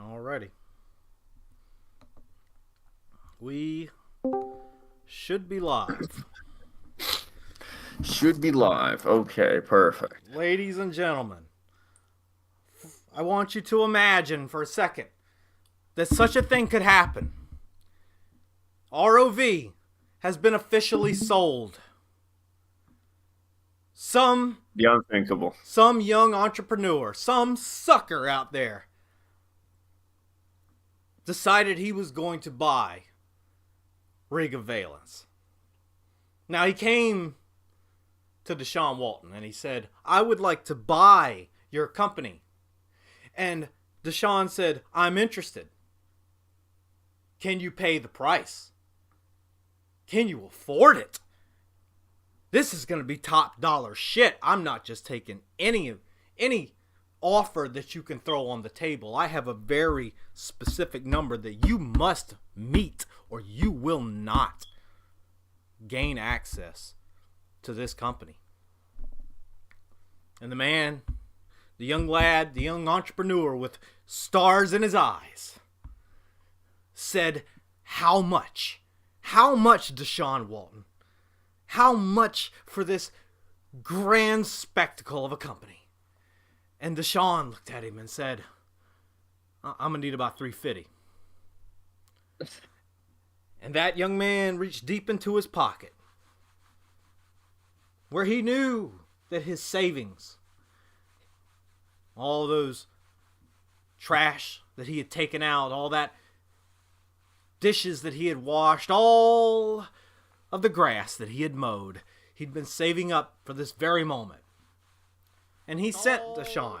Alrighty. We should be live. Should be live. Okay, perfect. Ladies and gentlemen, I want you to imagine for a second that such a thing could happen. ROV has been officially sold. Some The unthinkable. young entrepreneur, some sucker out there decided he was going to buy Rig of Valence. Now he came to Deshaun Walton and he said, I would like to buy your company. And Deshaun said, I'm interested. Can you pay the price? Can you afford it? This is going to be top dollar shit. I'm not just taking any offer that you can throw on the table. I have a very specific number that you must meet or you will not gain access to this company. And the man, the young lad, the young entrepreneur with stars in his eyes said, how much? How much, Deshaun Walton? How much for this grand spectacle of a company? And Deshaun looked at him and said, I'm going to need about $350. And that young man reached deep into his pocket, where he knew that his savings, all those trash that he had taken out, all that dishes that he had washed, all of the grass that he had mowed, he'd been saving up for this very moment. And he sent Deshaun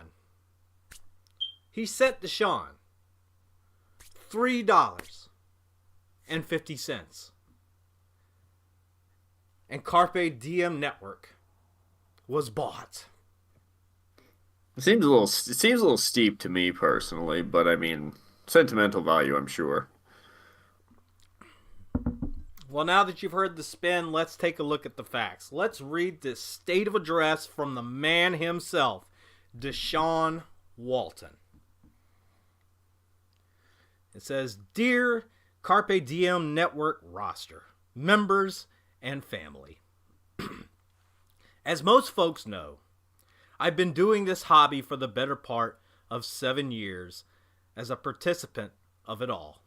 $3.50. And Carpe Diem Network was bought. It seems a little steep to me personally, but I mean, sentimental value, I'm sure. Well, now that you've heard the spin, let's take a look at the facts. Let's read this state of address from the man himself, Deshaun Walton. It says, Dear Carpe Diem Network roster, members, and family. As most folks know, I've been doing this hobby for the better part of 7 years as a participant of it all.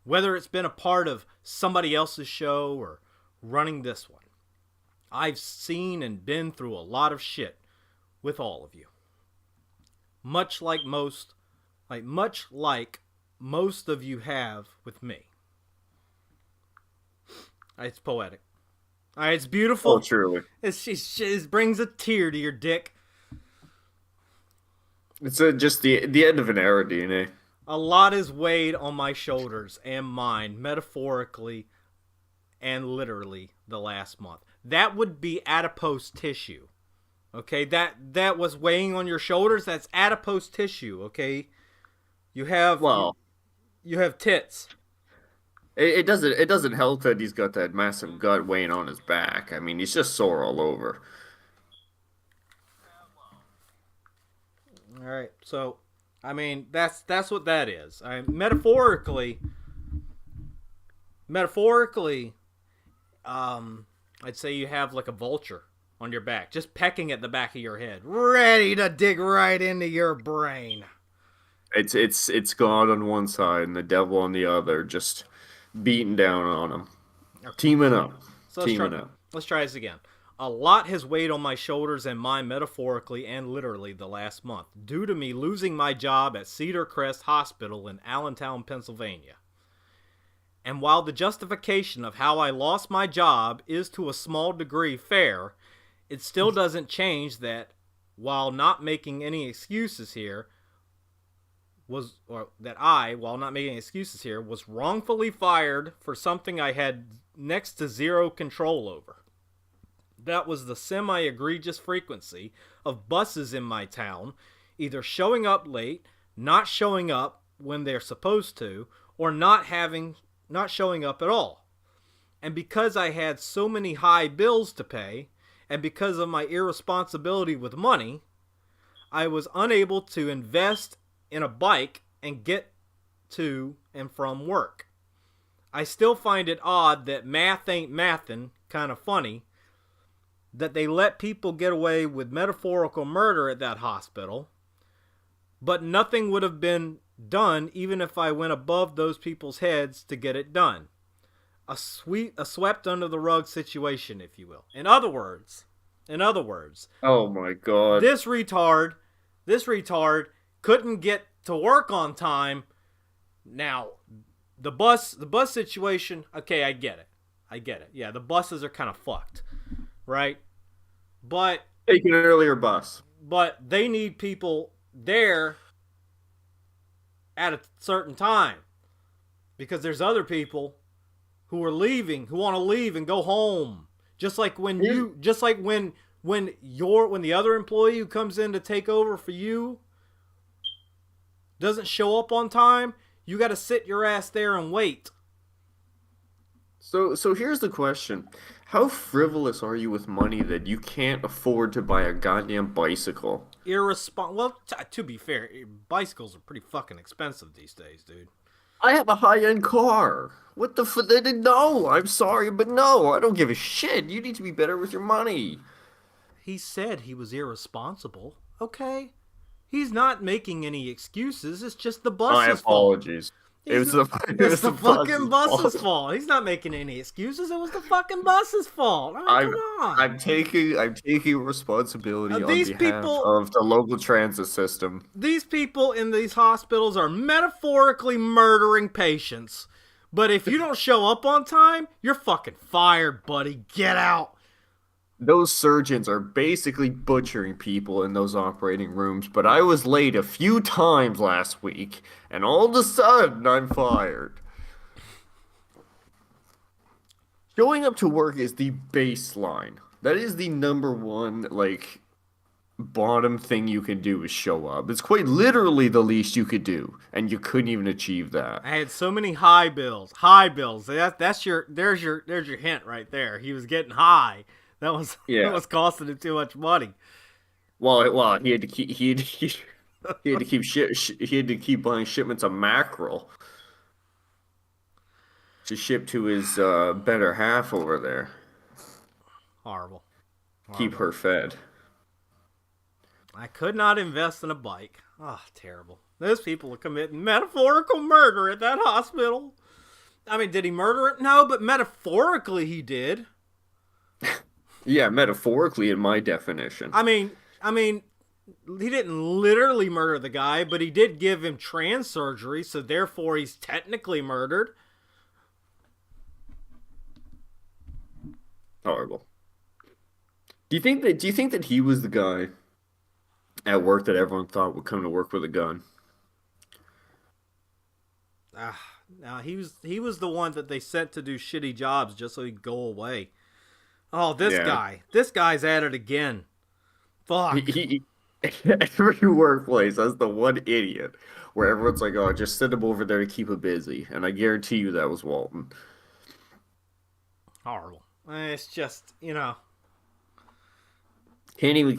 Whether it's been a part of somebody else's show or running this one, I've seen and been through a lot of shit with all of you. Much like most of you have with me. It's poetic. It's beautiful. Oh, truly. It brings a tear to your dick. It's just the end of an era, DNA. A lot is weighed on my shoulders and mine, metaphorically and literally, the last month. That would be adipose tissue. Okay, that was weighing on your shoulders. That's adipose tissue. Okay, you have tits. It doesn't help that he's got that massive gut weighing on his back. I mean, he's just sore all over. All right, so. I mean, that's what that is. Metaphorically, I'd say you have like a vulture on your back, just pecking at the back of your head, ready to dig right into your brain. It's God on one side and the devil on the other, just beating down on him. Okay. Teaming up. So let's try this again. A lot has weighed on my shoulders and mine metaphorically and literally the last month, due to me losing my job at Cedar Crest Hospital in Allentown, Pennsylvania. And while the justification of how I lost my job is to a small degree fair, it still doesn't change that while not making any excuses here, was wrongfully fired for something I had next to zero control over. That was the semi-egregious frequency of buses in my town either showing up late, not showing up when they're supposed to, or not showing up at all. And because I had so many high bills to pay, and because of my irresponsibility with money, I was unable to invest in a bike and get to and from work. I still find it odd that math ain't mathin', kind of funny, that they let people get away with metaphorical murder at that hospital, but nothing would have been done even if I went above those people's heads to get it done. A swept under the rug situation, if you will. In other words, Oh my god. this retard couldn't get to work on time. Now, the bus situation, okay, I get it. Yeah, the buses are kind of fucked, right? But Take an earlier bus. they need people there at a certain time because there's other people who are leaving, who want to leave and go home. Just like when when the other employee who comes in to take over for you doesn't show up on time, you got to sit your ass there and wait. So here's the question. How frivolous are you with money that you can't afford to buy a goddamn bicycle? Well, to be fair, bicycles are pretty fucking expensive these days, dude. I have a high-end car. What the fuck? No, I'm sorry, but no, I don't give a shit. You need to be better with your money. He said he was irresponsible. Okay? He's not making any excuses. It's just the bus's My fault. apologies. It's the fucking bus's fault. He's not making any excuses. It was the fucking bus's fault. I mean, come on. I'm taking responsibility on These behalf people- of the local transit system. These people in these hospitals are metaphorically murdering patients. But if you don't show up on time, you're fucking fired, buddy. Get out. Those surgeons are basically butchering people in those operating rooms, but I was late a few times last week, and all of a sudden I'm fired. Showing up to work is the baseline. That is the number one, bottom thing you can do is show up. It's quite literally the least you could do, and you couldn't even achieve that. I had so many high bills. There's your hint right there. He was getting high. That was costing him too much money. Well, he had to keep he had to keep buying shipments of mackerel to ship to his better half over there. Horrible. Keep her fed. I could not invest in a bike. Oh, terrible. Those people are committing metaphorical murder at that hospital. I mean, did he murder it? No, but metaphorically he did. Yeah, metaphorically in my definition. I mean, he didn't literally murder the guy, but he did give him trans surgery, so therefore he's technically murdered. Horrible. Do you think that he was the guy at work that everyone thought would come to work with a gun? No, he was the one that they sent to do shitty jobs just so he'd go away. Oh, this guy's at it again. Fuck. Every workplace has the one idiot where everyone's like, "Oh, just send him over there to keep him busy," and I guarantee you that was Walton. Horrible. It's just, He can't even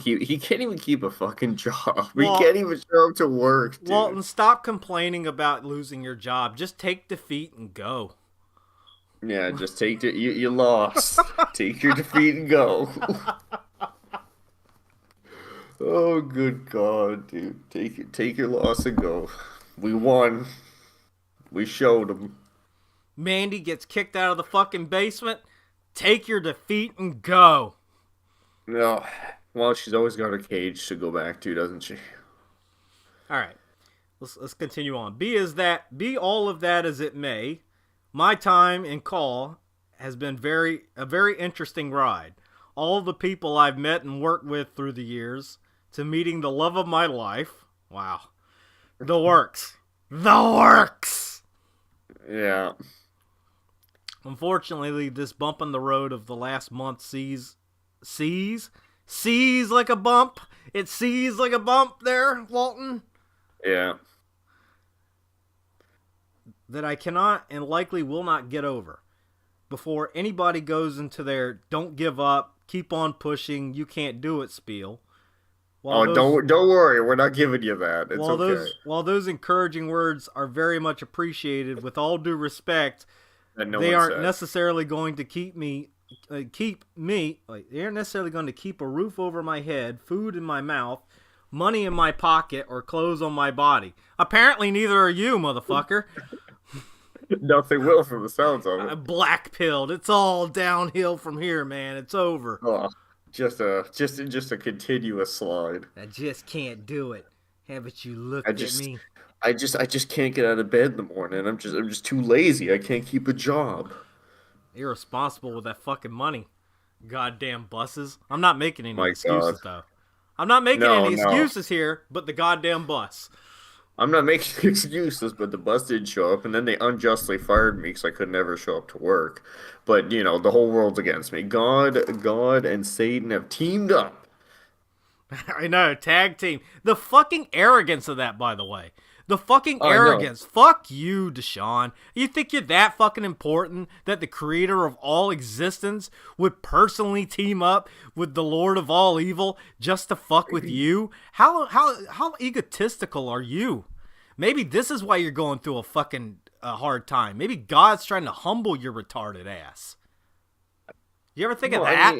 keep a fucking job. He can't even show up to work, dude. Walton, stop complaining about losing your job. Just take defeat and go. Yeah, just take it. You lost. Take your defeat and go. Oh, good God, dude. Take your loss and go. We won. We showed them. Mandy gets kicked out of the fucking basement. Take your defeat and go. No. Well, she's always got her cage to go back to, doesn't she? All right. Let's continue on. Be all of that as it may, my time in call has been a very interesting ride. All the people I've met and worked with through the years, to meeting the love of my life. Wow. The works. Yeah. Unfortunately, this bump in the road of the last month sees like a bump. It sees like a bump there, Walton. Yeah. That I cannot and likely will not get over. Before anybody goes into their don't give up, keep on pushing, you can't do it spiel. While Oh, those don't worry, we're not giving you that. It's okay. while those encouraging words are very much appreciated, with all due respect, That no they one aren't said. necessarily going to keep me like they aren't necessarily going to keep a roof over my head, food in my mouth, money in my pocket, or clothes on my body. Apparently neither are you, motherfucker. Nothing will from the sounds of it. Black pilled. It's all downhill from here, man. It's over. Oh, just a continuous slide. I just can't do it. Haven't you I looked at just me? I just can't get out of bed in the morning. I'm just too lazy. I can't keep a job. Irresponsible with that fucking money. Goddamn buses. I'm not making any My God. excuses though. I'm not making No, any no. excuses here, but the goddamn bus. I'm not making excuses, but the bus did show up, and then they unjustly fired me because I could never show up to work. But the whole world's against me. God, and Satan have teamed up. I know, tag team. The fucking arrogance of that, by the way. The fucking I know. arrogance. Fuck you, Deshaun. You think you're that fucking important that the creator of all existence would personally team up with the Lord of all evil just to fuck with you? How egotistical are you? Maybe this is why you're going through a fucking hard time. Maybe God's trying to humble your retarded ass. You ever think of Well, that?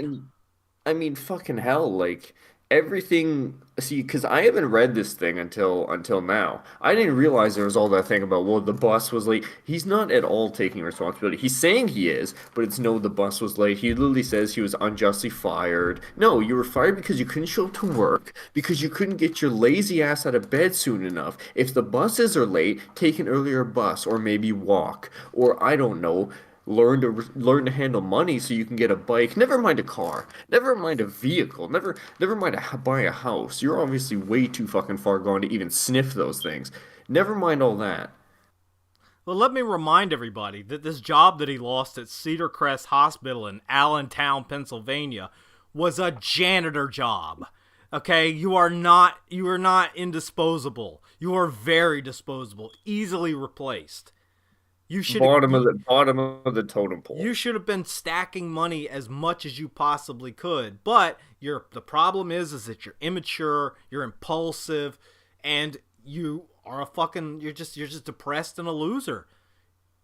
I mean, fucking hell, like everything. See, because I haven't read this thing until now. I didn't realize there was all that thing about well, the bus was late. He's not at all taking responsibility. He's saying he is, but it's no, the bus was late. He literally says he was unjustly fired. No, you were fired because you couldn't show up to work because you couldn't get your lazy ass out of bed soon enough. If the buses are late, take an earlier bus or maybe walk or I don't know. Learn to handle money so you can get a bike. Never mind a car. Never mind a vehicle. Never mind buy a house. You're obviously way too fucking far gone to even sniff those things. Never mind all that. Well, let me remind everybody that this job that he lost at Cedar Crest Hospital in Allentown, Pennsylvania, was a janitor job. Okay, you are not indisposable. You are very disposable, easily replaced. You should Bottom of the totem pole. you should have been stacking money as much as you possibly could. But the problem is that you're immature, you're impulsive, and you are you're just depressed and a loser.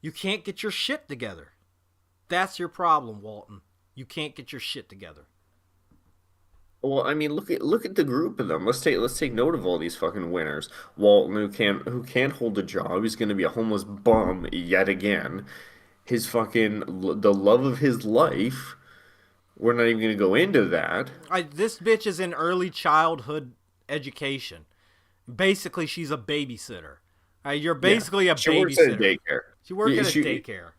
You can't get your shit together. That's your problem, Walton. You can't get your shit together. Well, I mean, look at the group of them. Let's take note of all these fucking winners. Walton, who can't hold a job, he's gonna be a homeless bum yet again. His fucking the love of his life. We're not even gonna go into that. This bitch is in early childhood education. Basically, she's a babysitter. You're Yeah, basically a she works at a babysitter. daycare. You work Yeah, at a she, daycare.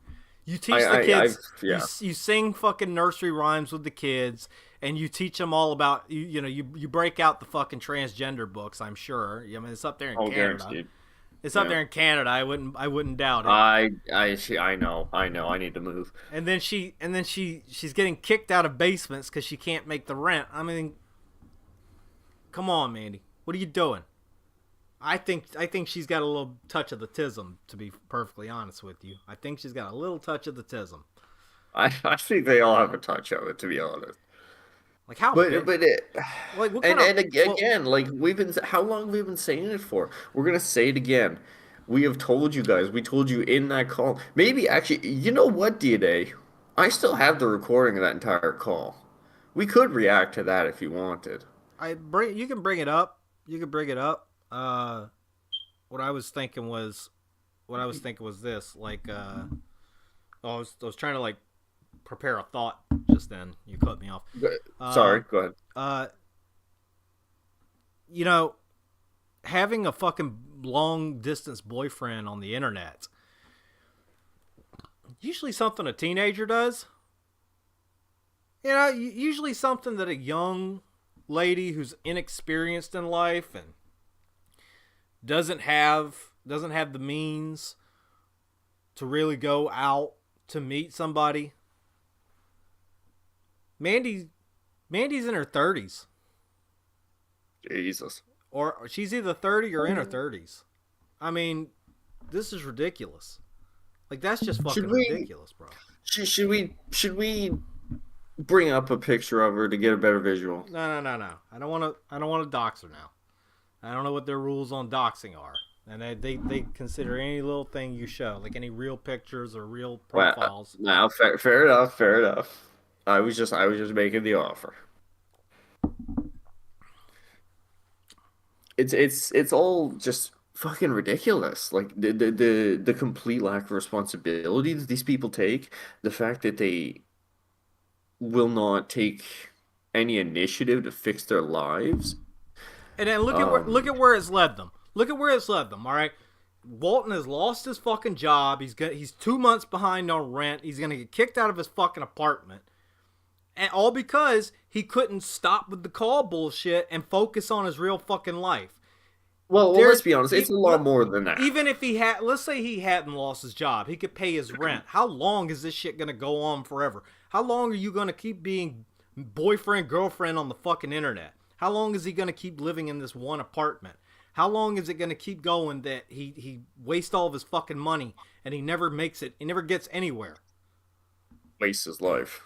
You teach the kids. yeah. You sing fucking nursery rhymes with the kids, and you teach them all about you break out the fucking transgender books. I'm sure. I mean, it's up there in All Canada. guaranteed. It's up Yeah. there in Canada. I wouldn't doubt it. I need to move. And then she's getting kicked out of basements because she can't make the rent. I mean, come on, Mandy. What are you doing? I think she's got a little touch of the tism, to be perfectly honest with you. I think she's got a little touch of the tism. I think they all have a touch of it, to be honest. Like how But big? but it, Like what kind and of? Well, again, like how long have we been saying it for? We're gonna say it again. We have told you guys. We told you in that call. Maybe actually, you know what, DNA? I still have the recording of that entire call. We could react to that if you wanted. you can bring it up. You can bring it up. What I was thinking was, this. Like, I was trying to like prepare a thought just then. You cut me off. Sorry, go ahead. Uh, you know, having a fucking long distance boyfriend on the internet, usually something a teenager does. Usually something that a young lady who's inexperienced in life and doesn't have the means to really go out to meet somebody. Mandy's in her 30s. Jesus. Or she's either 30 or in her 30s. I mean, this is ridiculous. Like, that's just fucking Should we ridiculous, bro. should we bring up a picture of her to get a better visual. No. I don't want to. I don't want to dox her now. I don't know what their rules on doxing are, and they consider any little thing you show, like any real pictures or real Well, profiles. now fair enough, fair enough. I was just making the offer. It's all just fucking ridiculous. Like the complete lack of responsibility that these people take, the fact that they will not take any initiative to fix their lives. And then look Um, at where it's led them. Look at where it's led them. All right, Walton has lost his fucking job. He's 2 months behind on rent. He's gonna get kicked out of his fucking apartment, and all because he couldn't stop with the call bullshit and focus on his real fucking life. well, let's There's be honest, it's a lot more than that. even if he had, let's say he hadn't lost his job, he could pay his rent. How long is this shit gonna go on forever? How long are you gonna keep being boyfriend girlfriend on the fucking internet? How long is he gonna keep living in this one apartment? How long is it gonna keep going that he wastes all of his fucking money and he never makes it? He never gets anywhere. Wastes his life.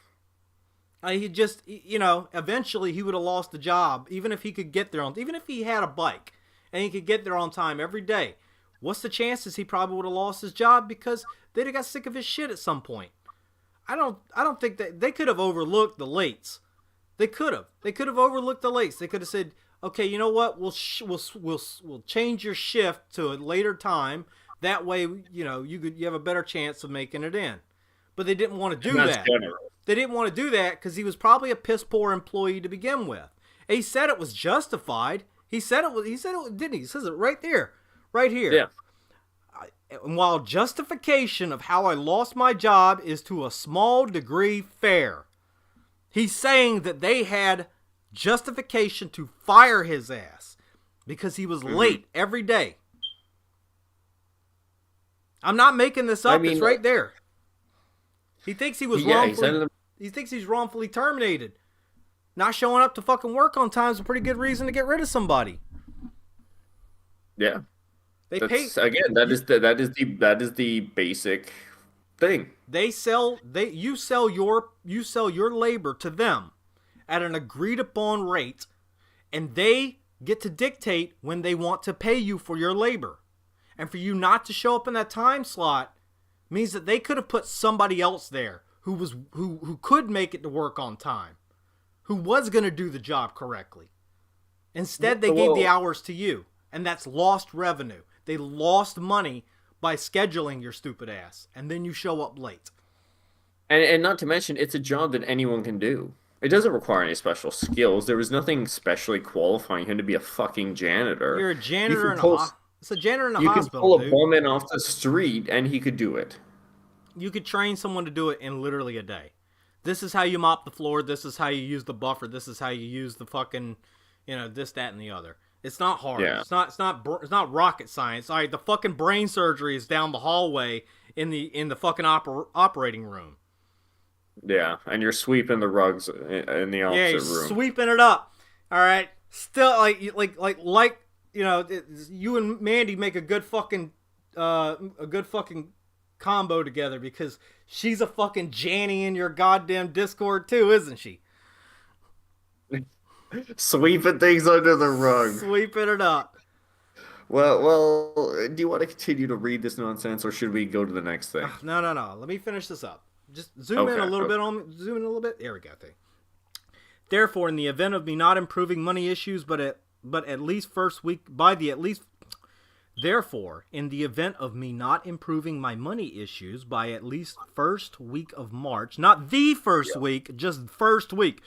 He just, eventually he would have lost the job, even if he could get there on, even if he had a bike and he could get there on time every day. What's the chances he probably would have lost his job because they'd have got sick of his shit at some point? I don't think that they could have overlooked the lates. They could have. They could have overlooked the lates. They could have said, okay, you know what? We'll change your shift to a later time. That way, you have a better chance of making it in. But they didn't want to do And that's that. generous. They didn't want to do that because he was probably a piss poor employee to begin with. And he said it was justified. He said it was. He said it, didn't he? He says it right there, right here. Yeah. And while justification of how I lost my job is to a small degree fair, he's saying that they had justification to fire his ass because he was late every day. I'm not making this up. It's right there. He thinks he was wrongfully. He thinks he's wrongfully terminated. Not showing up to fucking work on time is a pretty good reason to get rid of somebody. Yeah. They That's, pay again, that is the basic thing. You sell your labor to them at an agreed upon rate, and they get to dictate when they want to pay you for your labor. And for you not to show up in that time slot means that they could have put somebody else there who could make it to work on time, who was going to do the job correctly. Instead, they gave the hours to you, and that's lost revenue. They lost money by scheduling your stupid ass, and then you show up late. And not to mention, it's a job that anyone can do. It doesn't require any special skills. There was nothing specially qualifying him to be a fucking janitor. You're a janitor it's a janitor in a You hospital, can pull dude. a bum in off the street, and he could do it. You could train someone to do it in literally a day. This is how you mop the floor. This is how you use the buffer. This is how you use the fucking, this, that, and the other. It's not hard. Yeah. It's not rocket science. All right, the fucking brain surgery is down the hallway in the fucking operating room. Yeah, and you're sweeping the rugs in the Yeah, you're opposite room. sweeping it up. All right, still like you and Mandy make a good fucking combo together because she's a fucking Janny in your goddamn Discord too, isn't she? Sweeping things under the rug. Sweeping it up. Well, do you want to continue to read this nonsense, or should we go to the next thing? No. Let me finish this up. Just zoom in a little bit on. Zoom in a little bit. There we go. Therefore, in the event of me not improving money issues, Therefore, in the event of me not improving my money issues by at least first week of March, not the first week, just first week,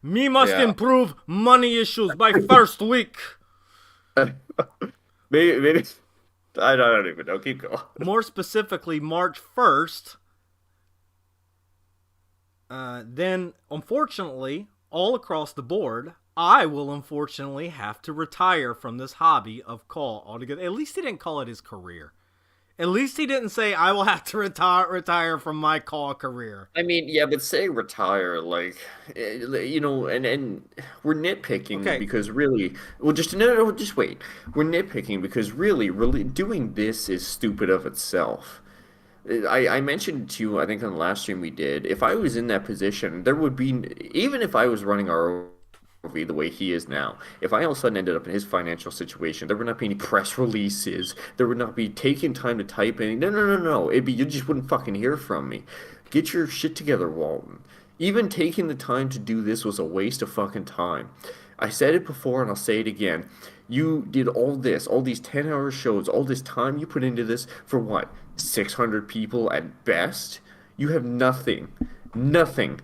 me must improve money issues by first week. Maybe I don't even know. Keep going. More specifically, March 1st. Then, unfortunately, all across the board, I will unfortunately have to retire from this hobby of call altogether. At least he didn't call it his career. At least he didn't say I will have to retire from my call career. I mean, yeah, but say retire, like, and we're nitpicking because really, well, just wait. We're nitpicking because really doing this is stupid of itself. I mentioned to you, I think on the last stream we did, if I was in that position, there would be, even if I was running ROV the way he is now, if I all of a sudden ended up in his financial situation, there would not be any press releases. There would not be taking time to type any. No, no, no, no. It'd be, you just wouldn't fucking hear from me. Get your shit together, Walton. Even taking the time to do this was a waste of fucking time. I said it before and I'll say it again. You did all this, all these 10-hour shows, all this time you put into this for what? 600 people at best? You have nothing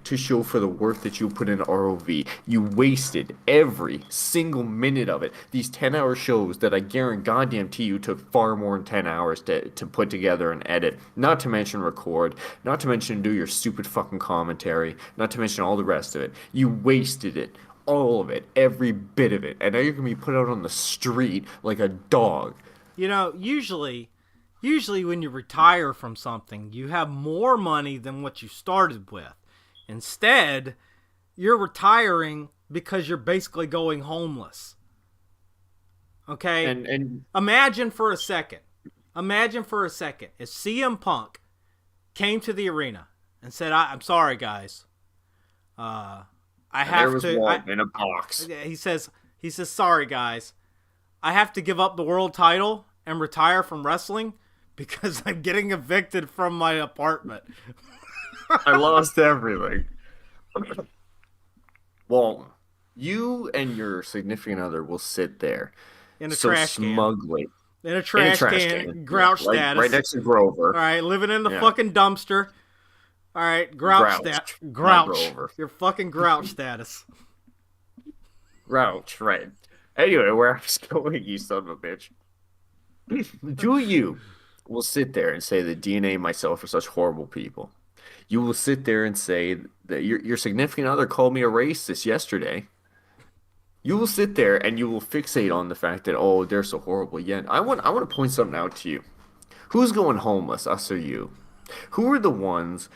to show for the work that you put in ROV. You wasted every single minute of it. These 10-hour shows that I guarantee you took far more than 10 hours to put together and edit. Not to mention record. Not to mention do your stupid fucking commentary. Not to mention all the rest of it. You wasted it. All of it. Every bit of it. And now you're going to be put out on the street like a dog. You know, usually when you retire from something, you have more money than what you started with. Instead, you're retiring because you're basically going homeless. Okay? And Imagine for a second if CM Punk came to the arena and said, I'm sorry, guys. I have to. In a box. He says, sorry, guys. I have to give up the world title and retire from wrestling because I'm getting evicted from my apartment. I lost everything. Well, you and your significant other will sit there In a so trash smugly. can. In a trash can. Grouch status. Right next to Grover. All right, living in the fucking dumpster. All right, grouch. Your fucking grouch status. Grouch, right. Anyway, where I was going, you son of a bitch. Do you will sit there and say that DNA and myself are such horrible people. You will sit there and say that your significant other called me a racist yesterday. You will sit there and you will fixate on the fact that, oh, they're so horrible. Yet I want to point something out to you. Who's going homeless, us or you? Who are the ones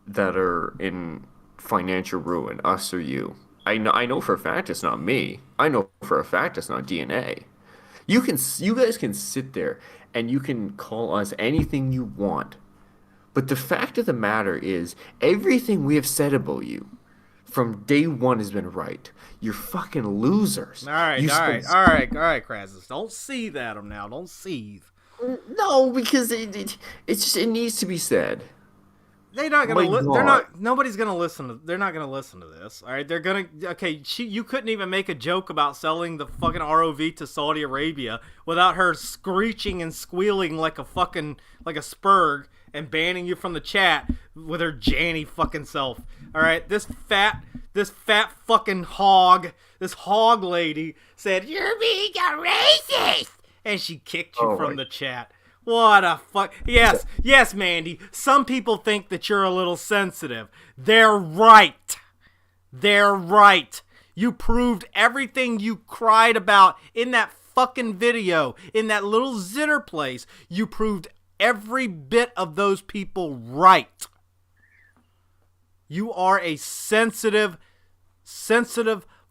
that are in financial ruin, us or you? I know for a fact it's not me. I know for a fact it's not DNA. You guys can sit there and you can call us anything you want. But the fact of the matter is, everything we have said about you from day one has been right. You're fucking losers. All right, Krasus. Don't seethe at him now. Don't seethe. No, because it needs to be said. They're not gonna. Nobody's gonna listen. They're not gonna listen to this. All right. They're gonna. Okay. You couldn't even make a joke about selling the fucking ROV to Saudi Arabia without her screeching and squealing like a spurg and banning you from the chat with her Janny fucking self. All right. This fat fucking hog. This hog lady said you're being a racist, and she kicked you from the chat. What a fuck. Yes, Mandy. Some people think that you're a little sensitive. They're right. You proved everything you cried about in that fucking video, in that little zitter place. You proved every bit of those people right. You are a sensitive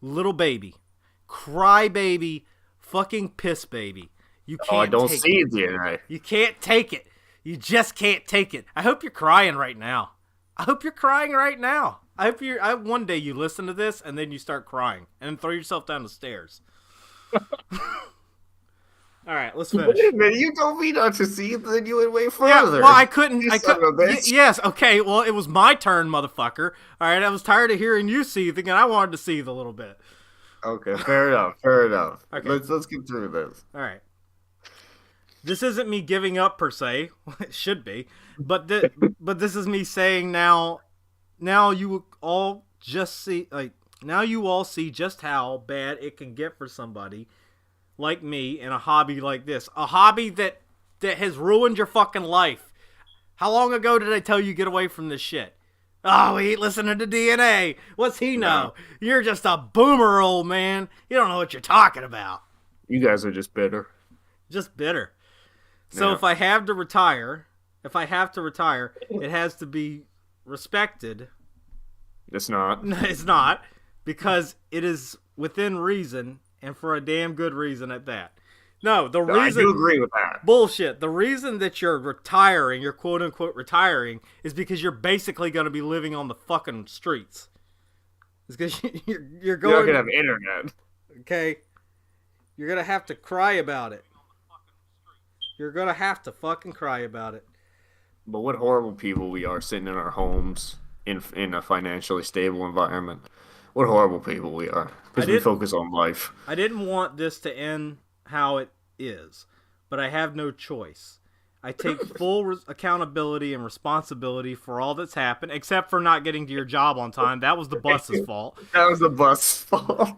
little baby. Cry baby. Fucking piss baby. You can't You can't take it. You just can't take it. I hope you're crying right now. I hope one day you listen to this and then you start crying and then throw yourself down the stairs. All right, let's finish. Wait a minute, you told me not to see it, then you went way further. Yeah, well, I couldn't. Yes, okay, well, it was my turn, motherfucker. All right, I was tired of hearing you seething and I wanted to seethe a little bit. Okay, fair enough. Okay. Let's get through this. All right. This isn't me giving up per se. It should be, but this is me saying now you all see just how bad it can get for somebody like me in a hobby like this, a hobby that has ruined your fucking life. How long ago did I tell you get away from this shit? Oh, he ain't listening to DNA. What's he know? No. You're just a boomer, old man. You don't know what you're talking about. You guys are just bitter. Just bitter. So if I have to retire, it has to be respected. It's not. No, it's not, because it is within reason and for a damn good reason at that. No, the I reason do agree with that. bullshit. The reason that you're retiring, you're quote unquote retiring, is because you're basically going to be living on the fucking streets. It's because you're You're not going. gonna have internet. Okay, you're gonna have to cry about it. You're gonna have to fucking cry about it. But what horrible people we are sitting in our homes in a financially stable environment. What horrible people we are I because we did. focus on life. I didn't want this to end how it is, but I have no choice. I take full accountability and responsibility for all that's happened, except for not getting to your job on time. That was the bus's fault. That was the bus fault.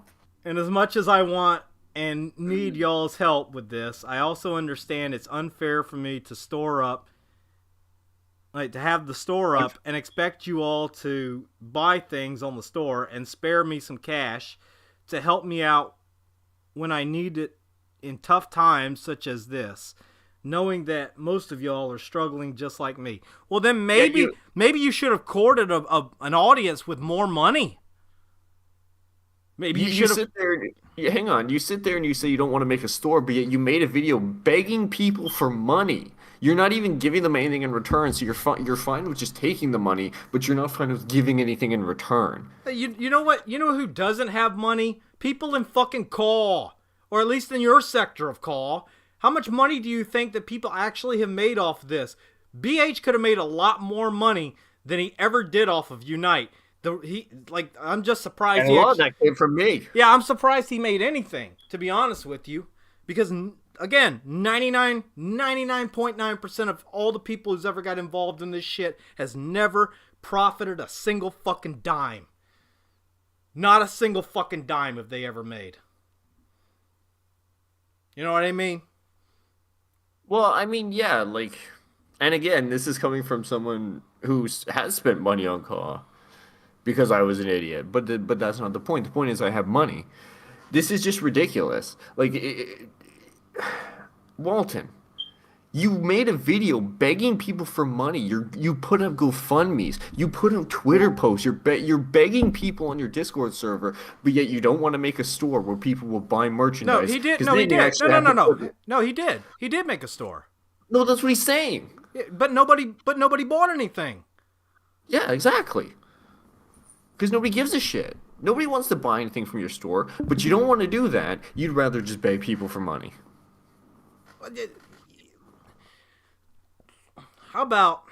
And as much as I want and need y'all's help with this, I also understand it's unfair for me to store up, like to have the store up and expect you all to buy things on the store and spare me some cash to help me out when I need it in tough times such as this, knowing that most of y'all are struggling just like me. Well, then maybe you should have courted an audience with more money. Maybe you should have. Sit there. Hang on. You sit there and you say you don't want to make a store, but yet you made a video begging people for money. You're not even giving them anything in return, so you're fine with just taking the money, but you're not fine with giving anything in return. You know what? You know who doesn't have money? People in fucking Caw, or at least in your sector of Caw. How much money do you think that people actually have made off this? BH could have made a lot more money than he ever did off of Unite. I'm just surprised. And a lot of that came from me. Yeah, I'm surprised he made anything, to be honest with you, because again, 99.9% of all the people who's ever got involved in this shit has never profited a single fucking dime. Not a single fucking dime have they ever made. You know what I mean? Well, I mean, yeah, like, and again, this is coming from someone who has spent money on Caw because I was an idiot. But that's not the point. The point is I have money. This is just ridiculous. Like, Walton, you made a video begging people for money. You put up GoFundMe's. You put up Twitter posts. You're begging people on your Discord server, but yet you don't want to make a store where people will buy merchandise. No, he did. No, he did. No. No, he did. He did make a store. No, that's what he's saying. Yeah, but nobody bought anything. Yeah, exactly. Because nobody gives a shit. Nobody wants to buy anything from your store, but you don't want to do that. You'd rather just beg people for money. How about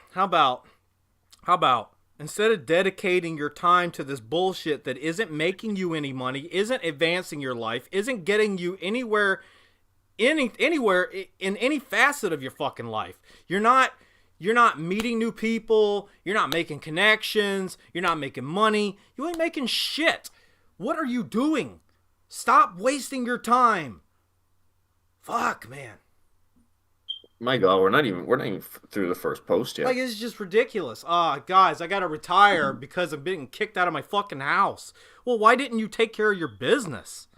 instead of dedicating your time to this bullshit that isn't making you any money, isn't advancing your life, isn't getting you anywhere in any facet of your fucking life. You're not meeting new people, you're not making connections, you're not making money, you ain't making shit. What are you doing? Stop wasting your time. Fuck, man. My God, we're not even through the first post yet. Like, it's just ridiculous. Guys, I gotta retire because I'm being kicked out of my fucking house. Well, why didn't you take care of your business?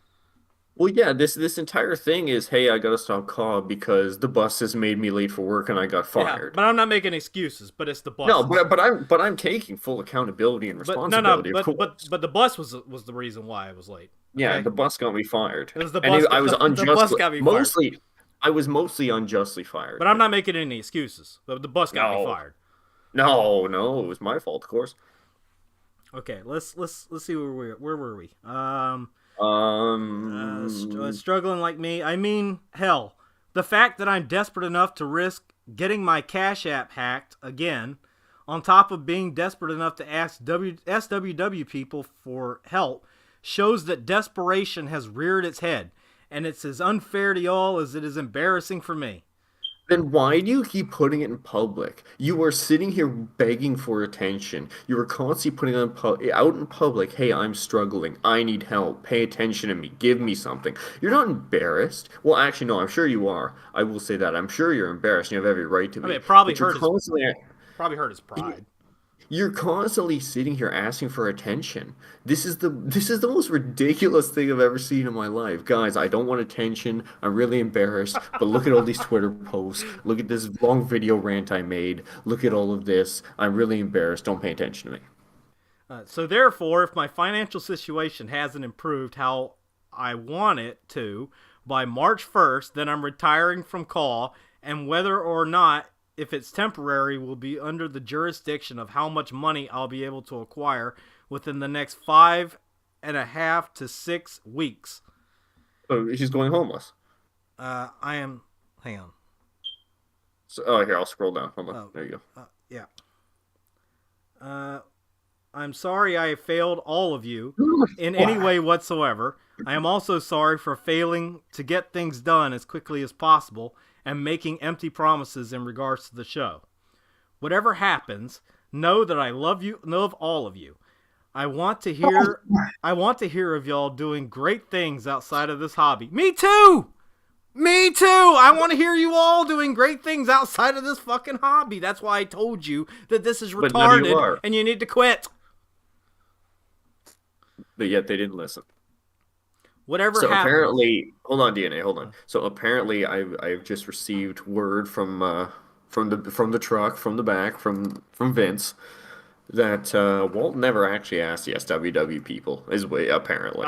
Well, yeah, this entire thing is, hey, I gotta stop Caw because the bus has made me late for work and I got fired. Yeah, but I'm not making excuses. But it's the bus. No, but I'm taking full accountability and responsibility. But the bus was the reason why I was late. Okay? Yeah, the bus got me fired. It was the bus. I was unjustly. The bus got me fired. I was mostly unjustly fired. But I'm not making any excuses. The bus got me fired. No, it was my fault, of course. Okay, let's see where were we? Struggling like me. I mean, hell, the fact that I'm desperate enough to risk getting my Cash App hacked again, on top of being desperate enough to ask SWW people for help, shows that desperation has reared its head, and it's as unfair to y'all as it is embarrassing for me. Then why do you keep putting it in public? You are sitting here begging for attention. You are constantly putting it out in public, hey, I'm struggling. I need help. Pay attention to me. Give me something. You're not embarrassed. Well, actually, no, I'm sure you are. I will say that. I'm sure you're embarrassed. You have every right to be. I mean, it probably hurt his pride. You're constantly sitting here asking for attention. This is the most ridiculous thing I've ever seen in my life. Guys, I don't want attention. I'm really embarrassed. But look at all these Twitter posts. Look at this long video rant I made. Look at all of this. I'm really embarrassed. Don't pay attention to me. So therefore, if my financial situation hasn't improved how I want it to, by March 1st, then I'm retiring from call, and whether or not, if it's temporary, will be under the jurisdiction of how much money I'll be able to acquire within the next 5.5 to 6 weeks. So he's going homeless. I am... Hang on. So, here, I'll scroll down. Hold on. Oh, there you go. Yeah. I'm sorry I have failed all of you in any way whatsoever. I am also sorry for failing to get things done as quickly as possible and making empty promises in regards to the show. Whatever happens, know that I love you, love all of you. I want to hear of y'all doing great things outside of this hobby. Me too! Me too! I want to hear you all doing great things outside of this fucking hobby. That's why I told you that this is retarded and you need to quit. But yet they didn't listen. Whatever so happens. Apparently, hold on, DNA, hold on. So apparently, I've just received word from the truck, from the back, from Vince, that Walton never actually asked the SWW people. Apparently.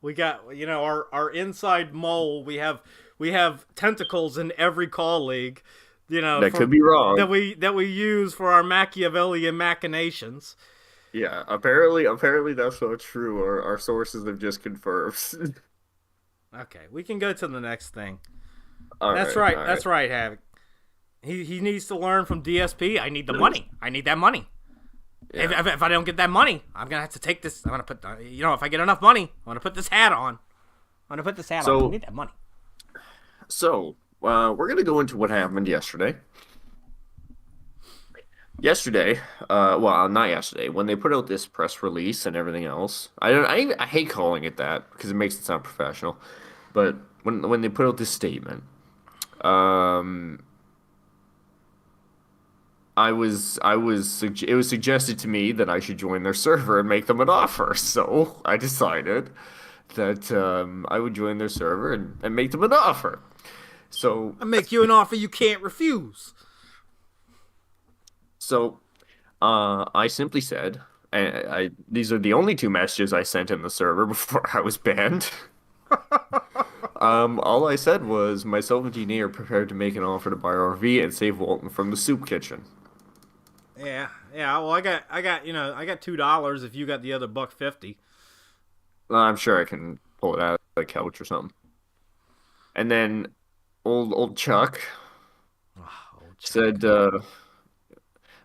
We got, our inside mole. We have tentacles in every call league. That could be wrong. That we use for our Machiavellian machinations. Yeah, apparently that's not true. Our sources have just confirmed. Okay, we can go to the next thing. That's right, Havoc. He needs to learn from DSP. I need the money. I need that money. Yeah. If I don't get that money, I'm gonna have to take this. I'm gonna put, if I get enough money, I'm gonna put this hat on. On. I need that money. So, we're gonna go into what happened yesterday. Not yesterday, when they put out this press release and everything else. I hate calling it that because it makes it sound professional. But when they put out this statement, it was suggested to me that I should join their server and make them an offer. So I decided that I would join their server and make them an offer. So I make you an offer you can't refuse. So I simply said, these are the only 2 messages I sent in the server before I was banned. All I said was, myself and DNA are prepared to make an offer to buy RV and save Walton from the soup kitchen. Yeah. Well, I got $2 if you got the other $1.50. I'm sure I can pull it out of the couch or something. And then old Chuck said,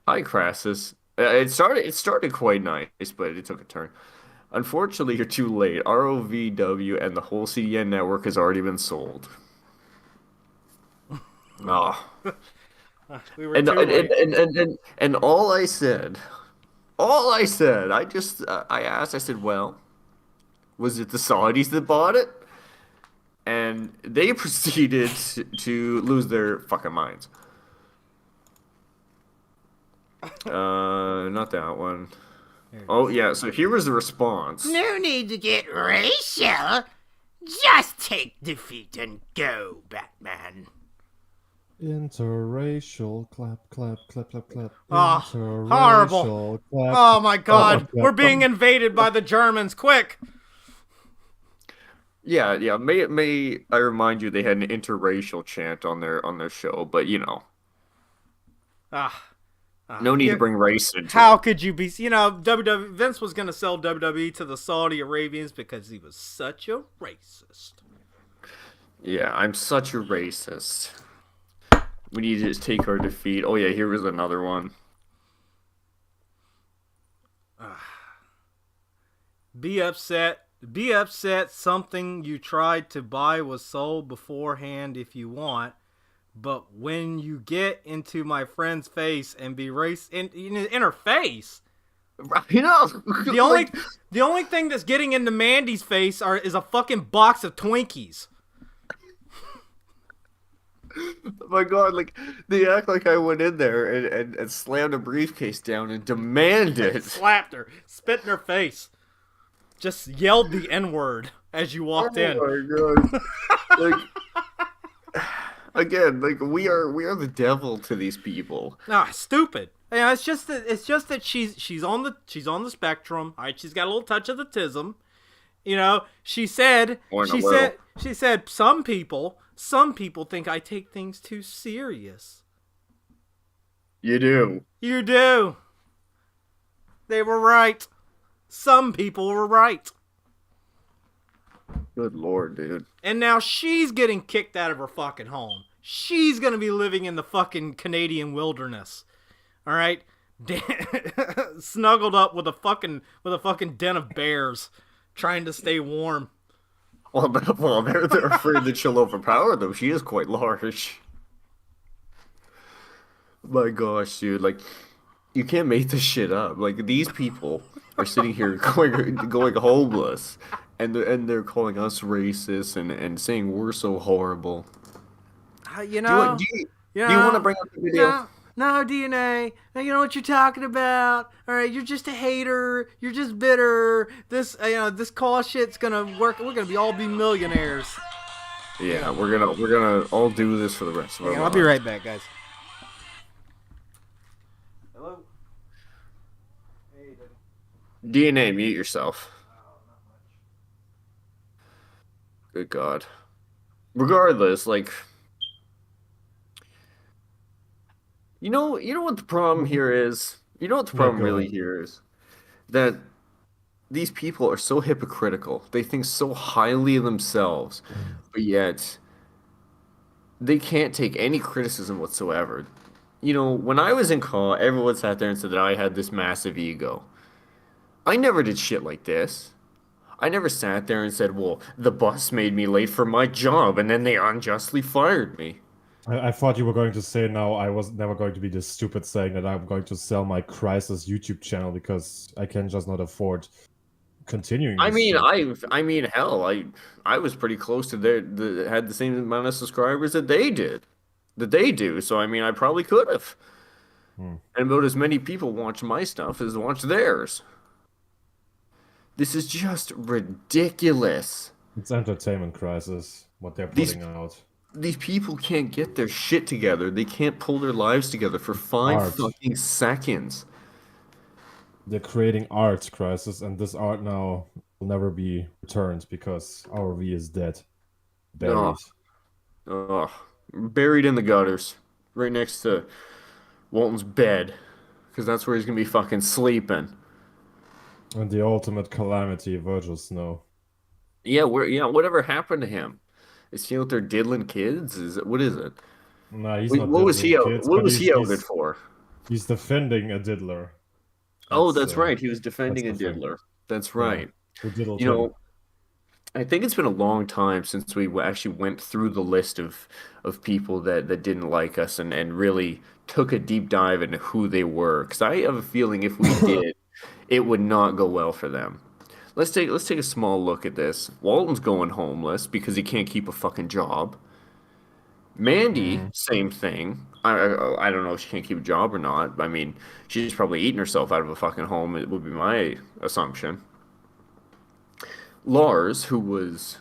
"Hi, Crassus. It started quite nice, but it took a turn. Unfortunately, you're too late. ROVW and the whole CDN network has already been sold." Oh. We were too late. And all I said, I asked, I said, well, was it the Saudis that bought it? And they proceeded to lose their fucking minds. Not that one. Oh, yeah, so here was the response. No need to get racial. Just take defeat and go, Batman. Interracial, clap, clap, clap, clap, clap. Oh, horrible. Clap. Oh, my God. We're being invaded by the Germans. Quick. Yeah. May I remind you, they had an interracial chant on their show, but no need to bring race into How it. could you be? Vince was going to sell WWE to the Saudi Arabians because he was such a racist. Yeah, I'm such a racist. We need to just take our defeat. Oh yeah, here was another one. Be upset something you tried to buy was sold beforehand if you want, but when you get into my friend's face and be in her face, the only thing that's getting into Mandy's face is a fucking box of Twinkies. Oh my God, they act like I went in there and slammed a briefcase down and demanded. Slapped her, spit in her face, just yelled the N-word as you walked in. Oh my God. Again, we are the devil to these people. Stupid. Yeah, it's just that she's on the spectrum. All right, she's got a little touch of the tism, You know, she said, More than a little. she said, some people think I take things too serious. You do. You do. They were right. Some people were right. Good lord, dude. And now she's getting kicked out of her fucking home. She's gonna be living in the fucking Canadian wilderness. All right, snuggled up with a fucking den of bears, trying to stay warm. Well, they're afraid that she'll overpower them. She is quite large. My gosh, dude! Like, you can't make this shit up. Like, these people are sitting here going homeless, and they're calling us racist and saying we're so horrible. You Do know, you want to bring up the video? No, DNA. Now you know what you're talking about. All right, you're just a hater. You're just bitter. This, this call shit's gonna work. We're gonna all be millionaires. Yeah, we're gonna all do this for the rest of our I'll lives. be right back, guys. Hello. Hey, DNA, mute yourself. Good God. Regardless, like, you know what the problem here is? You know what the problem go really ahead. here is? That these people are so hypocritical. They think so highly of themselves, but yet they can't take any criticism whatsoever. You know, when I was in college, everyone sat there and said that I had this massive ego. I never did shit like this. I never sat there and said, well, the boss made me late for my job and then they unjustly fired me. I thought you were going to say now I was never going to be this stupid saying that I'm going to sell my Crisis YouTube channel because I can just not afford continuing I this mean, shit. I mean, hell, I was pretty close to had the same amount of subscribers that they do. So I mean, I probably could have. Hmm. And about as many people watch my stuff as watch theirs. This is just ridiculous. It's entertainment crisis, what they're These putting out. these people can't get their shit together. They can't pull their lives together for 5 fucking seconds. They're creating art crisis, and this art now will never be returned because our V is dead. Oh, Buried. oh, buried in the gutters, right next to Walton's bed, because that's where he's gonna be fucking sleeping. And the ultimate calamity, Virgil Snow. Yeah, whatever happened to him? Is he out there diddling kids? What is it? Nah, he's not What was he diddling out? kids, What but was he out it for? he's defending a diddler. Oh, That's that's uh right. He was that's defending a the thing. diddler. That's Yeah. right. Who diddled You him? know, I think it's been a long time since we actually went through the list of people that didn't like us and really took a deep dive into who they were. Because I have a feeling if we did, it would not go well for them. Let's take a small look at this. Walton's going homeless because he can't keep a fucking job. Mandy, Mm. same thing. I don't know if she can't keep a job or not. I mean, she's probably eating herself out of a fucking home. It would be my assumption. Lars, who was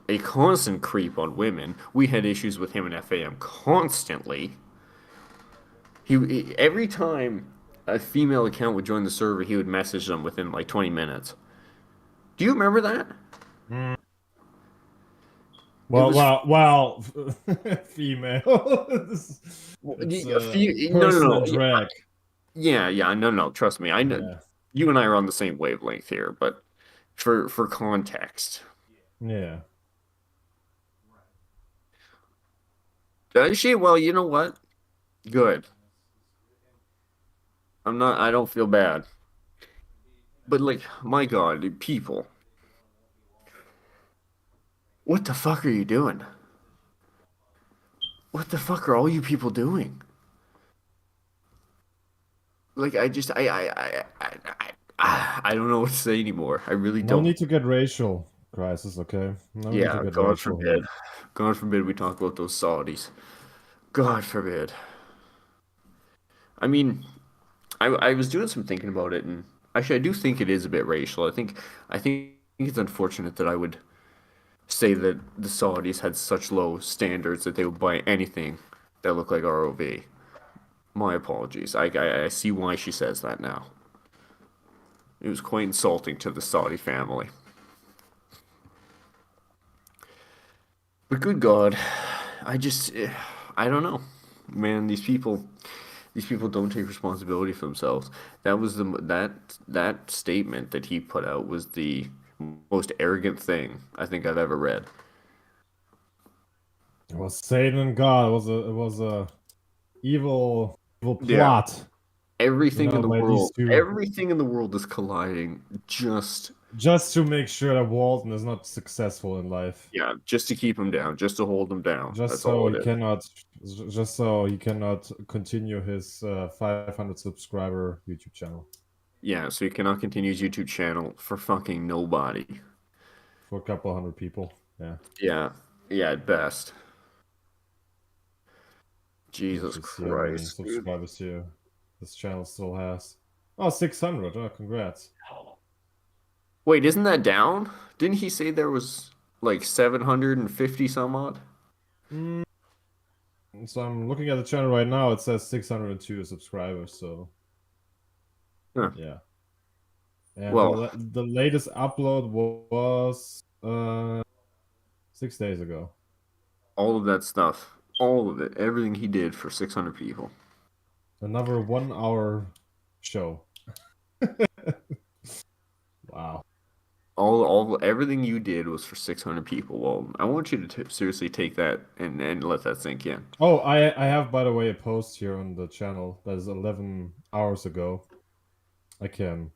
a constant creep on women, we had issues with him in FAM constantly. Every time a female account would join the server, he would message them within like 20 minutes. Do you remember that? Well, was- female. It's No, no, person no. in drag. Yeah, no. Trust me. I know Yeah, you and I are on the same wavelength here, but for context, yeah. does she? Well, you know what? Good. I'm not. I don't feel bad. But like, my God, people, what the fuck are you doing? What the fuck are all you people doing? Like, I don't know what to say anymore. I really No don't. need to get racial, Crisis. Okay, no need to Yeah, get God racial here. forbid. God forbid we talk about those Saudis. God forbid. I mean, I was doing some thinking about it, and actually, I do think it is a bit racial. I think it's unfortunate that I would say that the Saudis had such low standards that they would buy anything that looked like ROV. My apologies. I see why she says that now. It was quite insulting to the Saudi family. But good God, I don't know, man. These people don't take responsibility for themselves. That was that statement that he put out was the most arrogant thing I think I've ever read. It was Satan and God. It was a evil Yeah, plot, by these two, everything in the world is colliding just just to make sure that Walton is not successful in life. yeah, just to keep him down, just to hold him down. Just That's so all he it is. cannot, just so he cannot continue his 500 subscriber YouTube channel Yeah, so he cannot continue his YouTube channel for fucking nobody. for a couple hundred people. Yeah, Yeah, yeah, at best. let's Jesus just see how many Christ, dude. subscribers here this channel still has. Oh, 600. Oh, congrats. Wait, isn't that down? Didn't he say there was like 750 some odd? Mm, so I'm looking at the channel right now. It says 602 subscribers. So Huh. yeah, and Well, the latest upload was 6 days ago. all of that stuff, all of it, everything he did for 600 people. Another 1 hour show. Wow. Everything you did was for 600 people. Well, I want you to seriously take that and let that sink in. Oh, I have, by the way, a post here on the channel that is 11 hours ago. I can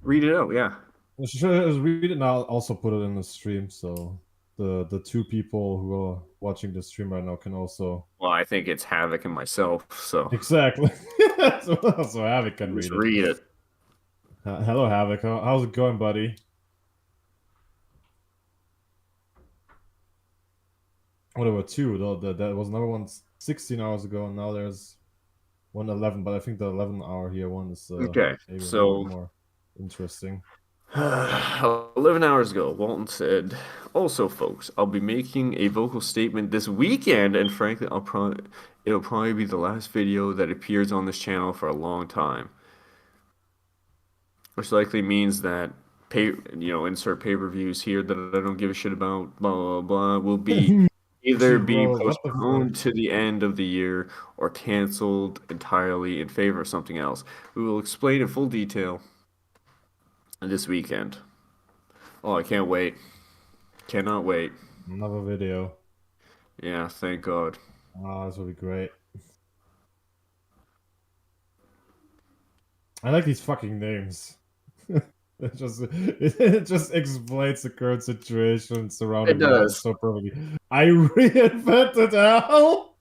Read it out, yeah. just read it, and I'll also put it in the stream, so the two people who are watching the stream right now can also Well, I think it's Havoc and myself, so exactly. So Havoc can just read it. read it. Hello, Havoc. How's it going, buddy? Oh, there were two. That was another one 16 hours ago, and now there's 111. But I think the 11-hour here one is Okay, maybe a little bit so more interesting. 11 hours ago, Walton said, "Also, folks, I'll be making a vocal statement this weekend, and frankly, it'll probably be the last video that appears on this channel for a long time." Which likely means that insert pay-per-views here that I don't give a shit about, blah blah blah, will be either be Bro, what the fuck? postponed to the end of the year or canceled entirely in favor of something else. We will explain in full detail this weekend. Oh, I can't wait. Cannot wait. Another video. Yeah, thank God. Ah, this will be great. I like these fucking names. It just explains the current situation surrounding It Walton does. so perfectly. I reinvented hell.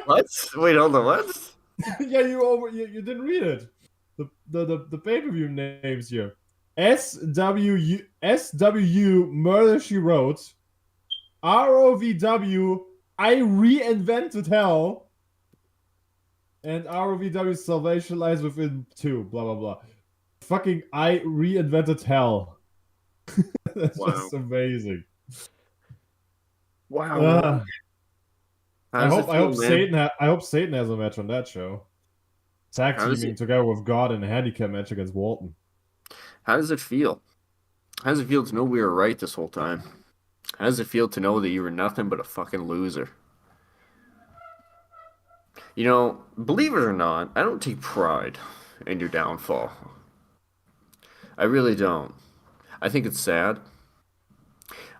What? Wait, hold on. What? Yeah, you didn't read it. The pay-per-view names here. SWU Murder She Wrote. ROVW I Reinvented Hell. And ROVW Salvation Lies Within 2. Blah blah blah. Fucking I Reinvented Hell. That's Wow. just amazing. Wow. How I does it hope feel, man? I hope Satan has a match on that show. Tag How does teaming it together with God in a handicap match against Walton. how does it feel? How does it feel to know we were right this whole time? How does it feel to know that you were nothing but a fucking loser? You know, believe it or not, I don't take pride in your downfall. I really don't. I think it's sad.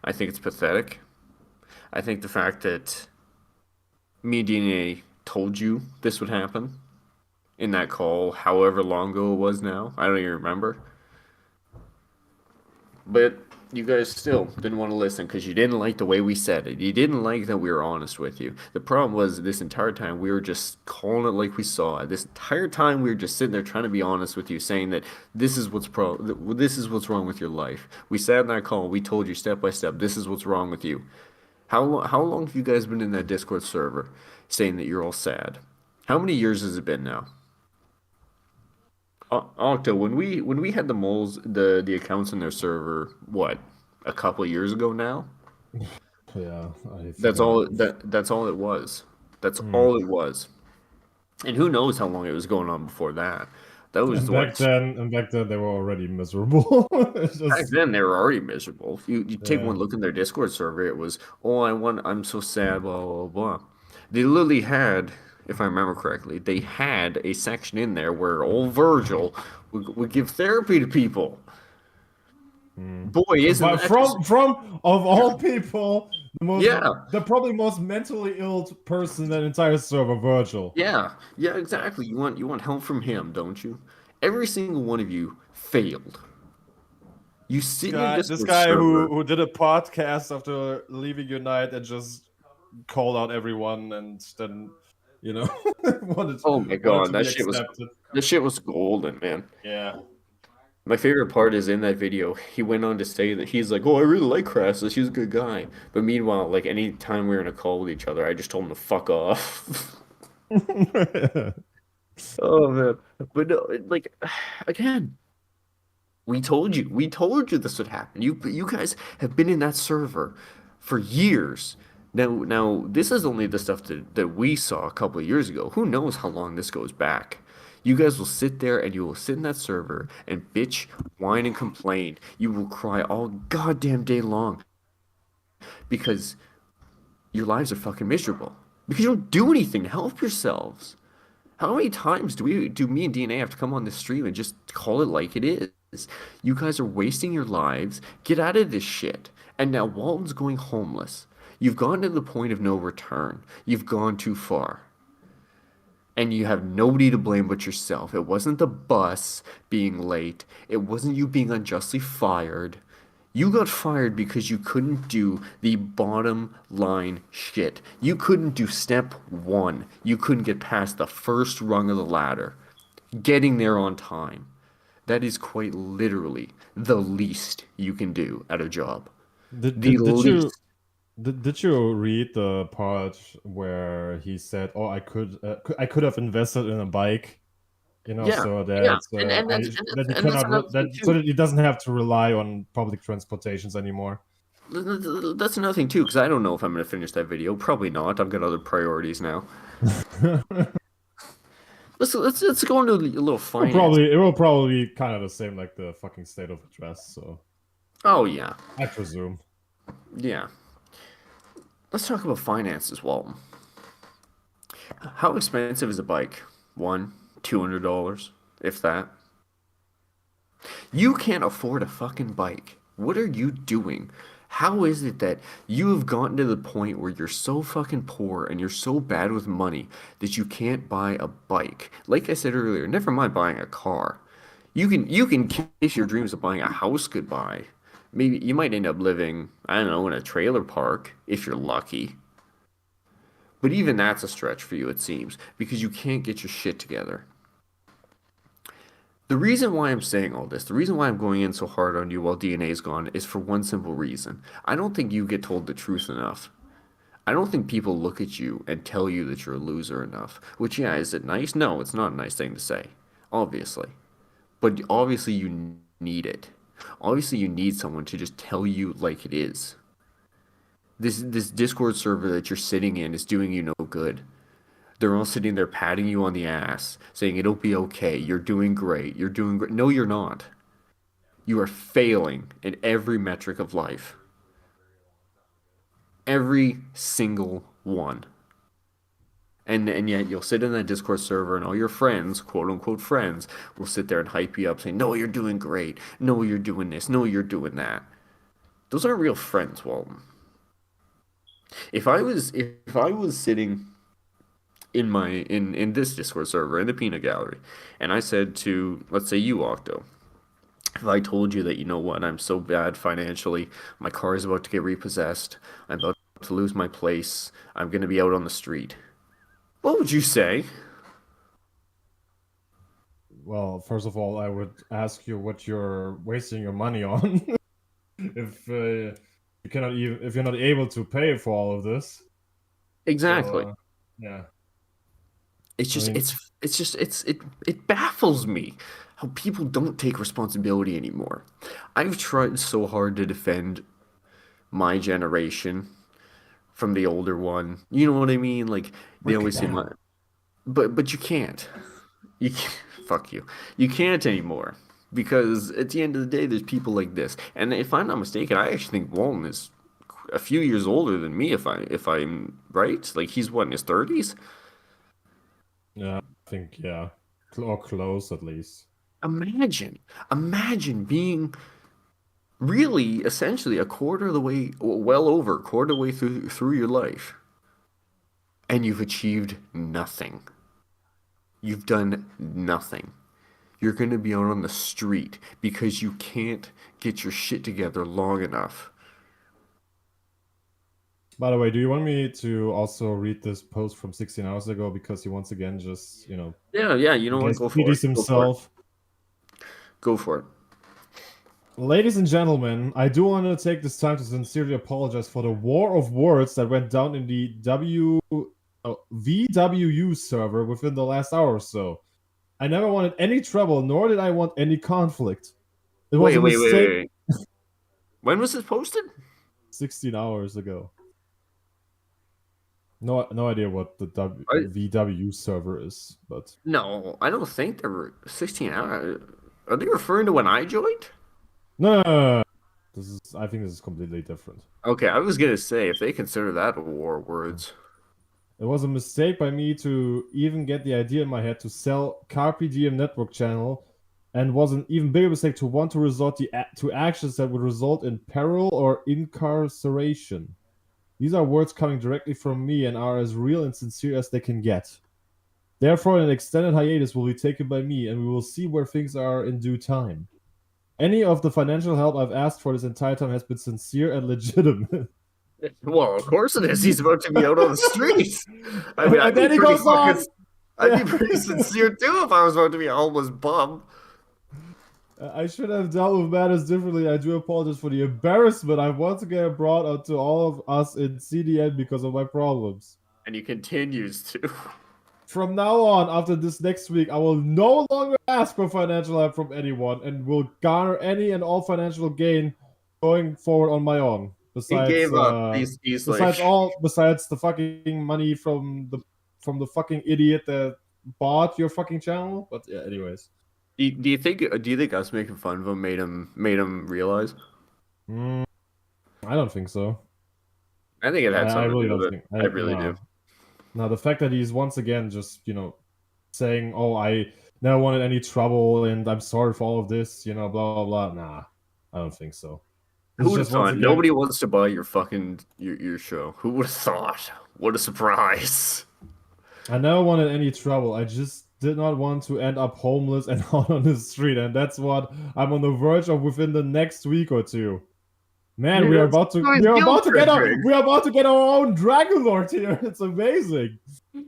I think it's pathetic. I think the fact that me and DNA told you this would happen in that call, however long ago it was now, I don't even remember. But you guys still didn't want to listen because you didn't like the way we said it. You didn't like that we were honest with you. The problem was this entire time we were just calling it like we saw it. This entire time we were just sitting there trying to be honest with you, saying that this is what's wrong with your life. We sat in that call. We told you step by step. This is what's wrong with you. How long have you guys been in that Discord server saying that you're all sad? How many years has it been now? Octo, when we had the moles, the accounts in their server, what, a couple of years ago now? Yeah, That's all it was. That's Hmm. all it was. And who knows how long it was going on before that. That was And back then they were already miserable. It's back just then they were already miserable. You take yeah. one look in their Discord server, it was, oh, I'm so sad, blah blah blah. They literally had, if I remember correctly, they had a section in there where old Virgil would give therapy to people. Mm. Boy, isn't But that just from of all people, yeah. the probably most mentally ill person in that entire server, Virgil. Yeah, yeah, exactly. You want help from him, don't you? Every single one of you failed. You sit in a This Discord guy server. who did a podcast after leaving Unite and just called out everyone and then wanted Oh my wanted God, to be accepted. that shit was golden, man. Yeah. My favorite part is in that video. He went on to say that he's like, "Oh, I really like Crassus. He's a good guy." But meanwhile, like any time we were in a call with each other, I just told him to fuck off. Oh man, but no, like again, we told you this would happen. You guys have been in that server for years. Now this is only the stuff that we saw a couple of years ago. Who knows how long this goes back? You guys will sit there and you will sit in that server and bitch, whine, and complain. You will cry all goddamn day long because your lives are fucking miserable. Because you don't do anything to help yourselves. How many times do me and DNA have to come on this stream and just call it like it is? You guys are wasting your lives. Get out of this shit. And now Walton's going homeless. You've gone to the point of no return. You've gone too far. And you have nobody to blame but yourself. It wasn't the bus being late. It wasn't you being unjustly fired. You got fired because you couldn't do the bottom line shit. You couldn't do step one. You couldn't get past the first rung of the ladder. Getting there on time. That is quite literally the least you can do at a job. Did, The did, did you least. did you read the part where he said, "Oh, I could have invested in a bike, Yeah, so yeah. that that he And that's cannot another that thing so too. that he doesn't have to rely on public transportations anymore." That's another thing too, because I don't know if I'm gonna finish that video. Probably not. I've got other priorities now. Let's go into a little finance. It will probably be kind of the same like the fucking state of address. So Oh yeah, I presume. yeah. Let's talk about finances, Walton. How expensive is a bike? $100-$200, if that. You can't afford a fucking bike. What are you doing? How is it that you have gotten to the point where you're so fucking poor and you're so bad with money that you can't buy a bike? Like I said earlier, never mind buying a car. You can kiss your dreams of buying a house goodbye. Maybe you might end up living, I don't know, in a trailer park if you're lucky. But even that's a stretch for you, it seems, because you can't get your shit together. The reason why I'm saying all this, the reason why I'm going in so hard on you while DNA's gone, is for one simple reason. I don't think you get told the truth enough. I don't think people look at you and tell you that you're a loser enough. Which, yeah, is it nice? No, it's not a nice thing to say. Obviously. But obviously you need it. Obviously you need someone to just tell you like it is. This Discord server that you're sitting in is doing you no good. They're all sitting there patting you on the ass, saying it'll be okay, you're doing great, you're doing great. No, you're not. You are failing in every metric of life. Every single one. And yet you'll sit in that Discord server and all your friends, quote unquote friends, will sit there and hype you up saying, no, you're doing great. No, you're doing this. No, you're doing that. Those aren't real friends, Walton. If I was sitting in this Discord server in the peanut gallery, and I said to, let's say you, Octo, if I told you that, you know what, I'm so bad financially, my car is about to get repossessed, I'm about to lose my place, I'm gonna be out on the street, what would you say? Well, first of all, I would ask you what you're wasting your money on. If if you're not able to pay for all of this. Exactly. So yeah. It's I just mean, it baffles me how people don't take responsibility anymore. I've tried so hard to defend my generation from the older one. You know what I mean? Like they break it always say down. my, but you can't. You can't, fuck you. You can't anymore because at the end of the day, there's people like this. And if I'm not mistaken, I actually think Walton is a few years older than me. If I'm right, like he's what in his 30s. Yeah, I think or close at least. Imagine being really essentially a quarter of the way, well over a quarter of the way through your life, and you've achieved nothing. You've done nothing. You're going to be out on the street because you can't get your shit together long enough. By the way, do you want me to also read this post from 16 hours ago because he once again just, Yeah, you know what? Go for it. pities himself. Go for it. Ladies and gentlemen, I do want to take this time to sincerely apologize for the war of words that went down in the VWU server within the last hour or so. I never wanted any trouble, nor did I want any conflict. It was a mistake. Wait. When was this posted? 16 hours ago. No idea what the VW server is, but No, I don't think they were 16 hours. Are they referring to when I joined? no. I think this is completely different. Okay, I was gonna say if they consider that a war of words. It was a mistake by me to even get the idea in my head to sell Carpe Diem network channel, and was an even bigger mistake to want to resort to actions that would result in peril or incarceration. These are words coming directly from me and are as real and sincere as they can get. Therefore, an extended hiatus will be taken by me, and we will see where things are in due time. Any of the financial help I've asked for this entire time has been sincere and legitimate. Well, of course it is. He's about to be out on the streets. I mean, And then he goes on. I'd be pretty sincere too if I was about to be a homeless bum. I should have dealt with matters differently. I do apologize for the embarrassment I've once again brought onto all of us in CDN because of my problems. And he continues to. From now on, after this next week, I will no longer ask for financial help from anyone and will garner any and all financial gain going forward on my own. Besides, He gave up. Besides the fucking money from the fucking idiot that bought your fucking channel. But yeah, anyways. Do you think us making fun of him made him realize? I don't think so. I think it had something to do with it. I really do. Now the fact that he's once again just saying, "Oh, I never wanted any trouble and I'm sorry for all of this," blah blah blah. Nah, I don't think so. Who would have thought? Nobody wants to buy your fucking your show. Who would have thought? What a surprise! I never wanted any trouble. I just did not want to end up homeless and out on the street, and that's what I'm on the verge of within the next week or two. Man, we are about to get our own Dragon Lord here. It's amazing.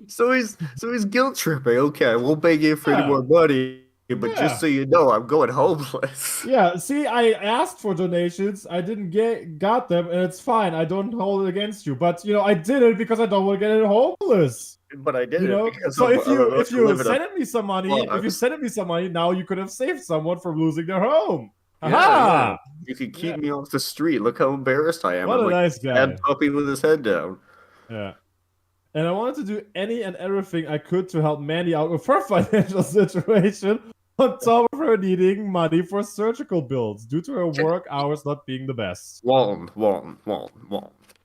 So he's guilt tripping. Okay, I won't beg you for any more money, but just so you know, I'm going homeless. Yeah, see, I asked for donations. I didn't got them, and it's fine. I don't hold it against you. But I did it because I don't want to get homeless. But I did it because so if you sent me some money, now you could have saved someone from losing their home. Yeah. You could keep me off the street. Look how embarrassed I am. What I'm a nice guy. Bad puppy with his head down. Yeah. And I wanted to do any and everything I could to help Mandy out with her financial situation, on top of her needing money for surgical bills due to her work hours not being the best. Walton.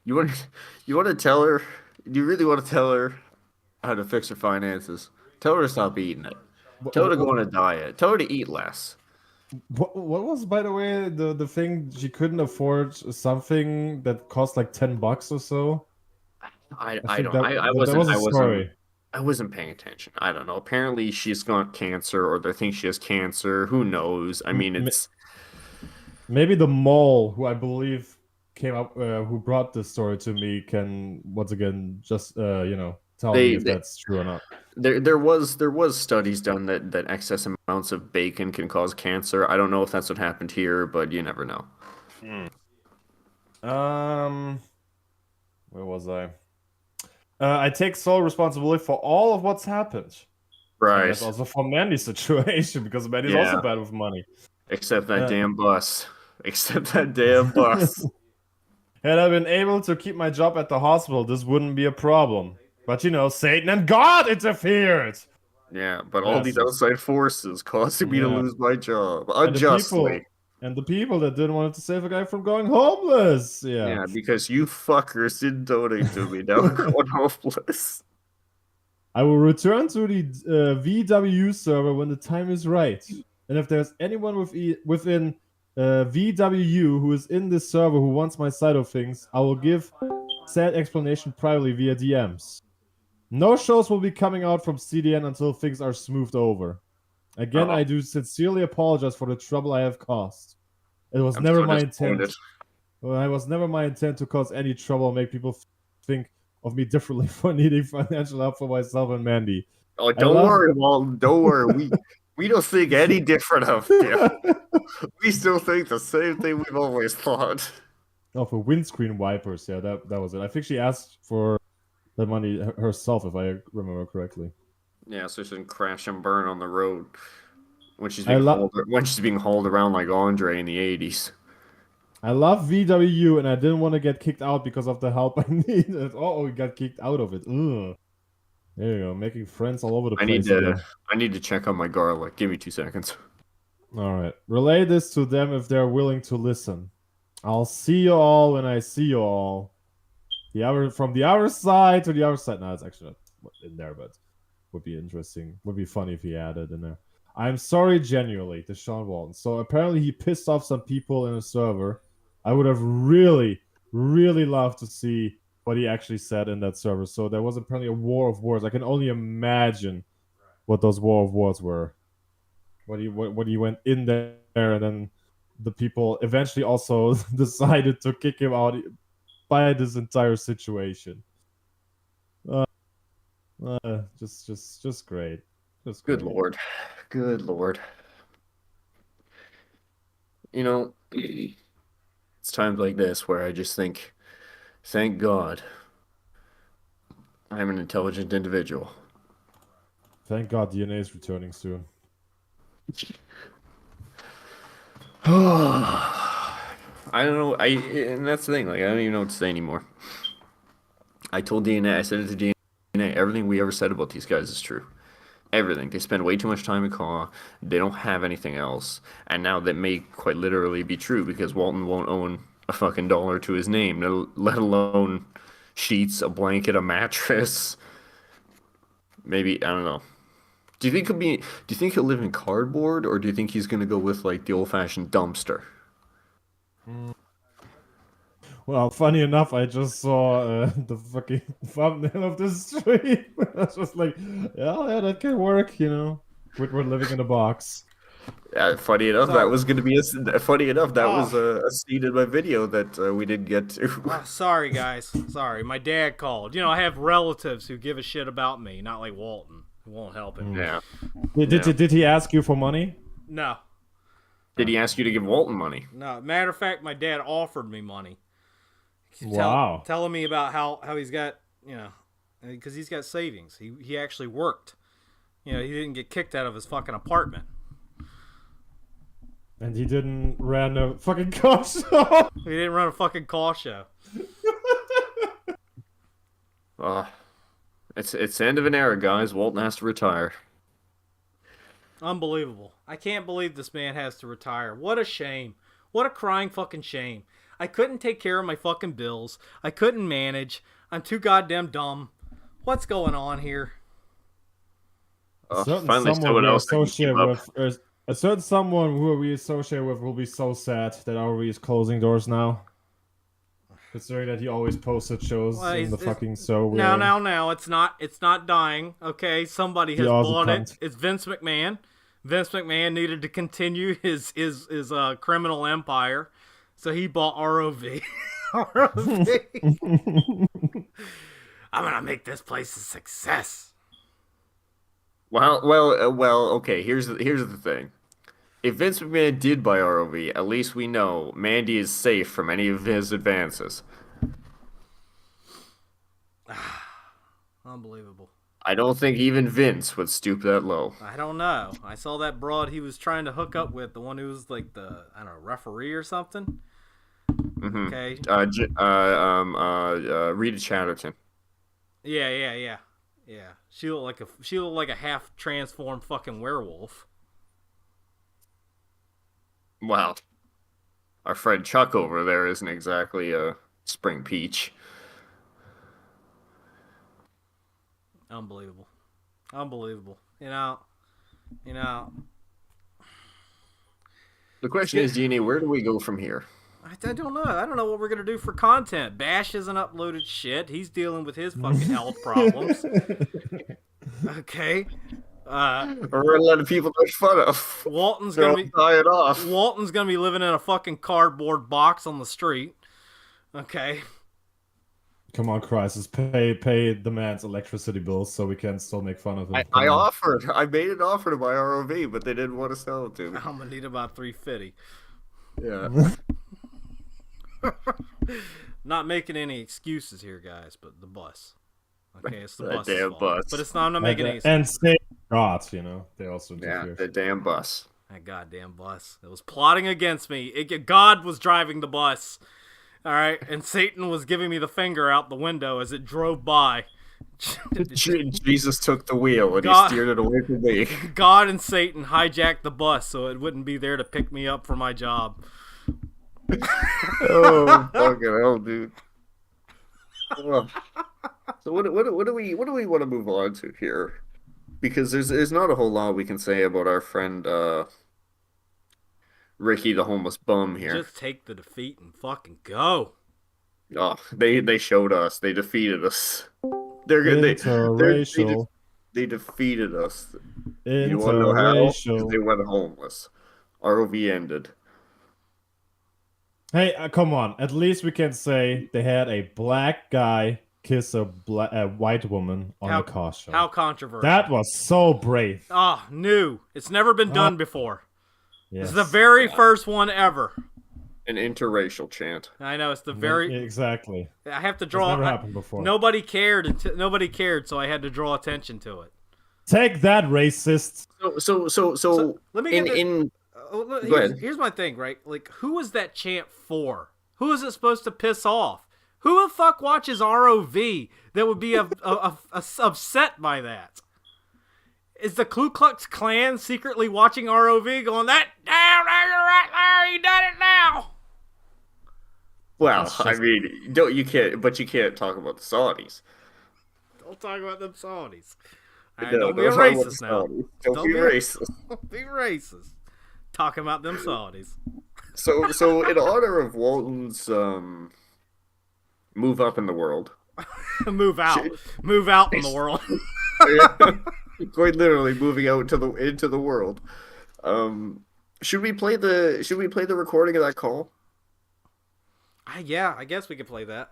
You want to tell her? Do you really want to tell her how to fix her finances? Tell her to stop eating it. Tell her to go on a diet. Tell her to eat less. What was, by the way, the thing she couldn't afford something that cost like $10 or so? I wasn't paying attention. I don't know. Apparently she's got cancer, or they think she has cancer. Who knows? I mean, it's maybe the mole who I believe came up, who brought this story to me, can once again just tell me if that's true or not. There was studies done that excess amounts of bacon can cause cancer. I don't know if that's what happened here, but you never know. Where was I? I take sole responsibility for all of what's happened. Right. And that's also for Mandy's situation, because Mandy's also bad with money. Except that damn bus. Had I been able to keep my job at the hospital, this wouldn't be a problem. But Satan and God interfered! Yeah, but all these Bastards. outside forces causing me to Yeah. lose my job And the unjustly. people that didn't want to save a guy from going homeless. Yeah. Yeah, because you fuckers didn't donate to me. Now I'm going homeless. I will return to the VW server when the time is right. And if there's anyone within VW who is in this server who wants my side of things, I will give said explanation privately via DMs. No shows will be coming out from CDN until things are smoothed over. Again, Oh, I do sincerely apologize for the trouble I have caused. It was I'm never so my disappointed. intent. Well, it was never my intent to cause any trouble or make people think of me differently for needing financial help for myself and Mandy. Oh, I don't love. worry, Walton. Don't worry. We don't think any different of you. We still think the same thing we've always thought. Oh, for windscreen wipers. Yeah, that was it. I think she asked for the money herself, if I remember correctly. Yeah, so she doesn't crash and burn on the road when she's I love. being hauled around like Andre in the 80s. I love VW, and I didn't want to get kicked out because of the help I needed. Oh, we got kicked out of it. Ugh. There you go, making friends all over the place again. I need to check on my garlic. Give me 2 seconds. All right, relay this to them if they're willing to listen. I'll see you all when I see you all. From the other side to the other side. No, it's actually not in there, but would be interesting. Would be funny if he added in there. I'm sorry, genuinely, to Sean Walton. So apparently he pissed off some people in a server. I would have really, really loved to see what he actually said in that server. So there was apparently a war of words. I can only imagine what those war of words were. What he went in there, and then the people eventually also decided to kick him out by this entire situation. Just great. Just Good great. lord. Good lord. You know, it's times like this where I just think, thank God I'm an intelligent individual. Thank God DNA is returning soon. I don't know. And that's the thing. Like, I don't even know what to say anymore. I told DNA. I said it to DNA. Everything we ever said about these guys is true. Everything. They spend way too much time in CAW. They don't have anything else. And now that may quite literally be true because Walton won't own a fucking dollar to his name, let alone sheets, a blanket, a mattress. Maybe, I don't know. Do you think he'll live in cardboard, or do you think he's gonna go with like the old-fashioned dumpster? Well, funny enough, I just saw the fucking thumbnail of the stream. I was just like, yeah, that can work, you know. We're living in a box. Funny enough, Sorry. that was gonna be funny enough. That was Oh. a scene in my video that we didn't get to. Oh, sorry, guys. Sorry. My dad called. You know, I have relatives who give a shit about me, not like Walton, who won't help him. Yeah. Did he ask you for money? No. Did he ask you to give Walton money? No. Matter of fact, my dad offered me money. Wow. Telling me about how he's got, you know, because he's got savings. He actually worked. You know, he didn't get kicked out of his fucking apartment. And he didn't run a fucking car show. He didn't run a fucking call show. It's the end of an era, guys. Walton has to retire. Unbelievable. I can't believe this man has to retire. What a shame. What a crying fucking shame. I couldn't take care of my fucking bills. I couldn't manage. I'm too goddamn dumb. What's going on here? Finally, someone else that can keep up. A certain someone who we associate with will be so sad that RV is closing doors now. Considering that he always posted shows in the fucking show. Now. It's not dying. Okay, somebody has bought it. It's Vince McMahon. Vince McMahon needed to continue his criminal empire, so he bought ROV. ROV. I'm gonna make this place a success. Well. Okay. Here's the thing. If Vince McMahon did buy ROV, at least we know Mandy is safe from any of his advances. Unbelievable. I don't think even Vince would stoop that low. I don't know. I saw that broad he was trying to hook up with, the one who was like the, I don't know, referee or something. Mm-hmm. Okay. Rita Chatterton. Yeah. Yeah, she looked like a half transformed fucking werewolf. Wow. Our friend Chuck over there isn't exactly a spring peach. Unbelievable. You know. The question is, Jeannie, where do we go from here? I don't know. I don't know what we're gonna do for content. Bash isn't uploaded shit. He's dealing with his fucking health problems. Okay. Or we're letting people make fun of. Walton's They're gonna all be dying off. Walton's gonna be living in a fucking cardboard box on the street. Okay. Come on, Crisis, pay the man's electricity bills so we can still make fun of him. I offered. I made an offer to buy ROV, but they didn't want to sell it to me. I'm gonna need about $350. Yeah. Not making any excuses here, guys, but the bus. Okay, it's the That bus. damn bus. But it's not. I'm not making any And excuses. say God, they also Yeah, interfere. the damn bus. That goddamn bus. It was plotting against me. God was driving the bus. All right, and Satan was giving me the finger out the window as it drove by. Jesus took the wheel and God- he steered it away from me. God and Satan hijacked the bus so it wouldn't be there to pick me up for my job. Oh, fucking hell, dude. Oh. So what do we want to move on to here? Because there's not a whole lot we can say about our friend Ricky the homeless bum here. Just take the defeat and fucking go. Oh, they showed us. They defeated us. They Interracial. they defeated us. You want to know how? 'Cause Interracial. they went homeless. ROV ended. Hey, come on. At least we can say they had a black guy kiss a white woman on How- the car show. How controversial. That was so brave. New. It's never been done before. Yes. It's the very first one ever. An interracial chant. I know, it's the very... Exactly. I have to It's draw... never happened before. Nobody cared, so I had to draw attention to it. Take that, racist. So let me get in Go Go ahead. Here's my thing, right? Like, who was that chant for? Who is it supposed to piss off? Who the fuck watches ROV that would be upset by that? Is the Ku Klux Klan secretly watching ROV going, that down there, right there, you done it now? well, I mean, you can't talk about the Saudis. Don't talk about them Saudis. All right, No, don't be a talk about racist the now. Saudis. Don't be racist. Don't be racist. Talking about them Saudis. So in honor of Walton's move up in the world, Move out in the world. quite literally moving out into the world. Should we play the recording of that call? Yeah, I guess we could play that.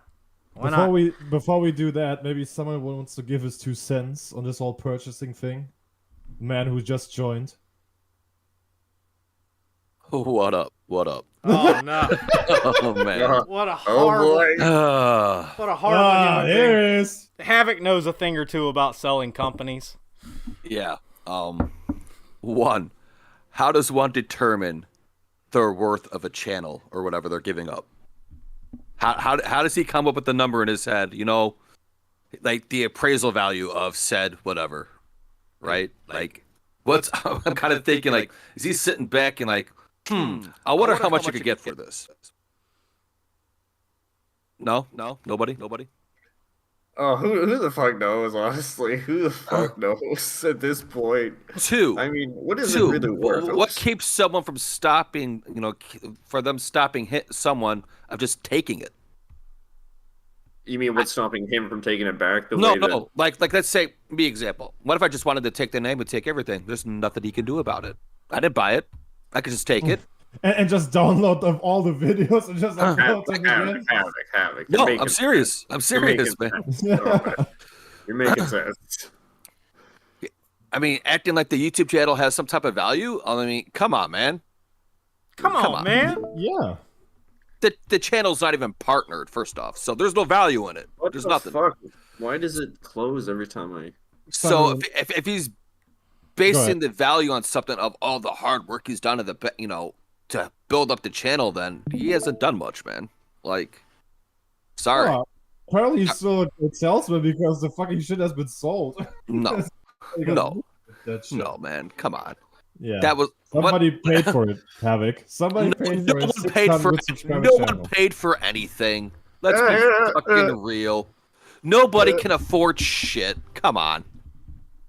Why not? Before we do that, maybe someone wants to give his 2 cents on this whole purchasing thing. Man who just joined. What up? What up? Oh no! Oh man. What a Oh horrible! boy! What a horrible human being. There it is. Havoc knows a thing or two about selling companies. Yeah. One. How does one determine the worth of a channel or whatever they're giving up? How does he come up with the number in his head? You know, like the appraisal value of said whatever, right? Like, what's I'm kind of thinking like, is he sitting back and like, I wonder how much you could get for this? No, nobody. Oh, who the fuck knows? Honestly, who the fuck knows at this point? Two. I mean, what is it Two. really worth? What keeps someone from stopping? You know, for them stopping someone of just taking it. You mean what's stopping him from taking it back? The No, way that... no. Like let's say, be example. What if I just wanted to take the name and take everything? There's nothing he can do about it. I didn't buy it. I could just take it. And just download of all the videos and just upload them again. Havoc. No, You're I'm serious. I'm serious, man. You're making sense. I mean, acting like the YouTube channel has some type of value. I mean, come on, man. Come on, man. Yeah. The channel's not even partnered. First off, so there's no value in it. What There's the nothing. fuck? Why does it close every time I... So if he's basing the value on something of all the hard work he's done to build up the channel, then he hasn't done much, man. Like, sorry. Well, Apparently, he's still a good salesman because the fucking shit has been sold. No, Because no, that shit. no, man. Come on. Yeah. That was Somebody what? paid for it, Havoc. Somebody paid No for a one paid for 600 subscriber no one channel. paid for anything. Let's be fucking real. Nobody can afford shit. Come on.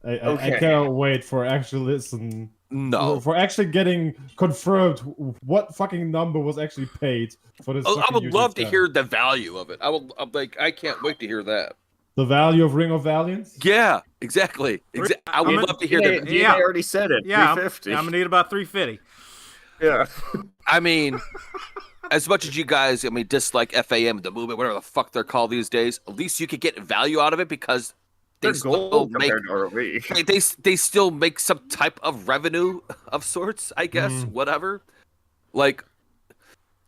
I Okay. can't wait for actually listen. No. For actually getting confirmed what fucking number was actually paid for this. I fucking would YouTube love to channel. hear the value of it. I can't wait to hear that. The value of Ring of Valiance. Yeah, exactly. I would love to hear that. DNA already said it. Yeah, 350. I'm gonna need about 350. Yeah. I mean, as much as you guys, dislike FAM, the movement, whatever the fuck they're called these days, at least you could get value out of it because they They're still gold make compared to ROV. they still make some type of revenue of sorts, I guess, whatever. Like,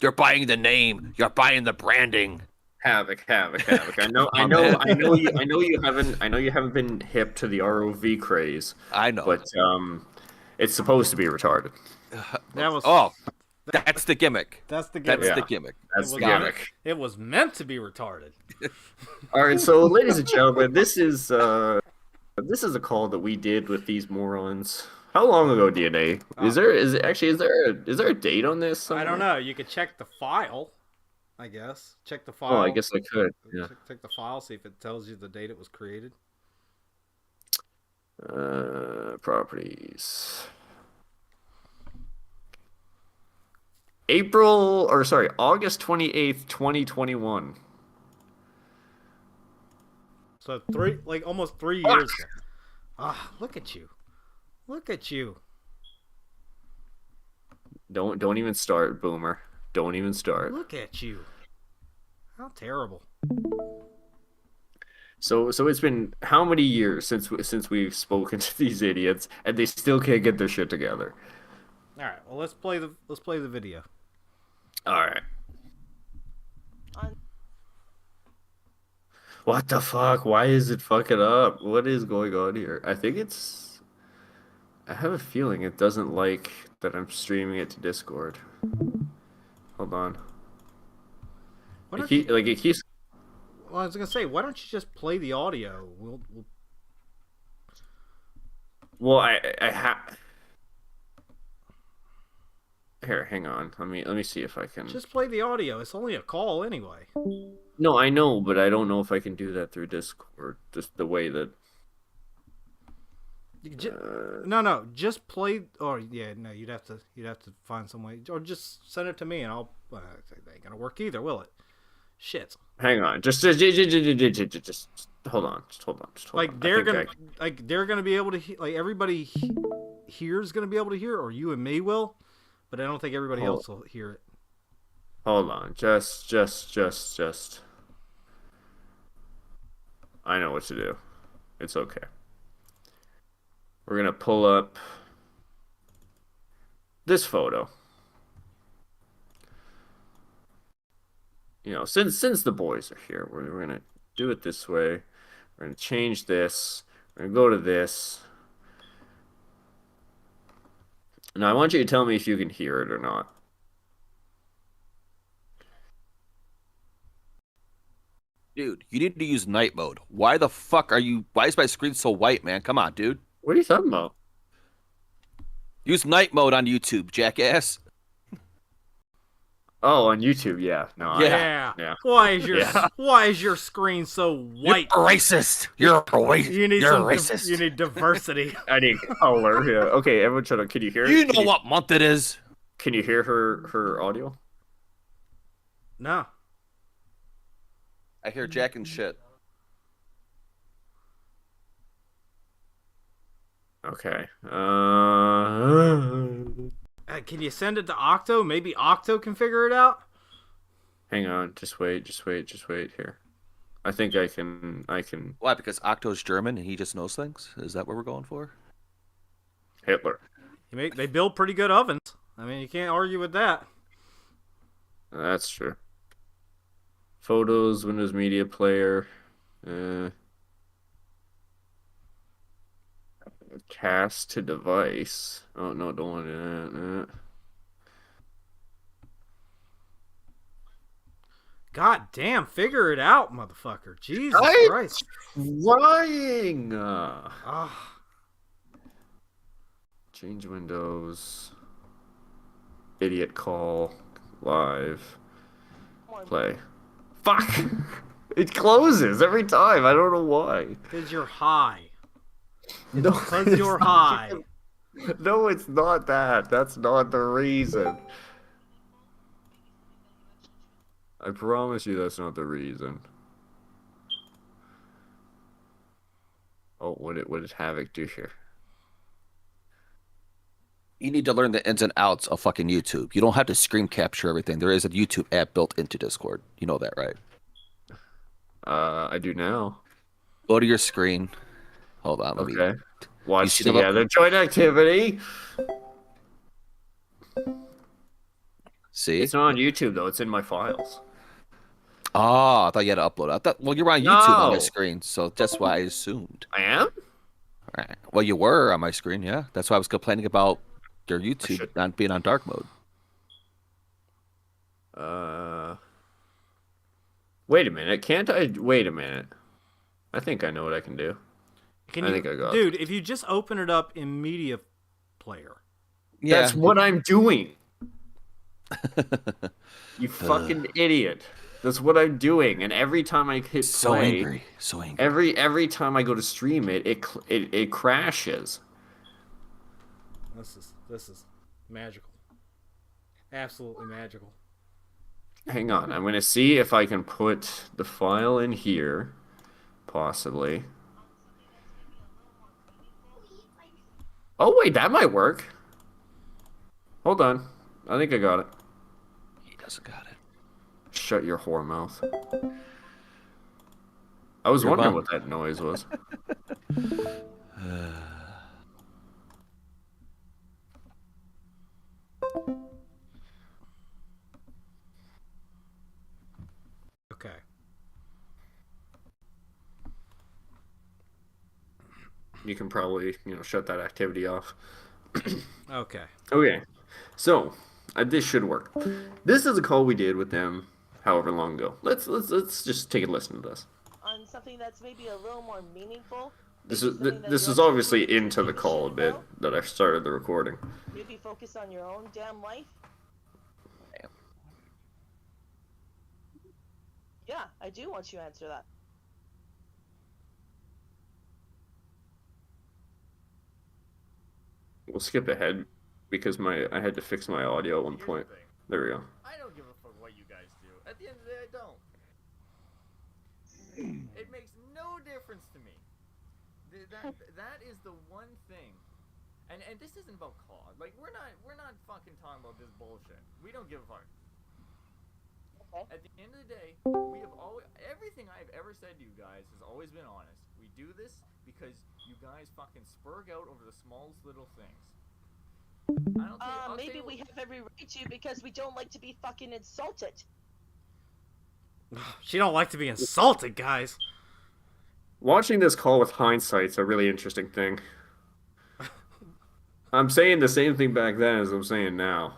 you're buying the name, you're buying the branding. Havoc. I know you haven't been hip to the ROV craze. I know. But it's supposed to be retarded. That was that's the gimmick. That's the That's gimmick. the gimmick. That's the Got gimmick. It was meant to be retarded. All right, so ladies and gentlemen, this is a call that we did with these morons. How long ago, DNA? Is there a date on this? Somewhere? I don't know. You could check the file, I guess. Check the file. Oh, I guess I could. Yeah. Check the file, see if it tells you the date it was created. Properties. August 28th, 2021. So almost 3 years ago. Ah, look at you. Look at you. Don't even start, Boomer. Don't even start. Look at you. How terrible. So it's been how many years since we've spoken to these idiots and they still can't get their shit together. All right. Well, let's play the video. All right. What the fuck? Why is it fucking up? What is going on here? I have a feeling it doesn't like that I'm streaming it to Discord. Hold on. It keeps. Well, I was gonna say, why don't you just play the audio? Well, I have. Here, hang on. Let me see if I can. Just play the audio. It's only a call anyway. No, I know, but I don't know if I can do that through Discord. Just the way that. No. Just play. Or yeah, no. You'd have to find some way, or just send it to me, and I'll. It ain't gonna work either, will it? Shit. Hang on. Just hold on. Just hold on. Like they're gonna be able to everybody here is gonna be able to hear, or you and me will, but I don't think everybody else will hear it. Hold on. Just. I know what to do. It's okay. We're gonna pull up this photo. You know, since the boys are here, we're gonna do it this way. We're gonna change this. We're gonna go to this. Now I want you to tell me if you can hear it or not. Dude, you need to use night mode. Why is my screen so white, man? Come on, dude. What are you talking about? Use night mode on YouTube, jackass. Oh, on YouTube, yeah. No, Yeah. Why is your screen so white? You're racist. You're racist. You're racist. You need diversity. I need color. Yeah. Okay, everyone shut up. Can you hear it? You know what month it is. Can you hear her audio? No. I hear Jack and shit. Okay. Can you send it to Octo? Maybe Octo can figure it out. Hang on. Just wait here. I think I can. Why? Because Octo's German and he just knows things? Is that what we're going for? Hitler. They build pretty good ovens. I mean, you can't argue with that. That's true. Photos, Windows Media Player. Cast to device. Oh, no, don't want to do that. God damn, figure it out, motherfucker. Jesus I'm Christ. trying. Ah. Change windows. Idiot call. Live. Play. Fuck! It closes every time. I don't know why. Because you're high. No, Because it's you're not. high. No, it's not that. That's not the reason. I promise you that's not the reason. Oh, what did Havoc do here? You need to learn the ins and outs of fucking YouTube. You don't have to screen capture everything. There is a YouTube app built into Discord. You know that, right? I do now. Go to your screen. Hold on, let me. Okay. Watch see the together. Joint activity. See? It's not on YouTube though. It's in my files. Oh, I thought you had to upload. I thought, well, you're on YouTube on my No. screen, so that's why I assumed. I am. All right. Well, you were on my screen, yeah. That's why I was complaining about your YouTube should- not being on dark mode. Wait a minute. Can't I? Wait a minute. I think I know what I can do. Can I you, think I got it. dude, if you just open it up in Media Player. Yeah. That's what I'm doing. You fucking idiot. That's what I'm doing. And every time I hit So play, angry. So angry. every time I go to stream it, it crashes. This is magical. Absolutely magical. Hang on. I'm going to see if I can put the file in here. Possibly. Oh, wait. That might work. Hold on. I think I got it. He doesn't got it. Shut your whore mouth. I was You're wondering bummed. what that noise was. Okay. You can probably, shut that activity off. Okay. Okay. So, this should work. This is a call we did with them however long ago. Let's just take a listen to this. On something that's maybe a little more meaningful. This maybe is something that this you're is obviously actually into the giving a call a shit bit about. that I started the recording. Maybe focus on your own damn life. Yeah, I do want you to answer that. We'll skip ahead because I had to fix my audio at one point. There we go. I don't give a fuck what you guys do. At the end of the day, I don't. It makes no difference to me. That is the one thing. And this isn't about COD. Like we're not fucking talking about this bullshit. We don't give a fuck. Okay. At the end of the day, we have always everything I've ever said to you guys has always been honest. We do this because you guys fucking spurg out over the smallest little things. I'll tell Maybe you we have every right to because we don't like to be fucking insulted. She don't like to be insulted, guys. Watching this call with hindsight's a really interesting thing. I'm saying the same thing back then as I'm saying now.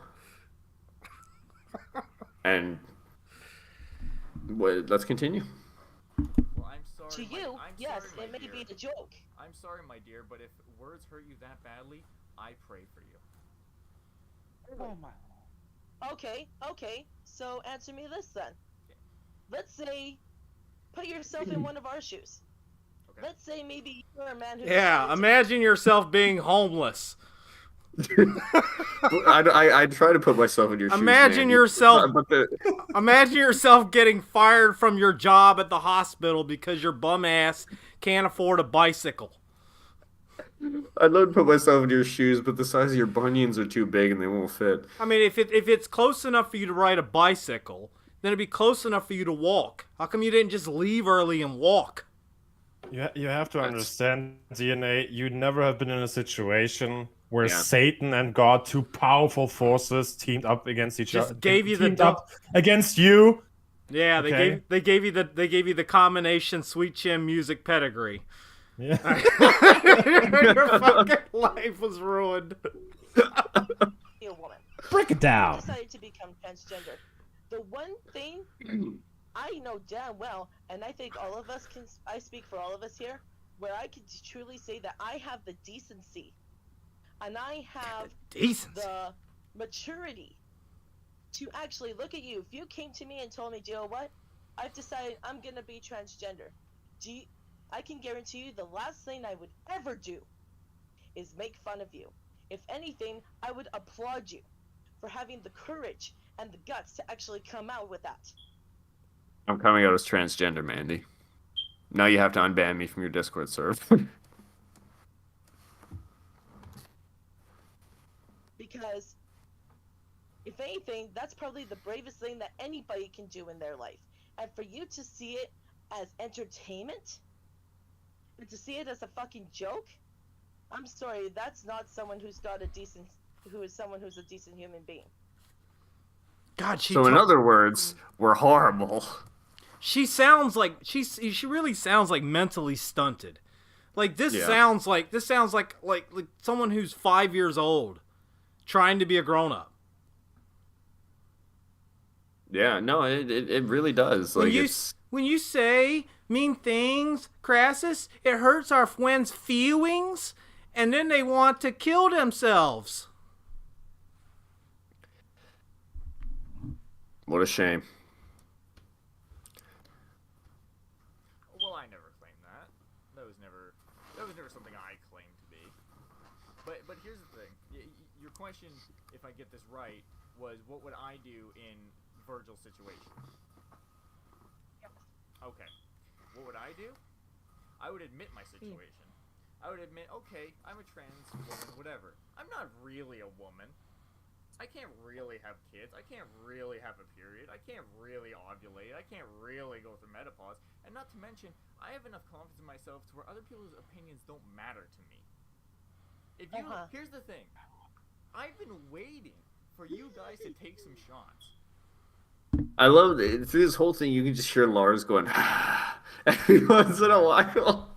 And let's continue. Well, I'm sorry. To my- you, I'm yes, sorry, my it may dear. be a joke. I'm sorry, my dear, but if words hurt you that badly, I pray for you. Oh my. Okay. So answer me this then. Let's say, put yourself in one of our shoes. Okay. Let's say maybe you're a man who. Yeah, decided to- imagine yourself being homeless. I try to put myself in your shoes. Imagine man. yourself- But Imagine yourself getting fired from your job at the hospital because your bum ass can't afford a bicycle. I'd love to put myself in your shoes, but the size of your bunions are too big and they won't fit. I mean, if it's close enough for you to ride a bicycle, then it'd be close enough for you to walk. How come you didn't just leave early and walk? You have to understand, DNA, you never have been in a situation where Yeah. Satan and God, two powerful forces, teamed up against each Just other. gave you the teamed up against you. Yeah, Okay. they gave you the combination Sweet Chin music pedigree. Yeah. Your fucking life was ruined. Be a woman. Break it You down. decided to become transgender. The one thing I know damn well, and I think all of us can. I speak for all of us here, where I can truly say that I have the decency, and I have Decency. the maturity to actually look at you. If you came to me and told me, Joe, what? I've decided I'm gonna be transgender. I can guarantee you the last thing I would ever do is make fun of you. If anything, I would applaud you for having the courage and the guts to actually come out with that. I'm coming out as transgender, Mandy. Now you have to unban me from your Discord server. Because if anything, that's probably the bravest thing that anybody can do in their life. And for you to see it as entertainment and to see it as a fucking joke, I'm sorry, that's not someone who's a decent human being. God, So in other words, we're horrible. she sounds like she really sounds like mentally stunted. Like this Yeah. sounds like someone who's 5 years old trying to be a grown up. Yeah, no, it really does. Like When you say mean things, Crassus, it hurts our friends' feelings, and then they want to kill themselves. what a shame. Well, I never claimed that. That was never something I claimed to be. But here's the thing. Your question, if I get this right, was what would I do in Virgil's situation? Okay. What would I do? I would admit my situation. I would admit, okay, I'm a trans woman, whatever. I'm not really a woman. I can't really have kids. I can't really have a period. I can't really ovulate. I can't really go through menopause. And not to mention, I have enough confidence in myself to where other people's opinions don't matter to me. If you, here's the thing. I've been waiting for you guys to take some shots. I love it. Through this whole thing, you can just hear Lars going every once in a while.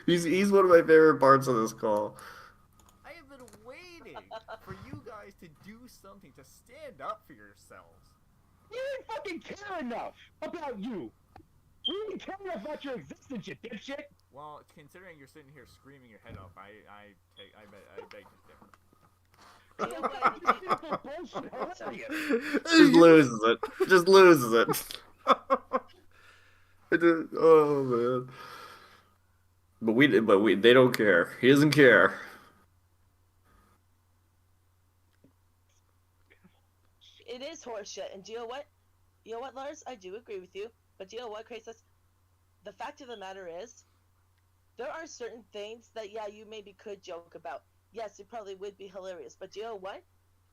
He's one of my favorite parts of this call. I have been waiting for you guys to do something, to stand up for yourselves. We didn't fucking care enough about you. We didn't care enough about your existence, you dipshit. Well, considering you're sitting here screaming your head off, I beg to differ. Bullshit, hilarious. Just loses it. Just loses it. Oh man. But they don't care. He doesn't care. It is horseshit, and do you know what? You know what, Lars? I do agree with you, but do you know what, Crisis? The fact of the matter is, there are certain things that, yeah, you maybe could joke about. Yes, it probably would be hilarious, but do you know what?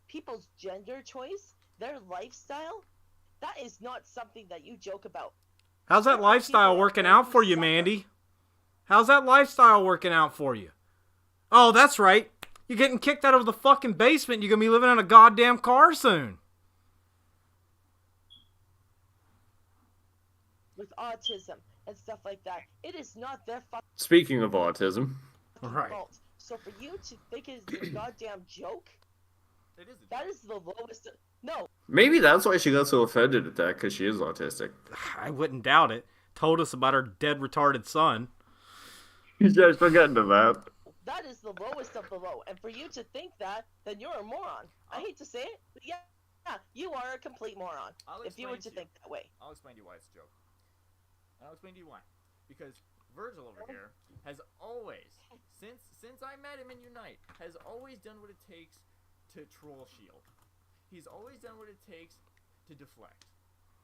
People's gender choice, their lifestyle, that is not something that you joke about. How's that lifestyle working out for you, Mandy? How's that lifestyle working out for you? Oh, that's right. You're getting kicked out of the fucking basement. You're going to be living in a goddamn car soon. With autism and stuff like that. It is not their fucking Speaking of autism, Right. fault. So for you to think it's a goddamn joke, It is a that joke. is the lowest. No, maybe that's why she got so offended at that, because she is autistic. I wouldn't doubt it. Told us about her dead retarded son. You guys forgetting to that. that is the lowest of the low. And for you to think that, then you're a moron. I hate to say it, but yeah, you are a complete moron. I'll If you were to explain think that way. I'll explain to you why it's a joke. And I'll explain to you why. Because Virgil over here has always, since I met him in Unite, has always done what it takes to troll Shield. He's always done what it takes to deflect.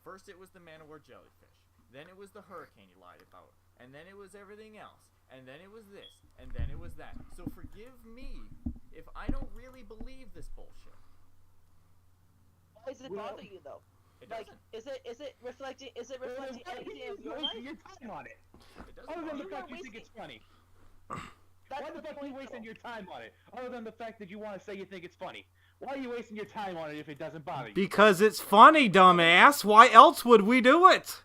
First it was the Man-O-War jellyfish. Then it was the hurricane he lied about. And then it was everything else. And then it was this. And then it was that. So forgive me if I don't really believe this bullshit. Why does it bother you though? It Like, doesn't. is it reflecting anything of your Wasting life? your time on it. It doesn't Other than bother the me. fact you think it's funny. That's Why the fuck are you point, wasting though. your time on it? Other than the fact that you want to say you think it's funny. Why are you wasting your time on it if it doesn't bother you? Because it's funny, dumbass. Why else would we do it?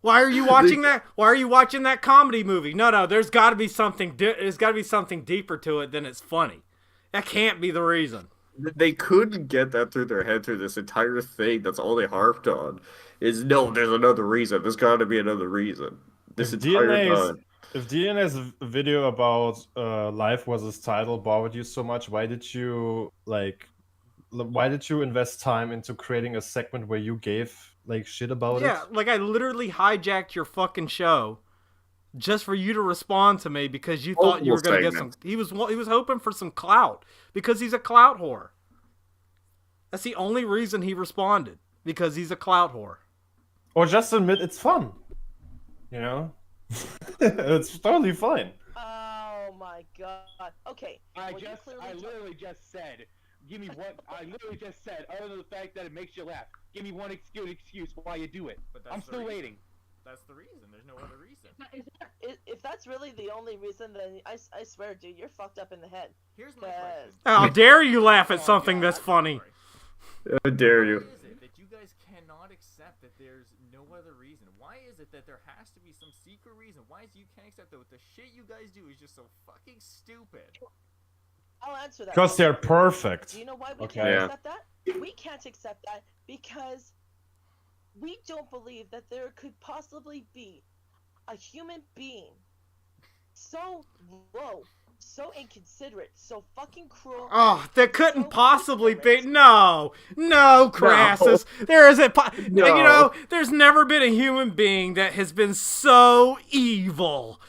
Why are you watching that? Why are you watching that comedy movie? No. There's got to be something. There's got to be something deeper to it than it's funny. That can't be the reason. They couldn't get that through their head through this entire thing. That's all they harped on. Is no, there's another reason. There's got to be another reason. This If entire DNA's time. if DNA's video about life was his title bothered you so much, why did you invest time into creating a segment where you gave like shit about Yeah, it? like I literally hijacked your fucking show just for you to respond to me because you thought you were Multiple gonna get some. segments. He was hoping for some clout because he's a clout whore. That's the only reason he responded, because he's a clout whore. Or just admit it's fun. You know? It's totally fine. Oh my god. Okay. I well, you clearly don't- literally just said, give me one. I literally just said, other than the fact that it makes you laugh, give me one excuse why you do it. But that's I'm the still reason. waiting. That's the reason. There's no other reason. If that's really the only reason, then I swear, dude, you're fucked up in the head. Here's my Yes. question. How dare you laugh at Oh, something yeah, that's I'm funny? sorry. How dare Why you? is it that you guys cannot accept that there's no other reason? Why is it that there has to be some secret reason? Why is it you can't accept that the shit you guys do is just so fucking stupid? I'll answer that. Because they're perfect. Do you know why we Okay. can't Yeah. accept that? We can't accept that because we don't believe that there could possibly be a human being so low, so inconsiderate, so fucking cruel. Oh, there couldn't so possibly be. ignorant. No, Crassus. There isn't. No. You know, there's never been a human being that has been so evil.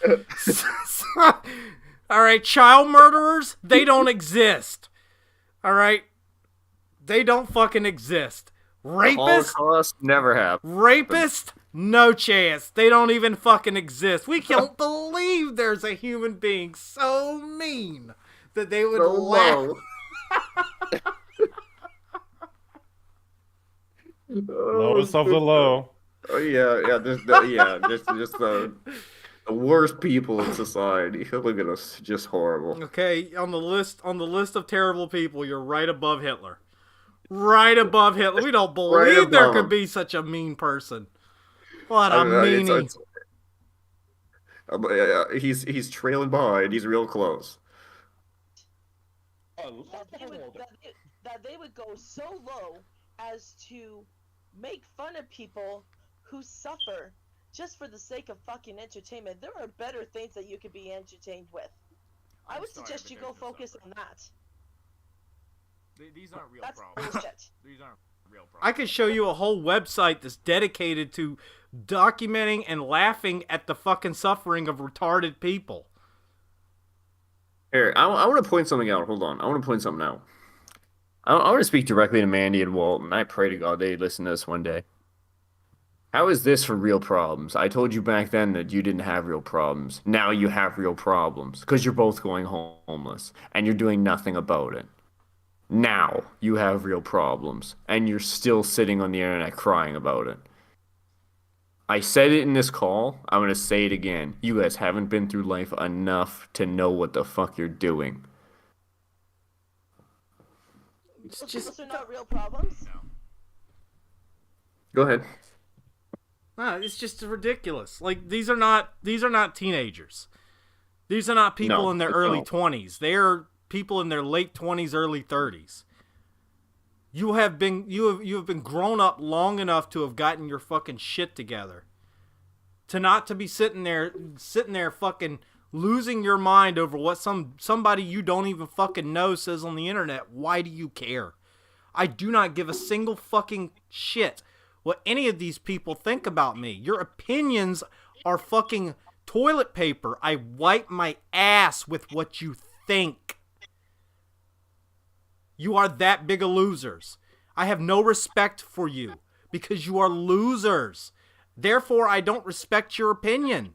All right, child murderers, they don't exist. All right, they don't fucking exist. Rapists, Holocaust never happened. rapist, no chance. They don't even fucking exist. We can't believe there's a human being so mean that they would So laugh. low. Lowest of the low. Oh yeah, just the worst people in society. Look at us, just horrible. Okay, on the list of terrible people, you're right above Hitler. Right above Hitler. We don't believe there above could him. be such a mean person. What a I mean, meanie. he's trailing behind. He's real close. That they would go so low as to make fun of people who suffer just for the sake of fucking entertainment. There are better things that you could be entertained with. I I'm would sorry, suggest but you go there's no focus suffering. on that. These aren't real That's problems. bullshit. These aren't real problems. I could show you a whole website that's dedicated to documenting and laughing at the fucking suffering of retarded people. Here, I want to point something out. Hold on, I want to point something out. I want to speak directly to Mandy and Walton. I pray to God they listen to this one day. How is this for real problems? I told you back then that you didn't have real problems. Now you have real problems because you're both going homeless and you're doing nothing about it. Now you have real problems and you're still sitting on the internet crying about it. I said it in this call. I'm going to say it again. You guys haven't been through life enough to know what the fuck you're doing. It's Those just are not real problems. Go ahead. it's just ridiculous. Like these are not teenagers. These are not people No, in their it's early not. 20s. They are people in their late 20s, early 30s. You have been grown up long enough to have gotten your fucking shit together. To not to be sitting there fucking losing your mind over what somebody you don't even fucking know says on the internet. Why do you care? I do not give a single fucking shit what any of these people think about me. Your opinions are fucking toilet paper. I wipe my ass with what you think. You are that big of losers. I have no respect for you because you are losers. Therefore, I don't respect your opinion.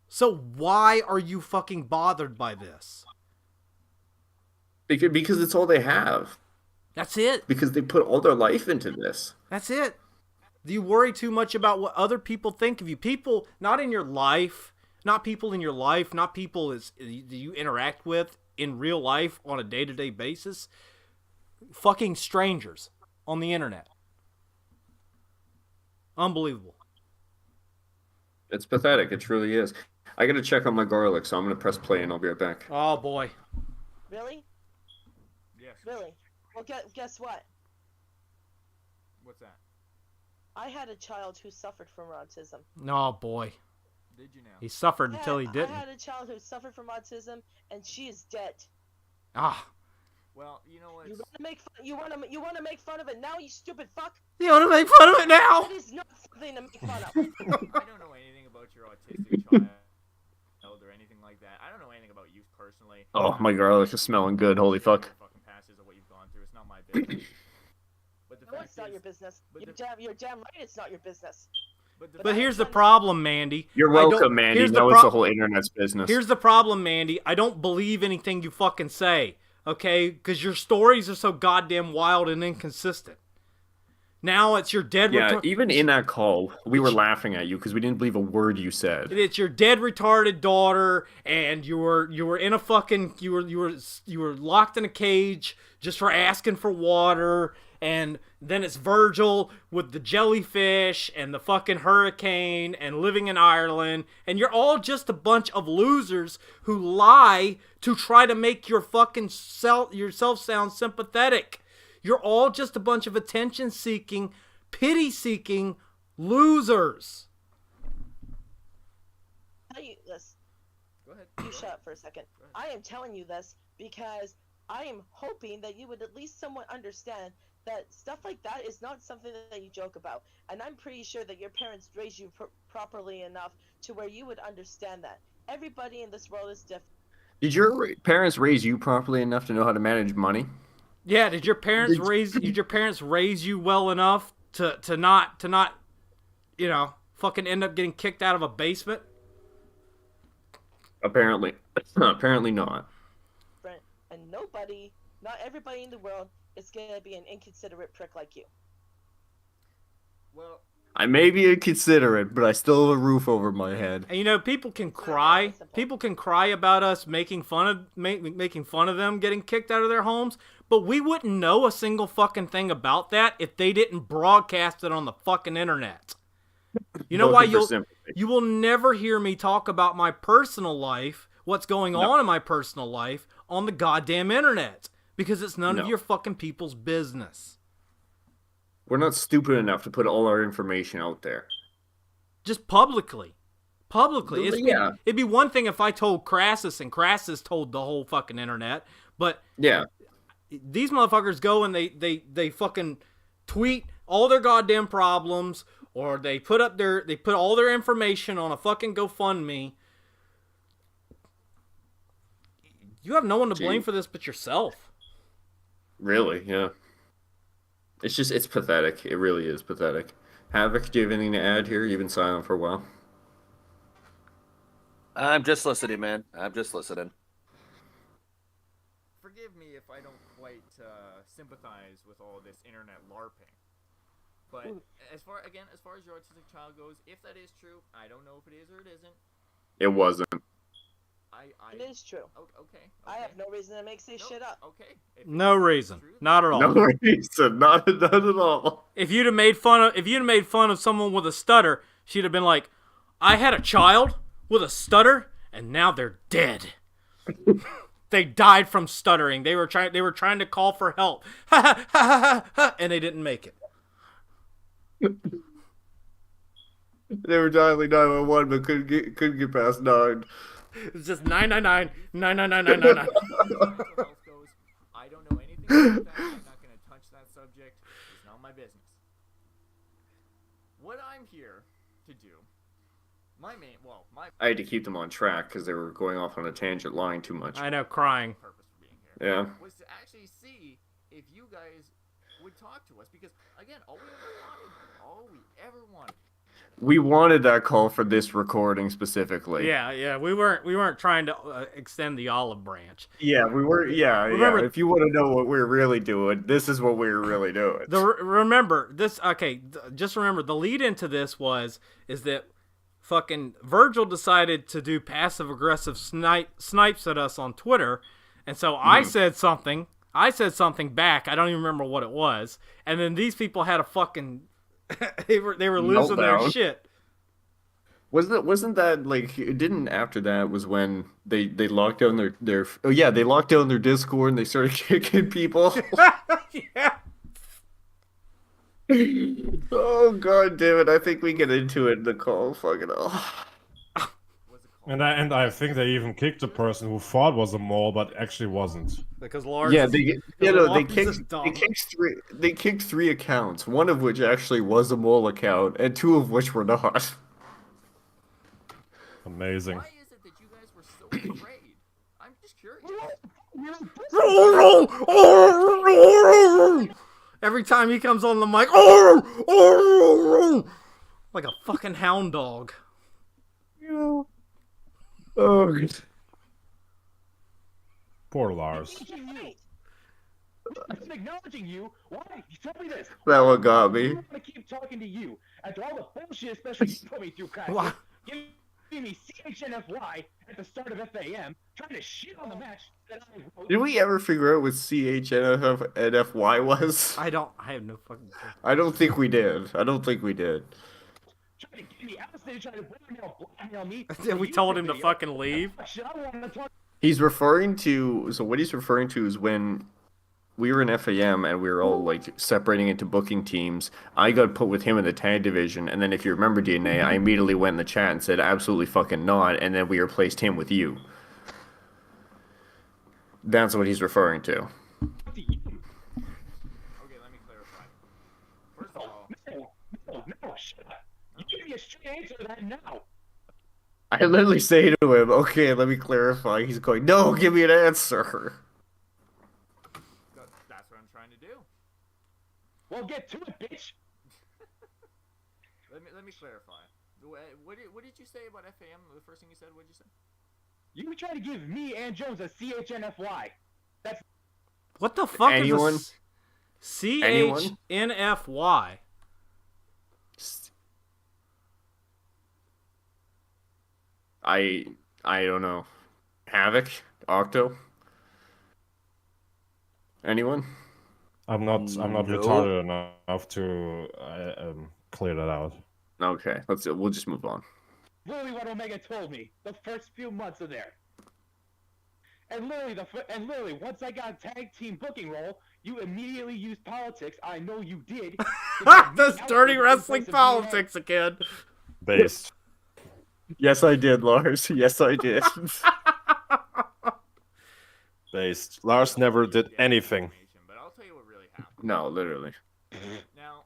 So why are you fucking bothered by this? Because it's all they have. That's it. Because they put all their life into this. That's it. Do you worry too much about what other people think of you? People not in your life, not people in your life, not people that you interact with in real life on a day-to-day basis. Fucking strangers on the internet. Unbelievable. It's pathetic. It truly is. I gotta check on my garlic, so I'm gonna press play and I'll be right back. Oh boy. Really? Yes. Really? Well, guess what? What's that? I had a child who suffered from autism. Oh boy, Did you now? he suffered until he I didn't. had a child who suffered from autism, and she is dead. Ah, Well, you know what? You want to make fun? You want to make fun of it now? You stupid fuck! you want to make fun of it now? It is not something to make fun of. I don't know anything about your autistic child or anything like that. I don't know anything about you personally. Oh, my garlic is smelling good. Holy fuck. Fucking passes of what you've gone through. It's not my business. But the No, fact it's not is, your business. but You're damn right it's not your business. But here's the problem, Mandy. You're I don't- welcome, Mandy. here's No, the it's pro- the whole internet's business. Here's the problem, Mandy. I don't believe anything you fucking say, okay? Because your stories are so goddamn wild and inconsistent. Now it's your dead. Yeah, even in that call, we were laughing at you because we didn't believe a word you said. It's your dead retarded daughter, and you were in a fucking you were locked in a cage just for asking for water, and then it's Virgil with the jellyfish and the fucking hurricane and living in Ireland, and you're all just a bunch of losers who lie to try to make your fucking yourself sound sympathetic. You're all just a bunch of attention-seeking, pity-seeking losers. Tell you this. Go ahead. You shut up for a second. I am telling you this because I am hoping that you would at least somewhat understand that stuff like that is not something that you joke about. And I'm pretty sure that your parents raised you properly enough to where you would understand that. Everybody in this world is different. Did your parents raise you properly enough to know how to manage money? Yeah, did your parents raise you well enough to not you know, fucking end up getting kicked out of a basement? Apparently. Apparently not. And not everybody in the world is gonna be an inconsiderate prick like you. Well, I may be inconsiderate, but I still have a roof over my head. And you know, people can cry. People can cry about us making fun of them getting kicked out of their homes, but we wouldn't know a single fucking thing about that if they didn't broadcast it on the fucking internet. You know why you will never hear me talk about my personal life, what's going on in my personal life on the goddamn internet, because it's none of your fucking people's business. We're not stupid enough to put all our information out there. Just publicly. Yeah. It'd be one thing if I told Crassus and Crassus told the whole fucking internet, but Yeah. these motherfuckers go and they fucking tweet all their goddamn problems, or they put all their information on a fucking GoFundMe. You have no one to blame for this but yourself. Really, yeah. It's pathetic. It really is pathetic. Havoc, do you have anything to add here? You've been silent for a while. I'm just listening, man. I'm just listening. forgive me if I don't quite sympathize with all this internet LARPing. But as far as your autistic child goes, if that is true, I don't know if it is or it isn't. It wasn't. It is true. Okay. I have no reason to make this shit up. Okay. No reason. Not at all. No reason. Not at all. If you'd have made fun of someone with a stutter, she'd have been like, "I had a child with a stutter, and now they're dead. They died from stuttering. They were trying to call for help, and they didn't make it." They were dialing 911, but couldn't get past 9. It's just 999 999 999. I don't know anything about that. I'm not going to touch that subject. It's not my business. What I'm here to do, I had to keep them on track because they were going off on a tangent, lying too much. I know, crying. purpose for being here Yeah. was to actually see if you guys would talk to us, because again, all we ever wanted. We wanted that call for this recording specifically. Yeah. We weren't trying to extend the olive branch. Yeah, we were. Yeah, Remember- yeah. If you want to know what we're really doing, this is what we're really doing. Remember this. Okay, just remember the lead into this is that fucking Virgil decided to do passive aggressive snipes at us on Twitter, and so I said something. I said something back. I don't even remember what it was. And then these people had a fucking they were losing their Meltdown. shit. Wasn't that like it didn't after that was when they locked down their oh yeah, they locked down their Discord and they started kicking people. Yeah. Oh god damn it, I think we get into it in the call. Fucking hell. What's it called? And I think they even kicked the person who thought was a mole, but actually wasn't. Because Lars. Yeah, is- they because no, Lars is dumb. they kicked three accounts, one of which actually was a mole account, and two of which were not. Amazing. Why is it that you guys were so afraid? I'm just curious. Every time he comes on the mic, like a fucking hound dog. Oh god. Poor Lars. I'm acknowledging you. Why? Tell me this. That one got I me. want to keep talking to you after all the bullshit, especially you put me through, Kyle. Why? Giving me CHNFY at the start of FAM, trying to shit on the match that I wrote. Did we ever figure out what CHNFY was? I have no fucking clue. I don't think we did. I don't think we did. Trying to get me out there, trying to blackmail me. And we told him to fucking leave. Shit, I want to talk. He's referring to, so what he's referring to is when we were in FAM and we were all like separating into booking teams. I got put with him in the tag division, and then if you remember DNA, I immediately went in the chat and said absolutely fucking not, and then we replaced him with you. That's what he's referring to. Okay, let me clarify. First of all, No, shut up. You give me a straight answer to that now. I literally say to him, okay, let me clarify. He's going, no, give me an answer. that's what I'm trying to do. Well, get to it, bitch. Let me clarify. What did you say about FAM? The first thing you said, what did you say? You try to give me and Jones a CHNFY. What the fuck Anyone? is a Anyone? CHNFY? I don't know. Havoc? Octo? Anyone? I'm not No. retarded enough to clear that out. Okay, we'll just move on. Literally what Omega told me the first few months of there. And literally, once I got a tag team booking role, you immediately used politics. I know you did. to get me This out dirty there in wrestling place of DNA. politics again. Based. Yes, I did, Lars. Yes, I did. Based. Lars never did anything. But I'll tell you what really happened. No, literally. Now,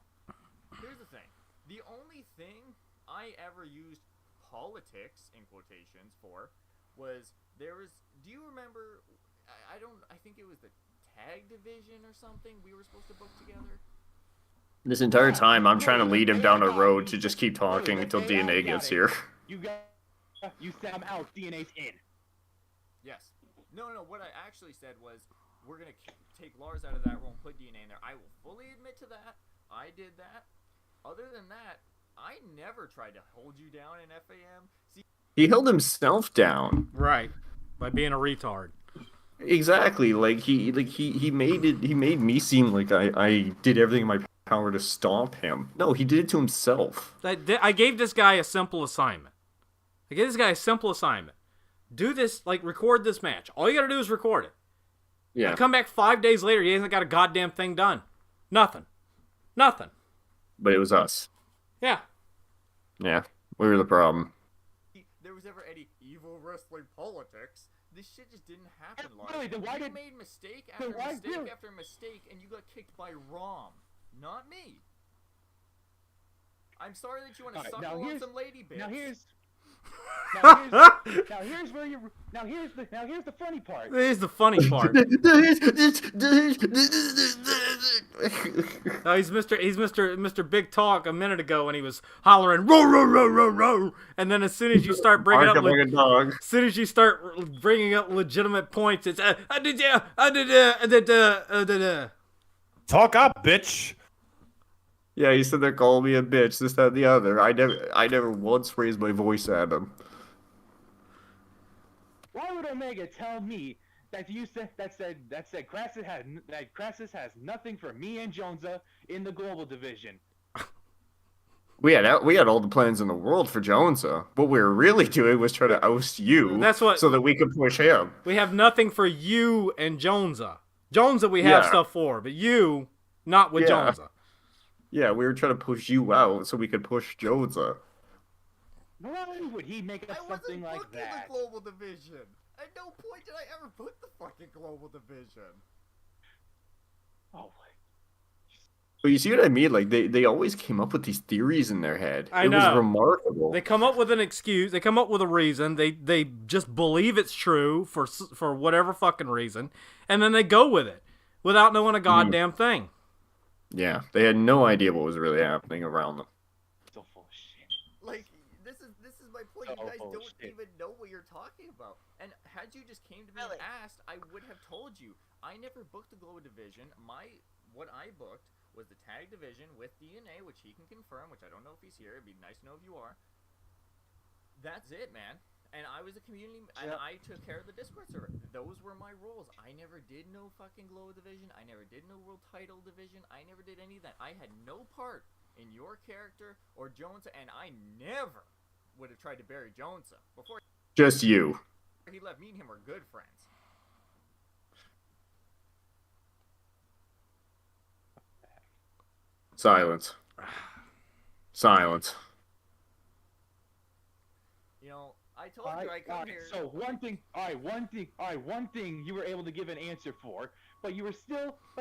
here's the thing. The only thing I ever used politics, in quotations, for was do you remember, I think it was the tag division or something we were supposed to book together? This entire time, I'm trying to lead him down a road to just keep talking until DNA gets here. You said I'm out. DNA's in. Yes. No, what I actually said was, we're going to take Lars out of that role and put DNA in there. I will fully admit to that. I did that. Other than that, I never tried to hold you down in FAM. See, He held himself down. Right. By being a retard. Exactly. He made me seem like I did everything in my power to stop him. No, he did it to himself. I gave this guy a simple assignment. Do this, record this match. All you gotta do is record it. Yeah. I come back 5 days later, he hasn't got a goddamn thing done. Nothing. But it was us. Yeah. Yeah. We were the problem. there was ever any evil wrestling politics. This shit just didn't happen, Lars. Really, then why You did- made mistake then after why mistake really- after mistake, and you got kicked by Rom, not me. I'm sorry that you want to Alright, suck now on here's- some lady bitch. Now here's the funny part. Here's the funny part. No, he's Mr. Big Talk a minute ago when he was hollering row row row row row, and then as soon as you start bringing up Barking like a dog. as soon as you start bringing up legitimate points, it's Talk up, bitch. Yeah, he said they're calling me a bitch, this, that, and the other. I never once raised my voice at him. Why would Omega tell me that Crassus has nothing for me and Jonesa in the global division? We had all the plans in the world for Jonesa. What we were really doing was trying to oust you, That's what- so that we could push him. We have nothing for you and Jonesa. Jonesa we have Yeah. stuff for, but you, not with Yeah. Jonesa. Yeah, we were trying to push you out so we could push Jonesa. Why would he make up I something wasn't like booking that? the global division. At no point did I ever book the fucking global division. Oh, But you see what I mean? Like they always came up with these theories in their head. I It was know. remarkable. They come up with an excuse. They come up with a reason. They just believe it's true for whatever fucking reason, and then they go with it without knowing a goddamn thing. Yeah, they had no idea what was really happening around them. so full of shit. Like this is my point. You Oh, guys oh, don't shit. even know what you're talking about. And had you just came to me Really? and asked, I would have told you. I never booked the global division. What I booked was the tag division with DNA, which he can confirm. Which I don't know if he's here. It'd be nice to know if you are. That's it, man. And I was a community, and Yep. I took care of the Discord server. Those were my roles. I never did no fucking global division. I never did no world title division. I never did any of that. I had no part in your character or Jones, and I never would have tried to bury Jones before Just you. he left. Me and him were good friends. Silence. Silence. You know, I told you I come Alright, here. so one thing you were able to give an answer for, but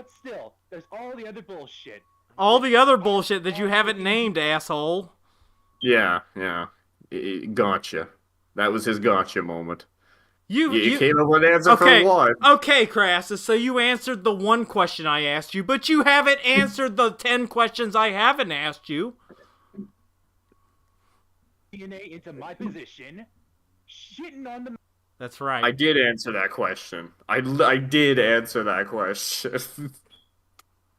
still, there's all the other bullshit. All the other bullshit that you haven't named, asshole. Yeah. Gotcha. That was his gotcha moment. You came up with an answer okay, for one. okay, Crassus. So you answered the one question I asked you, but you haven't answered the 10 questions I haven't asked you. DNA into my position, shitting on the That's right. I did answer that question. I did answer that question.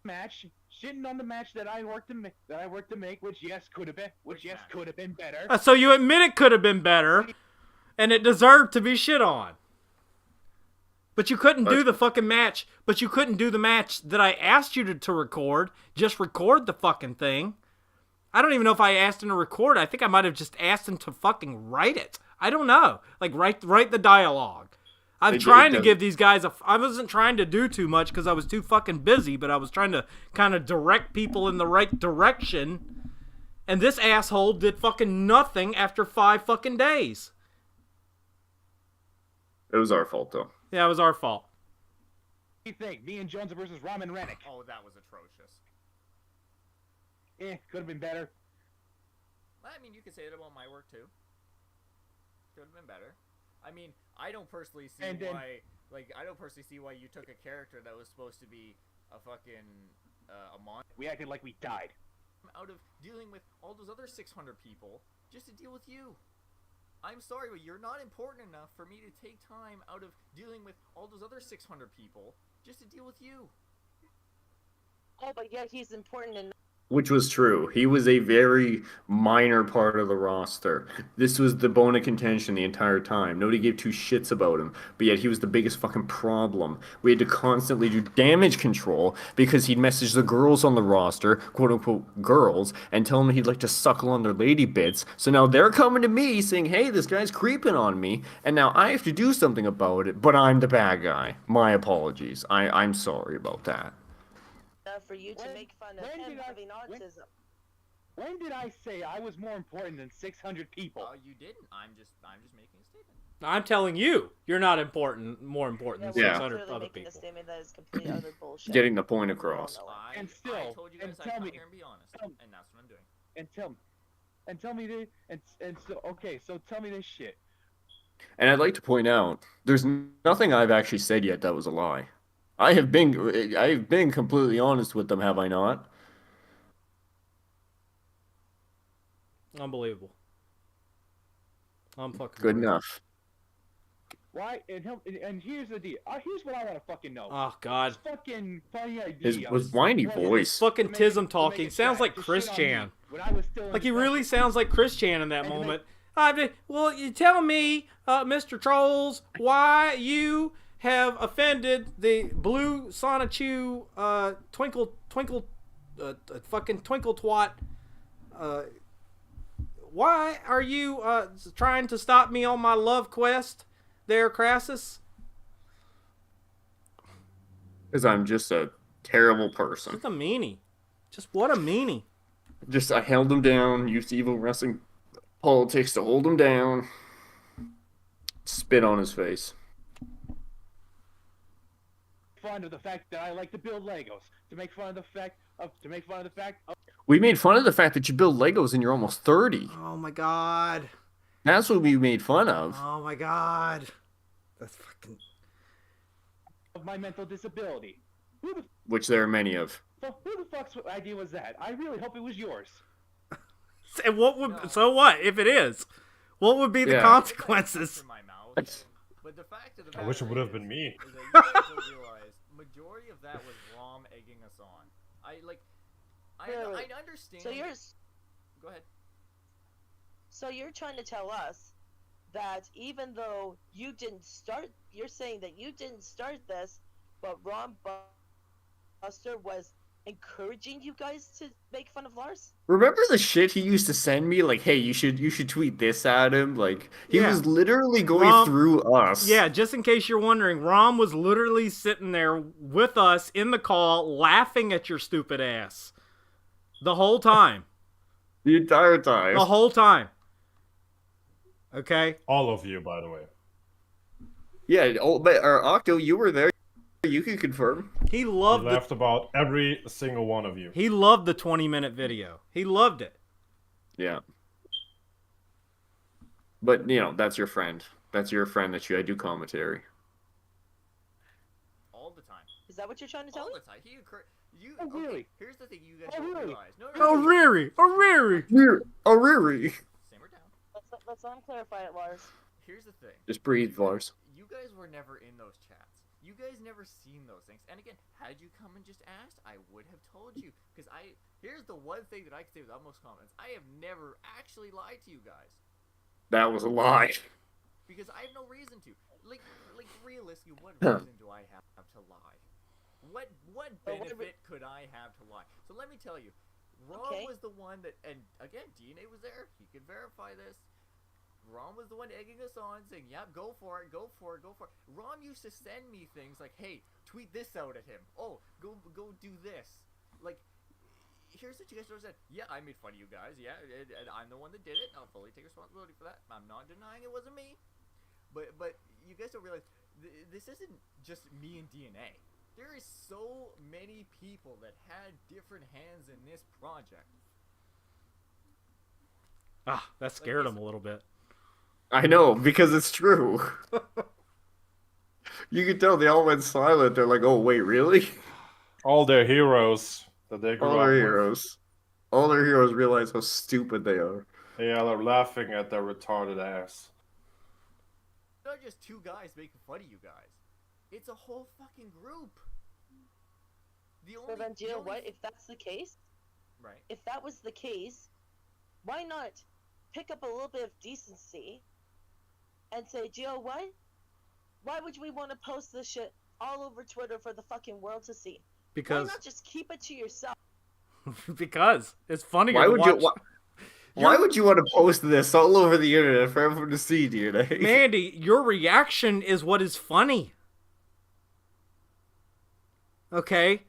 match, shitting on the match that I worked to make, which could have been better. So you admit it could have been better, and it deserved to be shit on. But you couldn't do the fucking match. But you couldn't do the match that I asked you to record. Just record the fucking thing. I don't even know if I asked him to record. I think I might have just asked him to fucking write it. I don't know. Like, write the dialogue. I'm trying to give these guys I wasn't trying to do too much because I was too fucking busy, but I was trying to kind of direct people in the right direction. And this asshole did fucking nothing after 5 fucking days. It was our fault, though. Yeah, it was our fault. What do you think? Me and Jones versus Ramen Rennick. Oh, that was atrocious. Could have been better. I mean, you could say it about my work too. Could have been better. I mean, I don't personally see And then- why. Like, I don't personally see why you took a character that was supposed to be a fucking a monster We acted like we died. out of dealing with all those other 600 people just to deal with you. I'm sorry, but you're not important enough for me to take time out of dealing with all those other 600 people just to deal with you. Oh, but yet he's important enough. Which was true. He was a very minor part of the roster. This was the bone of contention the entire time. Nobody gave two shits about him, but yet he was the biggest fucking problem. We had to constantly do damage control because he'd message the girls on the roster, quote unquote girls, and tell them he'd like to suckle on their lady bits. So now they're coming to me saying, hey, this guy's creeping on me, and now I have to do something about it, but I'm the bad guy. My apologies. I'm sorry about that. For you to When- make fun of when him did I- having when- autism. When did I say I was more important than 600 people? You didn't. I'm just making a statement. I'm telling you, you're not important, more important than we're Yeah. 600 clearly other making people. a statement that is complete other bullshit. Getting the point across. I And still- I told you guys and I'd tell come me- here and be honest, tell- and that's what I'm doing. Tell me this, so tell me this shit. And I'd like to point out, there's nothing I've actually said yet that was a lie. I've been completely honest with them, have I not? Unbelievable. I'm fucking Good great. enough. Why? And here's the deal. Here's what I want to fucking know. Oh God. This fucking funny idea. His whiny was- voice. Fucking to make it- Tism to make talking it sounds trash, like to Chris shit on me Chan. when I was still in Like he special. really sounds like Chris Chan in that And to moment. Well, you tell me, Mr. Trolls, why you have offended the blue Sonichu fucking twinkle twat why are you trying to stop me on my love quest there, Crassus? Because I'm just a terrible person. Just a meanie. Just what a meanie. Just I held him down, used evil wrestling politics to hold him down. Spit on his face. Fun of the fact that I like to build Legos. To make fun of the fact of We made fun of the fact that you build Legos and you're almost 30. Oh my god. That's what we made fun of. Oh my god. That's fucking... my mental disability. Which there are many of. Who the fuck's idea was that? I really hope it was yours. And what would... So what, if it is? What would be the Yeah. consequences? In my mouth. But the fact of the I matter wish it would have been me. is that you guys don't realize majority of that was Rom egging us on. I understand. So you're Go ahead. so you're trying to tell us that even though you didn't start, you're saying that you didn't start this, but Ron Buster was encouraging you guys to make fun of Lars? Remember the shit he used to send me? Like, hey, you should tweet this at him. Like, he Yeah. was literally going Rom- through us. Yeah, just in case you're wondering, Rom was literally sitting there with us in the call, laughing at your stupid ass. The whole time. The entire time. The whole time. Okay? All of you, by the way. Yeah, but Octo, you were there. You can confirm. He He loved the laughed about every single one of you. He loved the 20-minute video. He loved it. Yeah. But, you know, that's your friend. That's your friend that you do commentary. All the time. Is that what you're trying to tell All me? the time. You. Oh, okay, really? Here's the thing you guys Oh, don't really? realize. No, Oh, Riri! Oh, Riri! Oh, Riri. Simmer down. Let's let him clarify it, Lars. Here's the thing. Just breathe, Lars. You guys were never in those chats. You guys never seen those things. And again, had you come and just asked, I would have told you. Because here's the one thing that I can say with utmost confidence. I have never actually lied to you guys. That was a lie. Because I have no reason to. Like realistically, what reason do I have to lie? What benefit could I have to lie? So let me tell you, Ron Okay. was the one that, and again, DNA was there. He could verify this. Ron was the one egging us on, saying, "Yeah, go for it, go for it, go for it." Ron used to send me things like, "Hey, tweet this out at him. Oh, go do this." Like, here's what you guys sort of said. Yeah, I made fun of you guys. Yeah, and I'm the one that did it. I'll fully take responsibility for that. I'm not denying it wasn't me. But you guys don't realize this isn't just me and DNA. There is so many people that had different hands in this project. Ah, that scared him a little bit. I know, because it's true. You can tell they all went silent. They're like, oh, wait, really? All their heroes that they grew All up their with. heroes. All their heroes realize how stupid they are. Yeah, they're laughing at their retarded ass. It's not just two guys making fun of you guys. It's a whole fucking group. So then, do you know what? If that's the case, Right. if that was the case, why not pick up a little bit of decency and say, do you know what? Why would we want to post this shit all over Twitter for the fucking world to see? Because Why not just keep it to yourself? because it's funnier Why to would watch. why would you want to post this all over the internet for everyone to see, DNA? Mandy, your reaction is what is funny. Okay?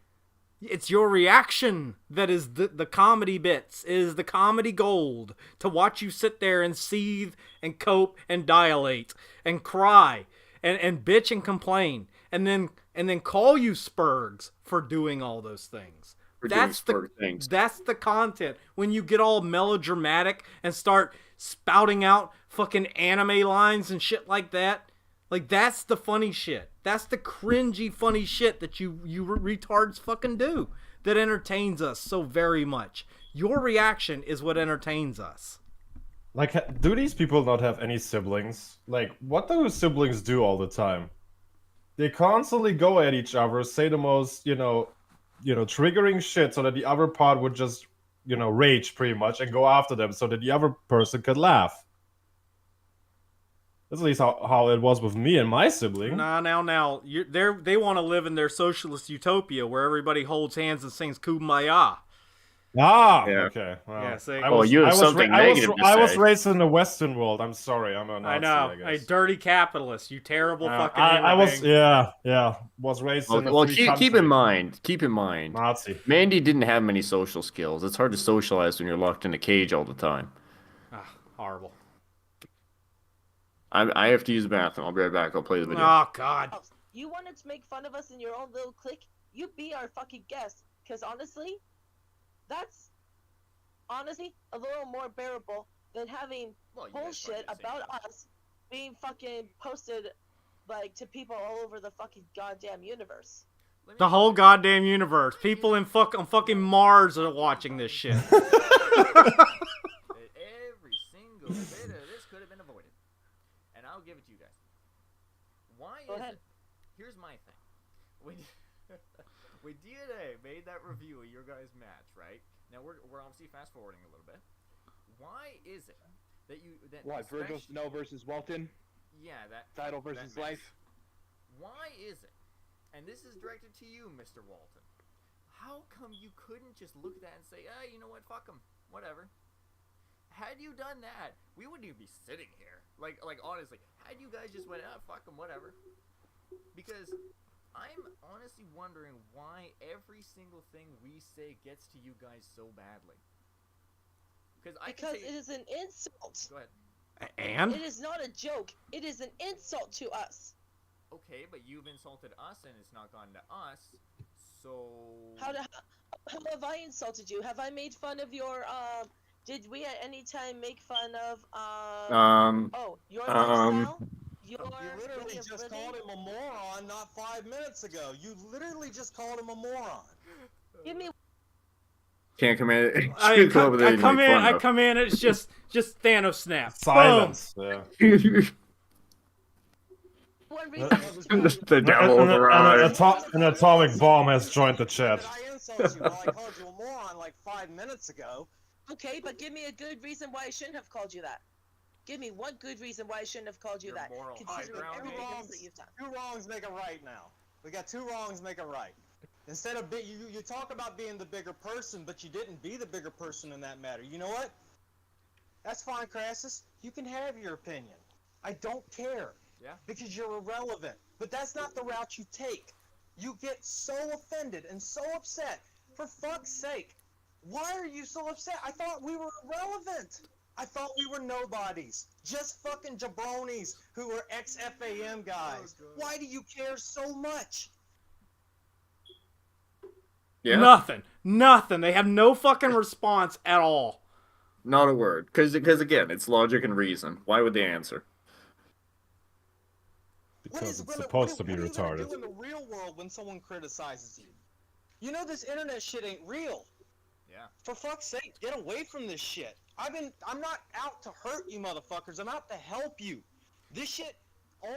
It's your reaction that is the comedy bits, is the comedy gold. To watch you sit there and seethe and cope and dilate and cry and bitch and complain and then call you Spurgs for doing all those things. For doing Spurg things. That's the content. When you get all melodramatic and start spouting out fucking anime lines and shit like that. Like, that's the funny shit. That's the cringy funny shit that you retards fucking do. That entertains us so very much. Your reaction is what entertains us. Like, do these people not have any siblings? Like, what do siblings do all the time? They constantly go at each other, say the most, triggering shit so that the other part would just, rage pretty much and go after them so that the other person could laugh. That's at least how it was with me and my sibling. Now. They want to live in their socialist utopia where everybody holds hands and sings Kumbaya. Ah, Yeah. okay. Well, Yeah, see? I Oh, was, you have I was, something I was, negative to I was say. raised in the Western world. I'm sorry, I'm a Nazi. I know. I A guess. dirty capitalist. You terrible fucking I human was, being. yeah, was raised in Okay, a well, free keep country. in mind, Nazi. Mandy didn't have many social skills. It's hard to socialize when you're locked in a cage all the time. Ah, horrible. I have to use the bathroom. I'll be right back. I'll play the video. Oh, God. You wanted to make fun of us in your own little clique? You be our fucking guest. Because honestly, that's a little more bearable than having Well, you guys bullshit probably the same about us being fucking posted like to people all over the fucking goddamn universe. Let me The whole goddamn universe. People on fucking Mars are watching this shit. Every single bit of this could have been avoided. And I'll give it to you guys. Why Go is ahead. it? Here's my thing. When when DNA made that review of your guys' match, right? Now we're obviously fast forwarding a little bit. Why is it that What, Virgil especially- Snow versus Walton? Yeah, that Title that versus match. life? Why is it? And this is directed to you, Mr. Walton. How come you couldn't just look at that and say, "Ah, you know what? Fuck them. Whatever." Had you done that, we wouldn't even be sitting here. Like honestly, had you guys just went, "Ah, fuck them. Whatever." Because I'm honestly wondering why every single thing we say gets to you guys so badly. Because Because it is an insult. Go ahead. And? It is not a joke. It is an insult to us. Okay, but you've insulted us and it's not gone to us. So How have I insulted you? Have I made fun of your did we at any time make fun of your lifestyle? Your You literally way of just living? called him a moron not 5 minutes ago. You literally just called him a moron. Give me Can't come in. I come in, it's just Thanos snap. Silence. Yeah. one reason to The devil arrived. An atomic bomb has joined the chat. Did I insult you? Well, I called you a moron like 5 minutes ago. Okay, but give me a good reason why I shouldn't have called you that. Give me one good reason why I shouldn't have called you Your that. moral high Considering ground, everything maybe? else that you've done. Two wrongs make a right now. We got two wrongs make a right. Instead of you talk about being the bigger person, but you didn't be the bigger person in that matter. You know what? That's fine, Crassus. You can have your opinion. I don't care. Yeah. Because you're irrelevant. But that's not the route you take. You get so offended and so upset. For fuck's sake. Why are you so upset? I thought we were irrelevant. I thought we were nobodies. Just fucking jabronis who were ex-FAM guys. Why do you care so much? Yeah. Nothing. They have no fucking response at all. Not a word. Because again, it's logic and reason. Why would they answer? Because it's supposed to be what are you gonna retarded. do in the real world when someone criticizes you? You know this internet shit ain't real. Yeah. For fuck's sake, get away from this shit. I'm not out to hurt you motherfuckers. I'm out to help you. This shit, all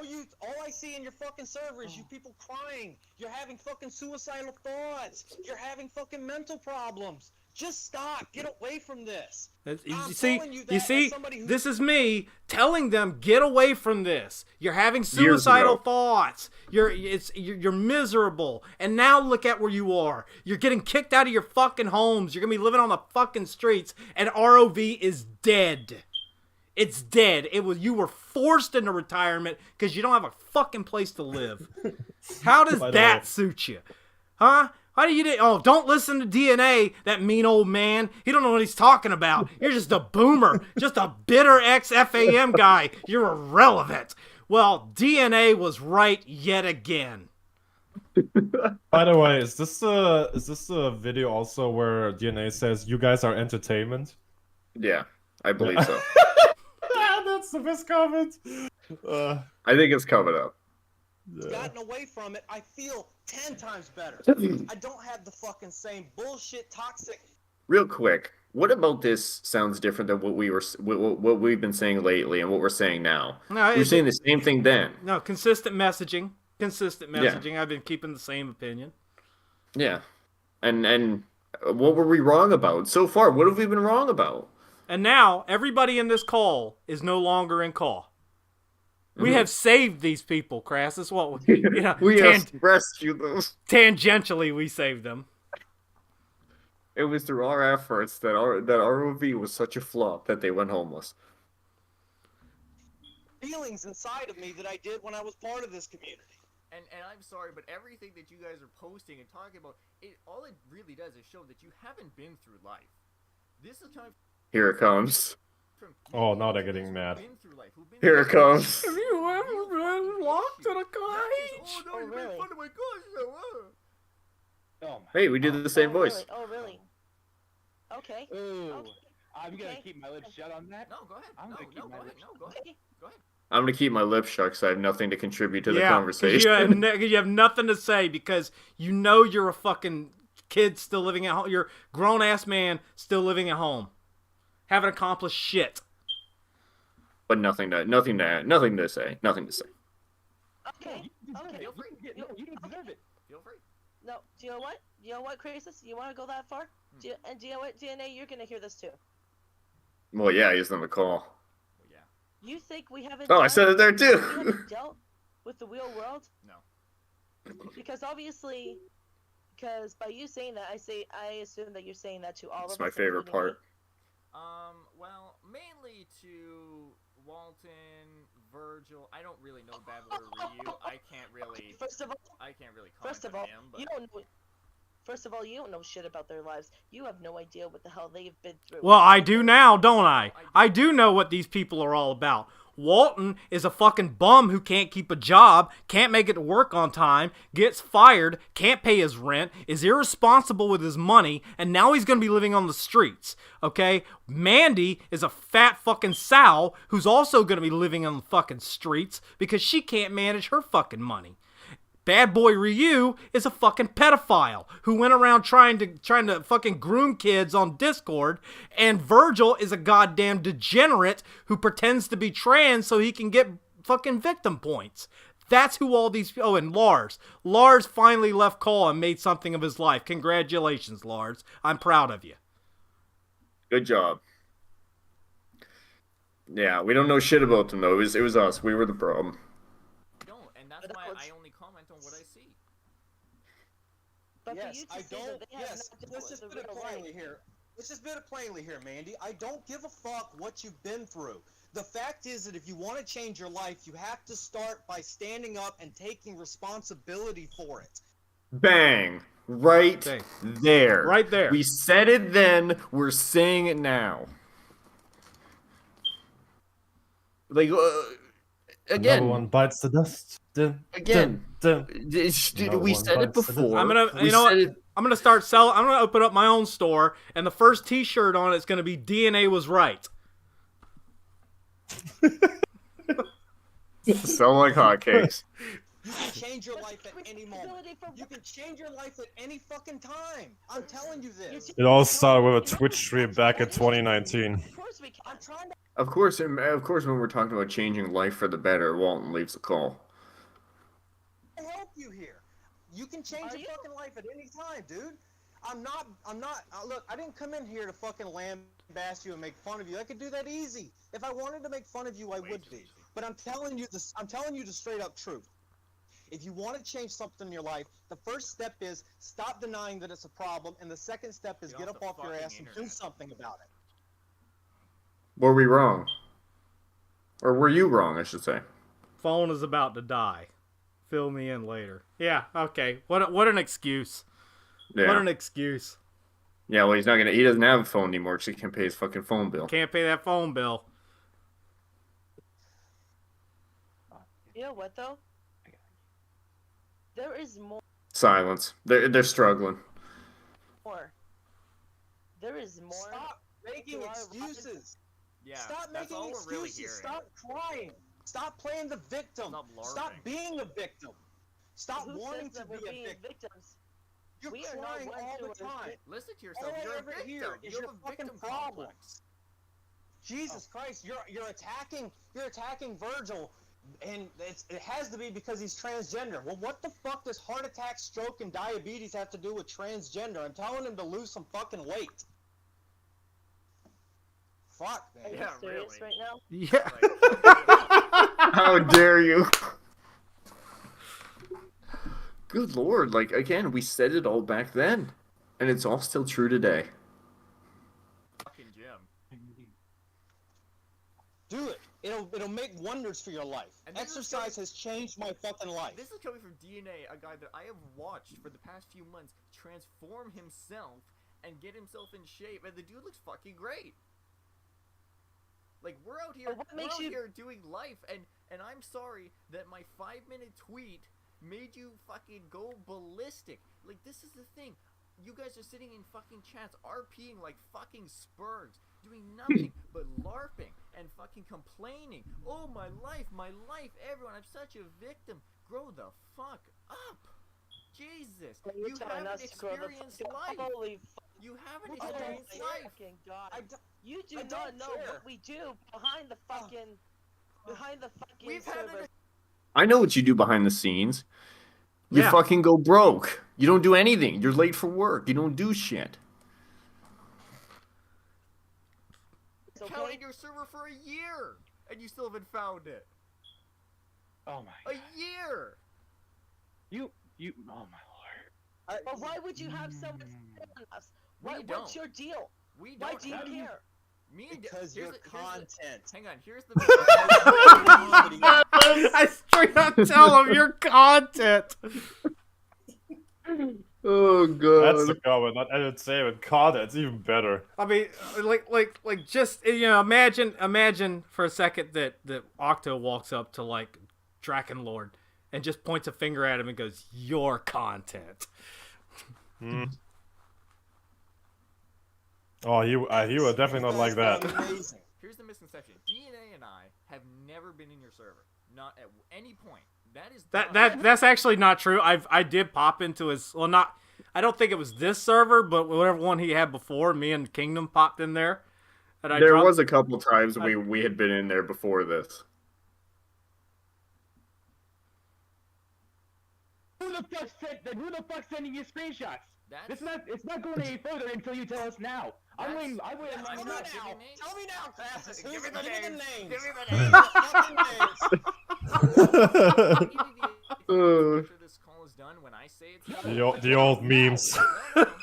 I see in your fucking server is you people crying. You're having fucking suicidal thoughts. You're having fucking mental problems. Just stop. Get away from this. You see, telling you that as somebody who- this is me telling them, get away from this. You're having Years suicidal ago. thoughts. You're miserable. And now look at where you are. You're getting kicked out of your fucking homes. You're gonna be living on the fucking streets. And ROV is dead. It's dead. You were forced into retirement because you don't have a fucking place to live. How does By the that way. suit you? Huh? How do you don't listen to DNA, that mean old man. He don't know what he's talking about. You're just a boomer, just a bitter ex-FAM guy. You're irrelevant. Well, DNA was right yet again. By the way, is this a video also where DNA says you guys are entertainment? Yeah, I believe so. That's the best comment. I think it's covered up. gotten away from it, I feel 10 times better. I don't have the fucking same bullshit, toxic. Real quick, what about this sounds different than what we've been saying lately and what we're saying now? No, We were saying the same thing then. No, consistent messaging. I've been keeping the same opinion. Yeah, and what were we wrong about so far? What have we been wrong about? And now everybody in this call is no longer in call. We have saved these people, Crassus. What We have rescued those. tangentially we saved them. It was through our efforts that ROV was such a flop that they went homeless. Feelings inside of me that I did when I was part of this community. And I'm sorry, but everything that you guys are posting and talking about, all it really does is show that you haven't been through life. This is coming Here it comes. from Oh, now they're individuals getting who've mad. been through life, who've been Here it through life. comes. Have you ever been locked in a Not just, cage? oh no, you made really? fun of my cause. Oh my. Hey, we did the same Oh, voice. Really? Oh, really? Okay. Ooh. Okay. I'm gonna Okay. keep my lips shut on that. No, go ahead. I'm No, gonna keep no, my go ahead. lips No, go ahead. Okay. Go ahead. I'm gonna keep my lips shut because I have nothing to contribute to the 'Cause conversation. you have nothing to say because you know you're a fucking kid still living at home. You're a grown ass man still living at home, haven't accomplished shit. But nothing to say. Nothing to say. Okay. You deserve Okay. it. Feel free. No, you don't deserve it. Feel free. No, do you know what? You know what, Crisis? You want to go that far? And do you know what, DNA? You're gonna hear this too. Well, yeah, he's on the call. Well, yeah. You think we haven't? Oh, I dealt- said it there we too. haven't dealt with the real world? No. Because obviously, because by you saying that, I assume that you're saying that to all That's of my us, favorite including me. part. Well, mainly to Walton, Virgil. I don't really know Babbler Ryu. I can't really First of all, comment First of on all, him, but you don't know. First of all, you don't know shit about their lives. You have no idea what the hell they've been through. Well, I do now, don't I? I do know what these people are all about. Walton is a fucking bum who can't keep a job, can't make it to work on time, gets fired, can't pay his rent, is irresponsible with his money, and now he's gonna be living on the streets. Okay? Mandy is a fat fucking sow who's also gonna be living on the fucking streets because she can't manage her fucking money. Bad boy Ryu is a fucking pedophile who went around trying to fucking groom kids on Discord, and Virgil is a goddamn degenerate who pretends to be trans so he can get fucking victim points. That's who all these. Oh, and Lars. Lars finally left Cole and made something of his life. Congratulations, Lars. I'm proud of you. Good job. Yeah, we don't know shit about them though. It was us. We were the problem. don't, and that's But why what's- I only comment on what I see. But for Yes, you to I say don't. that they have Yes, not dealt let's with just the put it real plainly life. here. Let's just put it plainly here, Mandy. I don't give a fuck what you've been through. The fact is that if you want to change your life, you have to start by standing up and taking responsibility for it. Bang. Right Okay. there. Right there. We said it then. We're saying it now. Like, again. Another one bites the dust. Dun, Again. dun, dun. Another We one said it bites the dust. before. I'm gonna, We you know what? said it- I'm gonna start selling. I'm gonna open up my own store, and the first T-shirt on it's gonna be "DNA was right." Sell like hotcakes. You can change your life at any moment. Responsibility for You can change your life at any fucking time. I'm telling you this. It all started with a Twitch stream back in 2019. Of course we can. I'm trying to Of course, when we're talking about changing life for the better, Walton leaves a call. help you here. You can change Are your you? fucking life at any time, dude. I'm not, look, I didn't come in here to fucking lambast you and make fun of you. I could do that easy. If I wanted to make fun of you, I would be. But I'm telling you the straight up truth. If you want to change something in your life, the first step is stop denying that it's a problem, and the second step is Get get off up the off your fucking ass and do internet. something about it. Were we wrong? Or were you wrong, I should say? Phone is about to die. Fill me in later. Yeah. Okay. What an excuse. Yeah. What an excuse. Yeah, well, he doesn't have a phone anymore because he can't pay his fucking phone bill. Can't pay that phone bill. You know what though? There is more. Silence. They're struggling. There is more. Stop making to our excuses. Yeah, Stop that's making all excuses. we're really hearing. Stop crying. Stop playing the victim. Stop larping. Being a victim. Stop Who wanting says to that be we're a being victim. victims? You're We are not crying ones all who the are time. Listen to All yourself. I You're a ever victim. hear is You your have a fucking victim problems. complex. Jesus Christ, you're attacking Virgil, and it has to be because he's transgender. Well, what the fuck does heart attack, stroke, and diabetes have to do with transgender? I'm telling him to lose some fucking weight. Fuck, Are man. you Yeah, serious really. right now? Yeah. How dare you? Good lord, like, again, we said it all back then. And it's all still true today. Fucking Jim. Do it. It'll make wonders for your life. And this is Exercise has changed my fucking life. This is coming from DNA, a guy that I have watched for the past few months transform himself and get himself in shape, and the dude looks fucking great. Like, we're out here, here doing life, and I'm sorry that my 5-minute tweet made you fucking go ballistic. Like, this is the thing. You guys are sitting in fucking chats, RPing like fucking spurgs, doing nothing but LARPing and fucking complaining. Oh, my life, everyone, I'm such a victim. Grow the fuck up. Jesus, you haven't experienced life. You haven't experienced life. You do not know what we do behind the fucking server. I know what you do behind the scenes. You fucking go broke. You don't do anything. You're late for work. You don't do shit. Counted your server for a year, and you still haven't found it. Oh my. A year. You. Oh my lord. But why would you have so much fun on us? What's your deal? Why do you care? Because your content. Hang on, here's the. I straight up tell him your content. Oh god. That's the comment, not entertainment. Content's even better. I mean, like, just imagine for a second that Octo walks up to like Drakenlord and just points a finger at him and goes, "Your content." Oh, he would definitely not like that. Here's the misconception: DNA and I have never been in your server, not at any point. That's actually not true. I did pop into his I don't think it was this server, but whatever one he had before. Me and Kingdom popped in there. There was a couple times we had been in there before this. Who the fuck's sending you screenshots? It's not going any further until you tell us now. I'm waiting. Tell me now, Crassus. Give me the names. Give me After this call is done, when I say it's The old memes.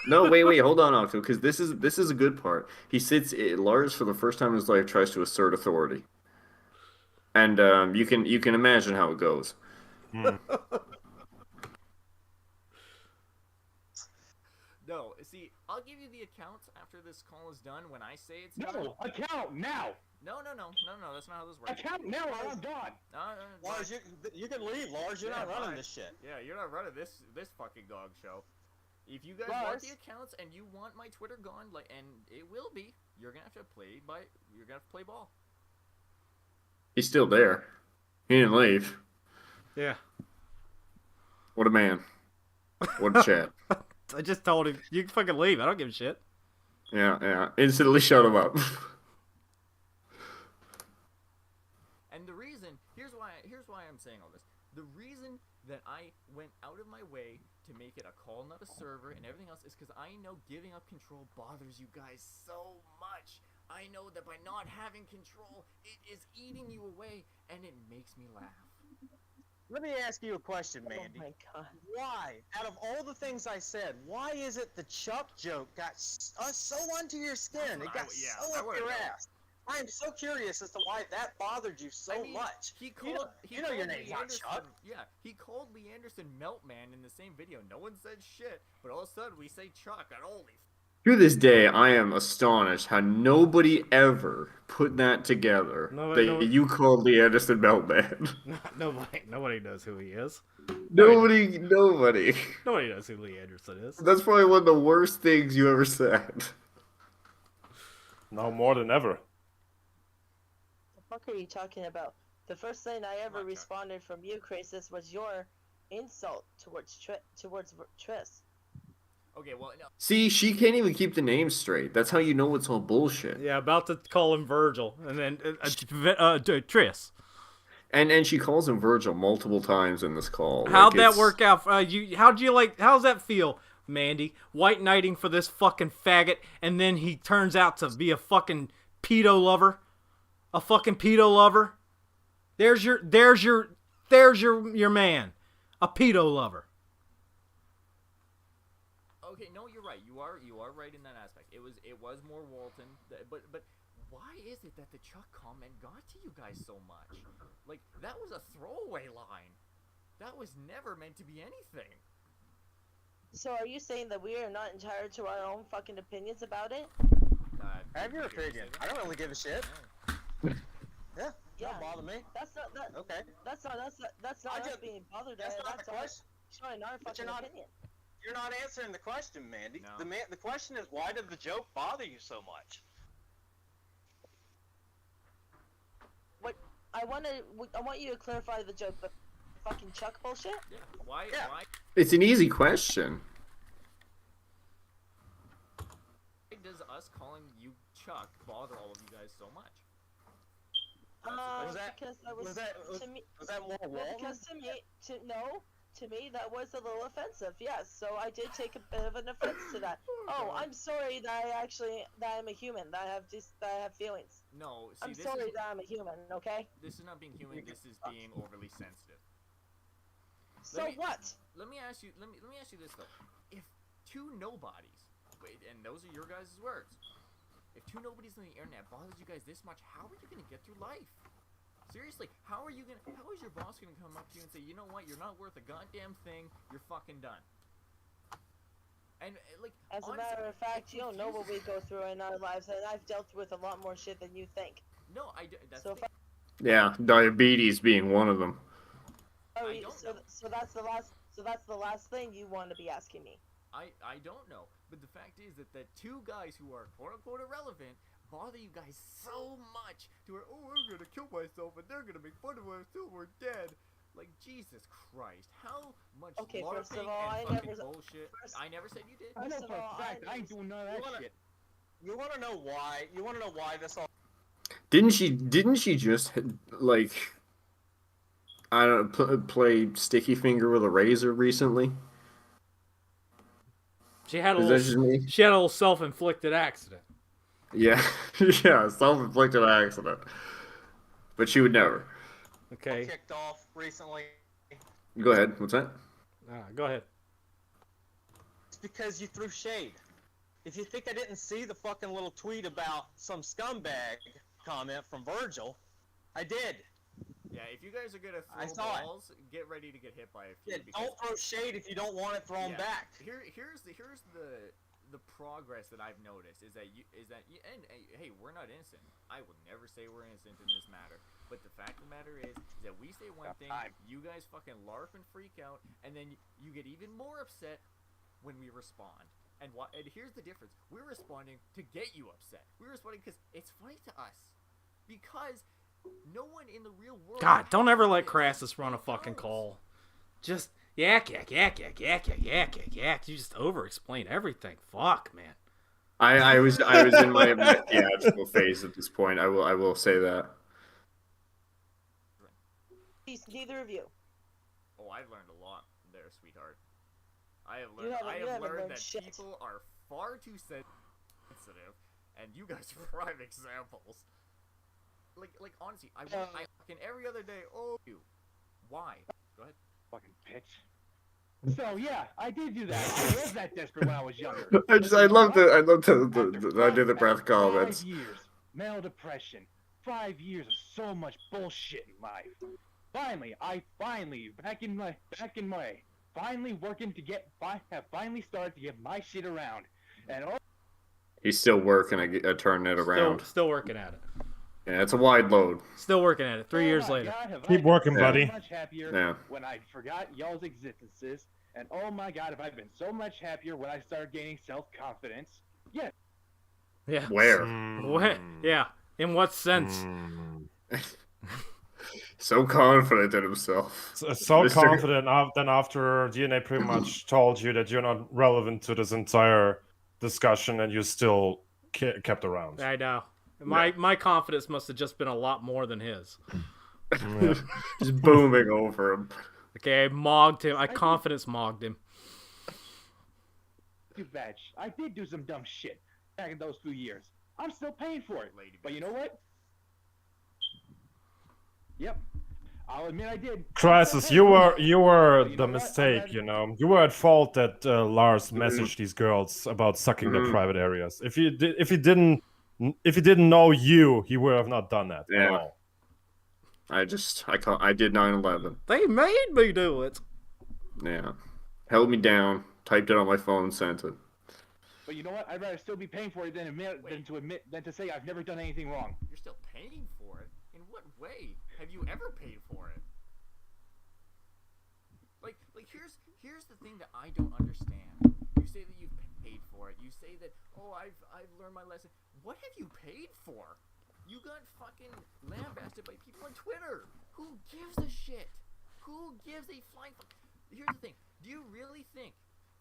No, wait, hold on, Octo, because this is a good part. Lars, for the first time in his life, tries to assert authority, and you can imagine how it goes. No, see, I'll give you the accounts after this call is done. When I say it's no account now. No, that's not how this works. Account now, or I'm gone. Lars, you can leave, Lars. You're not running this shit. Yeah, you're not running this fucking dog show. If you guys want the accounts and you want my Twitter gone, and it will be, you're gonna have to play ball. He's still there. He didn't leave. Yeah. What a man. What a chat. I just told him, you can fucking leave. I don't give a shit. Yeah. Instantly shut him up. And the reason, here's why I'm saying all this. The reason that I went out of my way to make it a call, not a server, and everything else is because I know giving up control bothers you guys so much. I know that by not having control, it is eating you away, and it makes me laugh. Let me ask you a question, Mandy. Oh my god. Why, out of all the things I said, why is it the Chuck joke got so under your skin? It got so up your ass. I am so curious as to why that bothered you so much. You know your name's not Chuck. Yeah, he called Lee Anderson Meltman in the same video. No one said shit, but all of a sudden we say Chuck, and holy. To this day, I am astonished how nobody ever put that together. You called Lee Anderson Meltman. Nobody knows who he is. Nobody. Nobody knows who Lee Anderson is. That's probably one of the worst things you ever said. No more than ever. The fuck are you talking about? The first thing I ever responded from you, Krasis, was your insult towards Triss. Okay, well, no. See, she can't even keep the names straight. That's how you know it's all bullshit. Yeah, about to call him Virgil, and then Triss. And she calls him Virgil multiple times in this call. How'd that work out? How's that feel, Mandy? White knighting for this fucking faggot, and then he turns out to be a fucking pedo lover. A fucking pedo lover. There's your man. A pedo lover. Okay, no, you're right. You are right in that aspect. It was more Walton, but why is it that the Chuck comment got to you guys so much? Like, that was a throwaway line. That was never meant to be anything. So are you saying that we are not entitled to our own fucking opinions about it? Have your opinion. I don't really give a shit. Yeah, Yeah. don't bother me. That's not that. Okay. That's not us being bothered. That's not the question. Showing our But fucking you're not- opinion. You're not answering the question, Mandy. No. The question is, why did the joke bother you so much? I want you to clarify the joke, but fucking Chuck bullshit. Yeah. Why? Yeah. Why It's an easy question. does us calling you Chuck bother all of you guys so much? Was that- Because that was to me. Was that more Well, Walton? because to me that was a little offensive. Yes, so I did take a bit of an offense to that. Oh, I'm sorry that I'm a human. That I have feelings. No. See, I'm this sorry is, that I'm a human. Okay. this is not being human. This is being overly sensitive. So me- what? Let me ask you this though. If two nobodies, and those are your guys' words, if two nobodies on the internet bothers you guys this much, how are you gonna get through life? Seriously, how is your boss gonna come up to you and say, you know what, you're not worth a goddamn thing, you're fucking done? And like, As a honestly, matter of fact, it you don't know what we confuses go through in our lives, and I've dealt with a lot more shit than you think. me. No, that's So the if thing. Yeah, diabetes being one of them. I don't know. so that's the last thing you want to be asking me. I don't know, but the fact is that the two guys who are quote unquote irrelevant bother you guys so much to where, oh, I'm gonna kill myself and they're gonna make fun of us till we're dead. Like, Jesus Christ, how much Okay, LARPing first of all, and I fucking never- bullshit. I never said you did. I know First for of a all, fact I ain't doing none of that wanna- shit. You want to know why? You want to know why this all? Didn't she just like I don't know, play sticky finger with a razor recently? She had a Is that just little. me? She had a little self-inflicted accident. Yeah, yeah, self-inflicted accident. But she would never. Okay. Kicked off recently. Go ahead. What's that? Go ahead. It's because you threw shade. If you think I didn't see the fucking little tweet about some scumbag comment from Virgil, I did. Yeah, if you guys are gonna I throw saw it. balls, get ready to get hit by a few. Yeah, because don't throw shade if you don't want it thrown yeah, back. Here's the progress that I've noticed is that and hey, we're not innocent. I will never say we're innocent in this matter. But the fact of the matter is that we say one thing, you guys fucking larp and freak out, and then you get even more upset when we respond. And here's the difference: we're responding to get you upset. We're responding because it's funny to us, because no one in the real world. God, don't ever let this. Crassus run a fucking call. Just yak. You just over-explain everything. Fuck, man. I was in my theatrical phase at this point. I will say that. Neither of you. Oh, I've learned a lot there, sweetheart. I have You haven't learned learned that shit. people are far too sensitive, and you guys are prime examples. Like honestly, I fucking every other day. Oh, you. Why? Go ahead. Fucking bitch. So yeah, I did do that. I was that desperate when I was younger. I love the I do the After breath comments. 5 years, male depression. 5 years of so much bullshit in life. Finally, finally working to have finally started to get my shit around. And He's still working at turning it around. Still working at it. Yeah, it's a wide load. Still working at it. 3 years my later. God, have Keep I working, been buddy. So much happier Yeah. when I forgot y'all's existences. And oh my God, have I been so much happier when I started gaining self-confidence. Yeah. Yeah. Where? What? Yeah. In what sense? So confident in himself. So Mr. confident then after DNA pretty much told you that you're not relevant to this entire discussion and you still kept around. I know. My confidence must have just been a lot more than his. Yeah. Just booming over him. Okay, I mogged him. I confidence mogged him. You batch. I did do some dumb shit back in those few years. I'm still paying for it. But you know what? Yep. I'll admit I did. Crisis, you were the mistake, you know. You were at fault that Lars messaged these girls about sucking their private areas. If he didn't know you, he would have not done that at all. I did 9/11. They made me do it. Yeah. Held me down, typed it on my phone, sent it. But you know what? I'd rather still be paying for it than to say I've never done anything wrong. You're still paying for it? In what way have you ever paid for it? Like here's the thing that I don't understand. You say that you've paid for it. You say that, oh, I've learned my lesson. What have you paid for? You got fucking lambasted by people on Twitter. Who gives a shit? Who gives a flying fuck? Here's the thing. Do you really think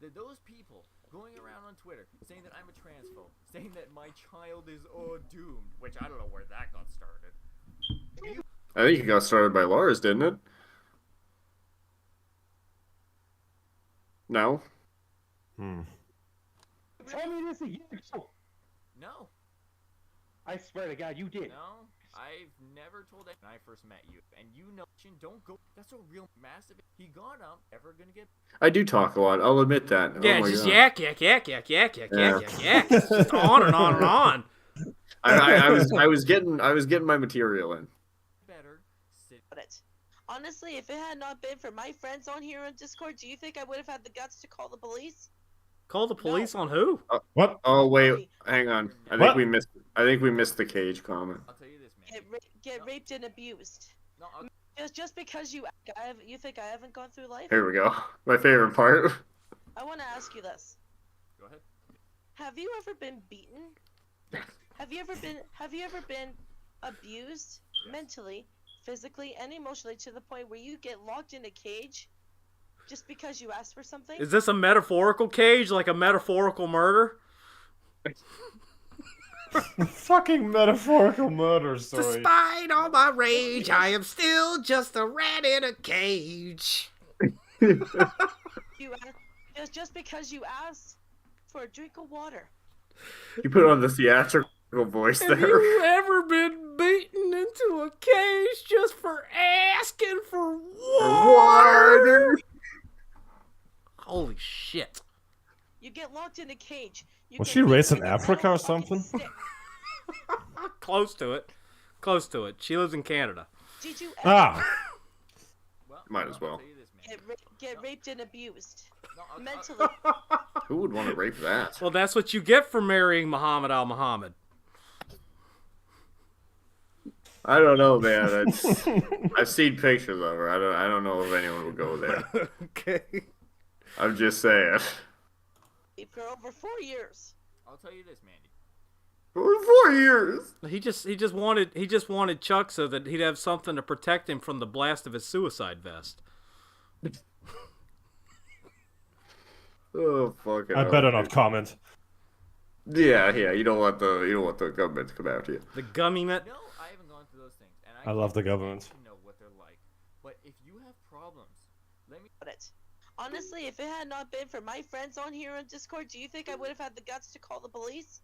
that those people going around on Twitter saying that I'm a transphobe, saying that my child is doomed, which I don't know where that got started. I think it got started by Lars, didn't it? No? Tell me this a year ago. No. I swear to God, you did. No, I've never told that when I first met you. And you know, don't go. That's a real massive. He got up. Ever gonna get? I do talk a lot. I'll admit that. Yeah, oh my just God. yak. It's just on and on and on. I was getting my material in. Better sit. Honestly, if it had not been for my friends on here on Discord, do you think I would have had the guts to call the police? Call the police on who? What? Oh wait, hang on. I think we missed the cage comment. I'll tell you this, man. Get raped and abused. No, Just because you think I haven't gone through life? Here we go. My favorite part. I want to ask you this. go ahead. Have you ever been beaten? Have you ever been abused mentally, physically, and emotionally to the point where you get locked in a cage just because you asked for something? Is this a metaphorical cage, like a metaphorical murder? Fucking metaphorical murder story. Despite all my rage, I am still just a rat in a cage. Just because you asked for a drink of water. You put on the theatrical voice Have there. you ever been beaten into a cage just for asking for water? Holy shit. You get locked in a cage. Was she raised in Africa or something? Close to it. Close to it. She lives in Canada. Did you Ah. Well, Might as well. I'll tell you this, man. get raped and abused No, mentally? Who would want to rape that? Well, that's what you get for marrying Muhammad al-Muhammad. I don't know, man. I've seen pictures of her. I don't know if anyone would go there. Okay. I'm just saying. For over 4 years. I'll tell you this, Mandy. For 4 years. He just wanted Chuck so that he'd have something to protect him from the blast of his suicide vest. Oh fucking. I better not comment. Yeah. You don't want the government to come after you. The gummy mint. No, I haven't gone through those things, and I love the can't government. to know what they're like. But if you have problems, let me. Honestly, if it had not been for my friends on here on Discord, do you think I would have had the guts to call the police?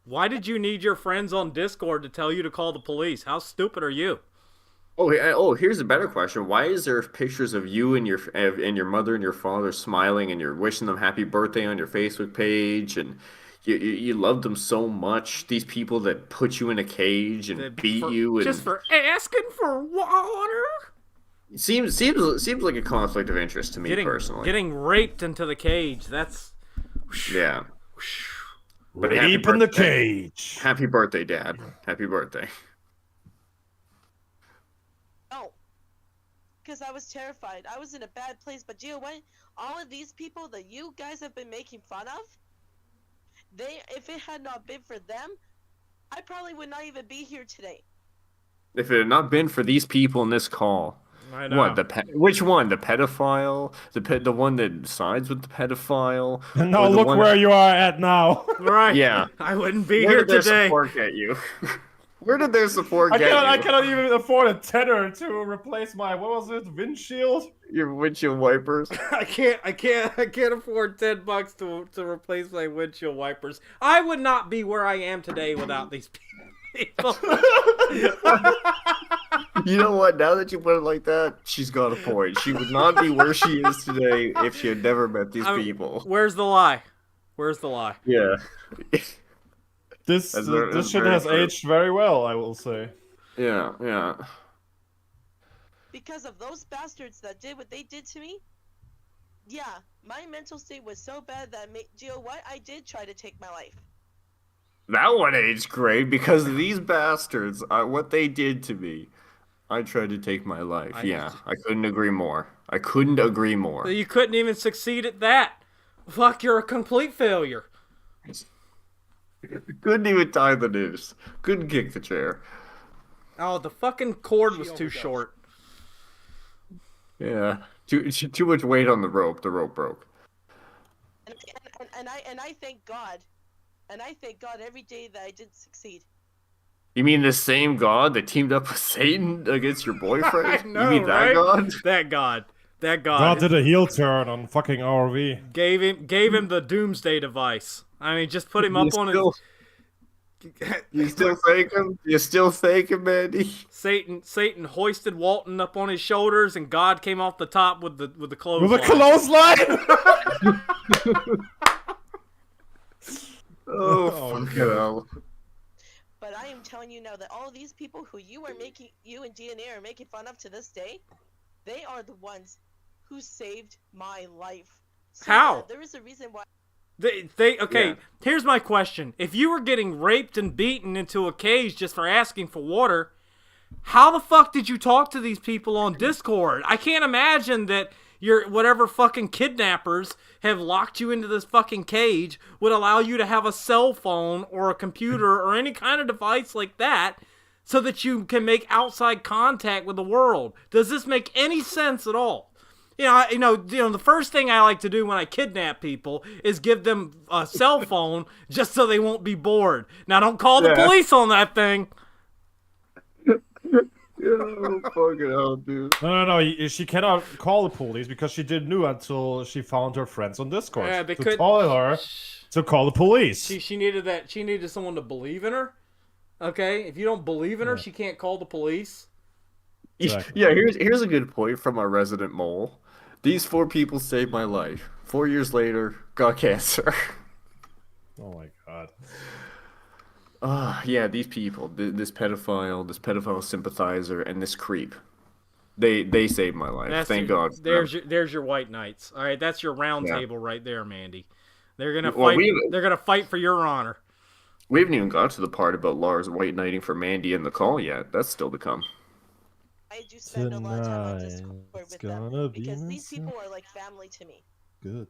Why did you need your friends on Discord to tell you to call the police? How stupid are you? Here's a better question. Why is there pictures of you and your mother and your father smiling, and you're wishing them happy birthday on your Facebook page, and you loved them so much? These people that put you in a cage and beat you, and just for asking for water. seems like a conflict of interest to me personally. Getting raped into the cage. That's Yeah. But happy Rape in the birthday. cage. Happy birthday, Dad. Happy birthday. No. Because I was terrified. I was in a bad place. But you know what? All of these people that you guys have been making fun of, if it had not been for them, I probably would not even be here today. If it had not been for these people in this call, I know. what which one? The pedophile? The one that sides with the pedophile? Now Or the look one where you are at now. Right. Yeah. I wouldn't be Where here did their today. support get you? Where did their support I get you? cannot even afford a tenner to replace my, what was it, windshield? Your windshield wipers. I can't afford $10 to replace my windshield wipers. I would not be where I am today without these people. You know what? Now that you put it like that, she's got a point. She would not be where she is today if she had never met these people. Where's the lie? Where's the lie? Yeah. This that's shit very has true. aged very well, I will say. Yeah, yeah. Because of those bastards that did what they did to me, yeah, my mental state was so bad that, do you know what? I did try to take my life. That one aged great because of these bastards, what they did to me. I tried to take my life. I couldn't agree more. I couldn't agree more. You couldn't even succeed at that. Fuck, you're a complete failure. Couldn't even tie the noose. Couldn't kick the chair. Oh, the fucking cord was too short. Yeah. Too much weight on the rope. The rope broke. And I thank God. And I thank God every day that I didn't succeed. You mean the same God that teamed up with Satan against your boyfriend? I know, you mean that right? God? That God. That God. God did a heel turn on fucking RV. Gave him the doomsday device. I mean, just put him up on his... You still fake him? You still fake him, Mandy? Satan hoisted Walton up on his shoulders, and God came off the top with the clothesline. With a clothesline? Oh, fucking hell. But I am telling you now that all these people who you and DNA are making fun of to this day, they are the ones who saved my life. So How? yeah, there is a reason why. Okay, here's my question. If you were getting raped and beaten into a cage just for asking for water, how the fuck did you talk to these people on Discord? I can't imagine that your whatever fucking kidnappers have locked you into this fucking cage would allow you to have a cell phone or a computer or any kind of device like that so that you can make outside contact with the world. Does this make any sense at all? You know, the first thing I like to do when I kidnap people is give them a cell phone just so they won't be bored. Now, don't call the police on that thing. Oh, fucking hell, dude. No. She cannot call the police because she didn't know until she found her friends on Discord. Yeah, they to could tell her to call the police. She needed that. She needed someone to believe in her. Okay, if you don't believe in her, she can't call the police. Exactly. Yeah, here's a good point from our resident mole. These 4 people saved my life. 4 years later, got cancer. Oh my god. Yeah, these people, this pedophile sympathizer, and this creep, they saved my life. Thank God. There's your white knights. All right, that's your round table right there, Mandy. They're gonna Well, fight. They're gonna fight for your honor. We haven't even got to the part about Lars white knighting for Mandy in the call yet. That's still to come. I do spend a lot of time on Discord It's with them gonna be because these messy. people are like family to me. Good.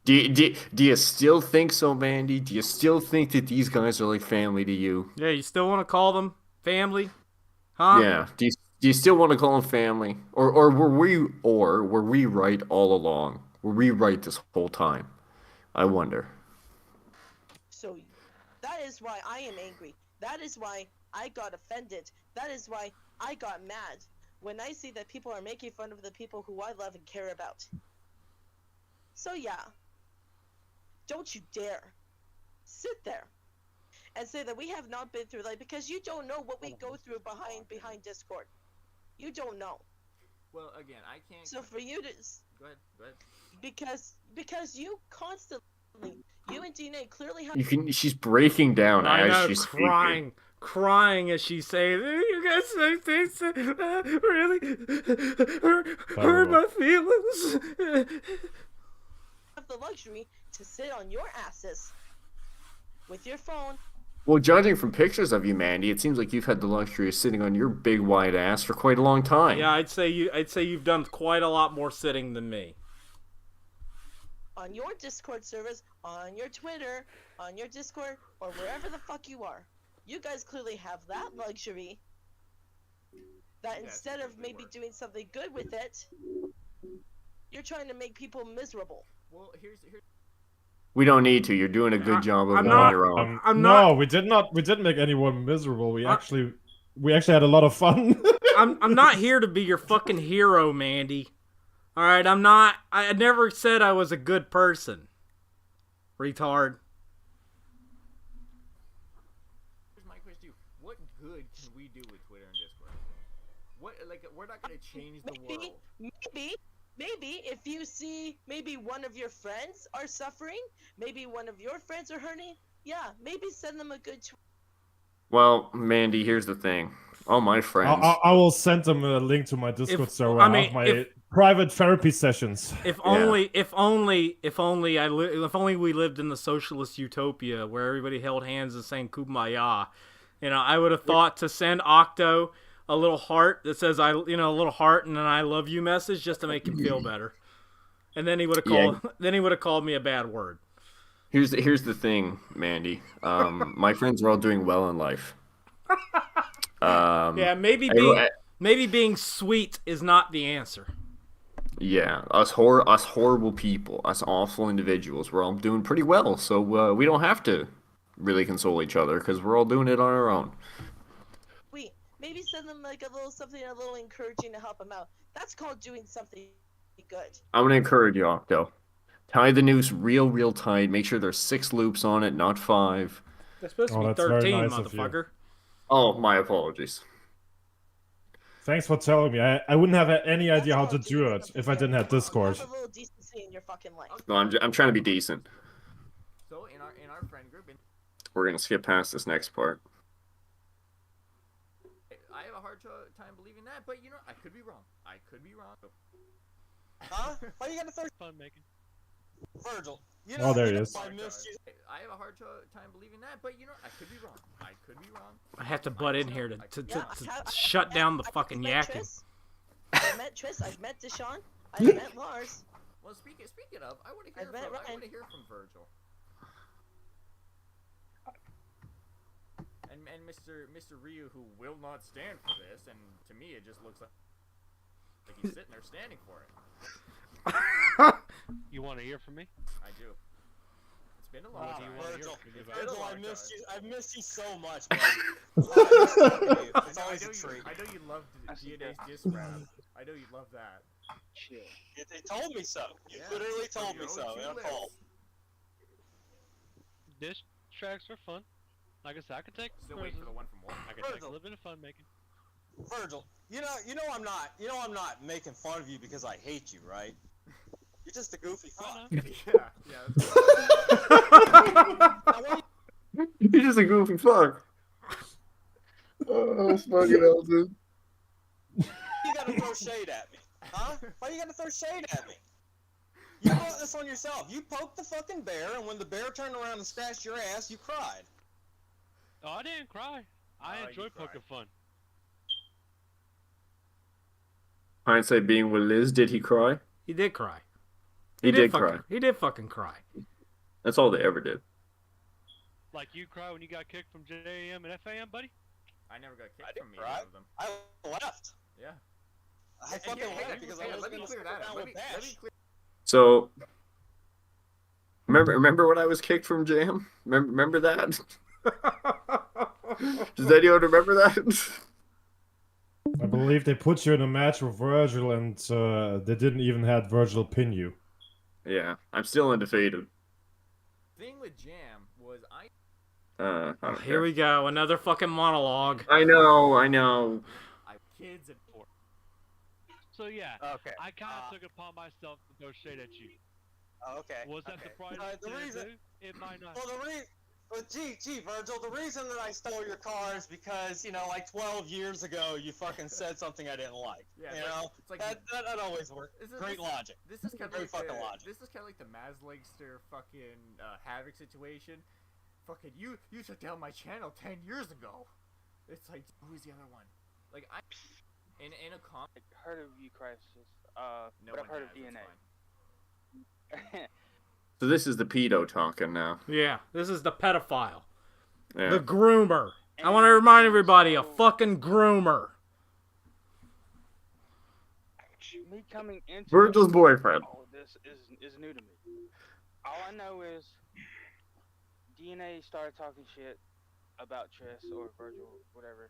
Do you still think so, Mandy? Do you still think that these guys are like family to you? Yeah, you still want to call them family, huh? Yeah. Do you still want to call them family, or were we right all along? Were we right this whole time? I wonder. So that is why I am angry. That is why I got offended. That is why I got mad when I see that people are making fun of the people who I love and care about. So yeah, don't you dare sit there and say that we have not been through life because you don't know what we go through behind Discord. You don't know. Well, again, I can't. So for you to Go ahead. because you constantly, you and DNA clearly have. She's breaking down I as know, she's crying as she says, "You guys say things that really hurt my feelings." have the luxury to sit on your asses with your phone. Well, judging from pictures of you, Mandy, it seems like you've had the luxury of sitting on your big wide ass for quite a long time. Yeah, I'd say you've done quite a lot more sitting than me. On your Discord servers, on your Twitter, on your Discord, or wherever the fuck you are. You guys clearly have that luxury. That instead of maybe doing something good with it, you're trying to make people miserable. Well, here's We don't need to. You're doing a good job of it not- on your own. No, we didn't make anyone miserable. We actually had a lot of fun. I'm not here to be your fucking hero, Mandy. All right, I'm not. I never said I was a good person. Retard. my question to you. What good can we do with Twitter and Discord? gonna change the world. Maybe if you see maybe one of your friends are suffering, maybe one of your friends are hurting, yeah, maybe send them a good tweet. Well, Mandy, here's the thing. All my friends. I will send them a link to my Discord server. I I mean, have my if- private therapy sessions. If Yeah. only we lived in the socialist utopia where everybody held hands and sang "Kumbaya," I would have thought to send Octo a little heart that says a little heart and an "I love you" message just to make him feel better, and then he would have called me a bad word. Here's the thing, Mandy. My friends are all doing well in life. Yeah, maybe being sweet is not the answer. Yeah, us horrible people, us awful individuals, we're all doing pretty well. So we don't have to really console each other because we're all doing it on our own. Maybe send them like a little encouraging to help them out. That's called doing something good. I'm gonna encourage you, Octo. Tie the noose real tight. Make sure there's 6 loops on it, not 5. That's supposed to be that's very 13, nice of you. motherfucker. Oh, my apologies. Thanks for telling me. I wouldn't have any idea how to do it if I didn't have Discord. Have a little decency in your fucking life. No, I'm trying to be decent. So in our friend group, We're gonna skip past this next part. I have a hard time believing that, but I could be wrong. Huh? Why you got to throw Fun making. Virgil? Oh, there he is. I have a hard time believing that, but I could be wrong. I have to butt in here to Yeah, shut down the I've fucking met yakking. Triss. I've met Triss. I've met Deshaun. I've met Lars. Well, speaking of, I want to hear I've met Ryan. from Virgil. And Mr. Ryu, who will not stand for this, and to me it just looks like he's sitting there standing for it. You want to hear from me? I do. It's been a long time. Virgil, It's been a Virgil, long I missed time. you. I've missed you so much, man. It's always a treat. I know you love DNA's diss rap. I know you love that. Shit. They told me so. You Yeah. literally told me Your so own in a two call. Dish tracks are fun. Like I said, I could take Still waiting for the one from Walton. I could take a Virgil. little bit of fun making. Virgil, you know I'm not making fun of you because I hate you, right? You're just a goofy fuck. Yeah. You're just a goofy fuck. Oh, fucking hell, dude. You gotta throw shade at me, huh? Why you gotta throw shade at me? You brought this on yourself. You poked the fucking bear, and when the bear turned around and scratched your ass, you cried. Oh, I didn't cry. I you enjoy cried. poking fun. Hindsight being with Liz, did he cry? He did cry. He did cry. He did fucking cry. That's all they ever did. Like you cry when you got kicked from JAM and FAM, buddy? I never got I kicked didn't from cry. either of them. I left. Yeah. I fucking left because I was let me gonna clear sit that down up. Let with me Bash. clear. So, remember when I was kicked from Jam? Remember that? Does anyone remember that? I believe they put you in a match with Virgil and they didn't even have Virgil pin you. Yeah, I'm still undefeated. Thing with Jam was I I don't Here care. we go, another fucking monologue. I know. kids and So yeah, Okay. I kind of took it upon myself to throw shade at you. Okay. Was that okay. the pride The to reason. do? It might not. Well, gee, Virgil, the reason that I stole your car is because, like 12 years ago, you fucking said something I didn't like. Yeah, you it's know? like that always worked. Great logic. This is kind of Great like fucking logic. This is kind of like the Mazlegster fucking Havoc situation. Fucking you took down my channel 10 years ago. It's like, who's the other one? Like I in a comic. Heard of you, Crisis. No but I've one heard has, of it's DNA. fine. So this is the pedo talking now. Yeah, this is the pedophile. Yeah. The groomer. I want to remind everybody, a fucking groomer. Me coming into Virgil's boyfriend. all this is new to me. All I know is DNA started talking shit about Triss or Virgil, whatever.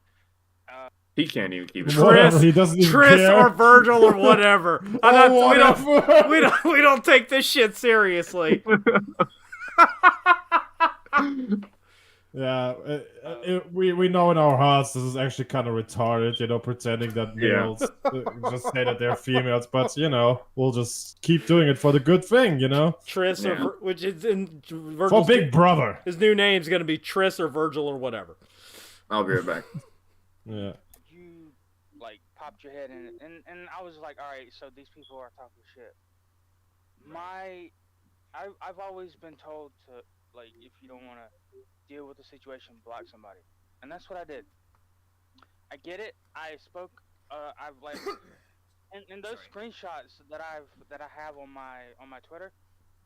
He can't even keep it. Whatever, he doesn't even Triss care. or Virgil or whatever. I'm not- Oh, whatever. we don't take this shit seriously. Yeah, we know in our hearts this is actually kind of retarded, pretending that males just say that they're females, but we'll just keep doing it for the good thing, Triss, Yeah. which is in For Virgil's Big Brother. his new name's gonna be Triss or Virgil or whatever. I'll be right back. Yeah. You like popped your head in it, and I was like, all right, so these people are talking shit. I've always been told to, like, if you don't want to deal with the situation, block somebody, and that's what I did. I get it. I spoke. I've like, and those screenshots that I have on my Twitter,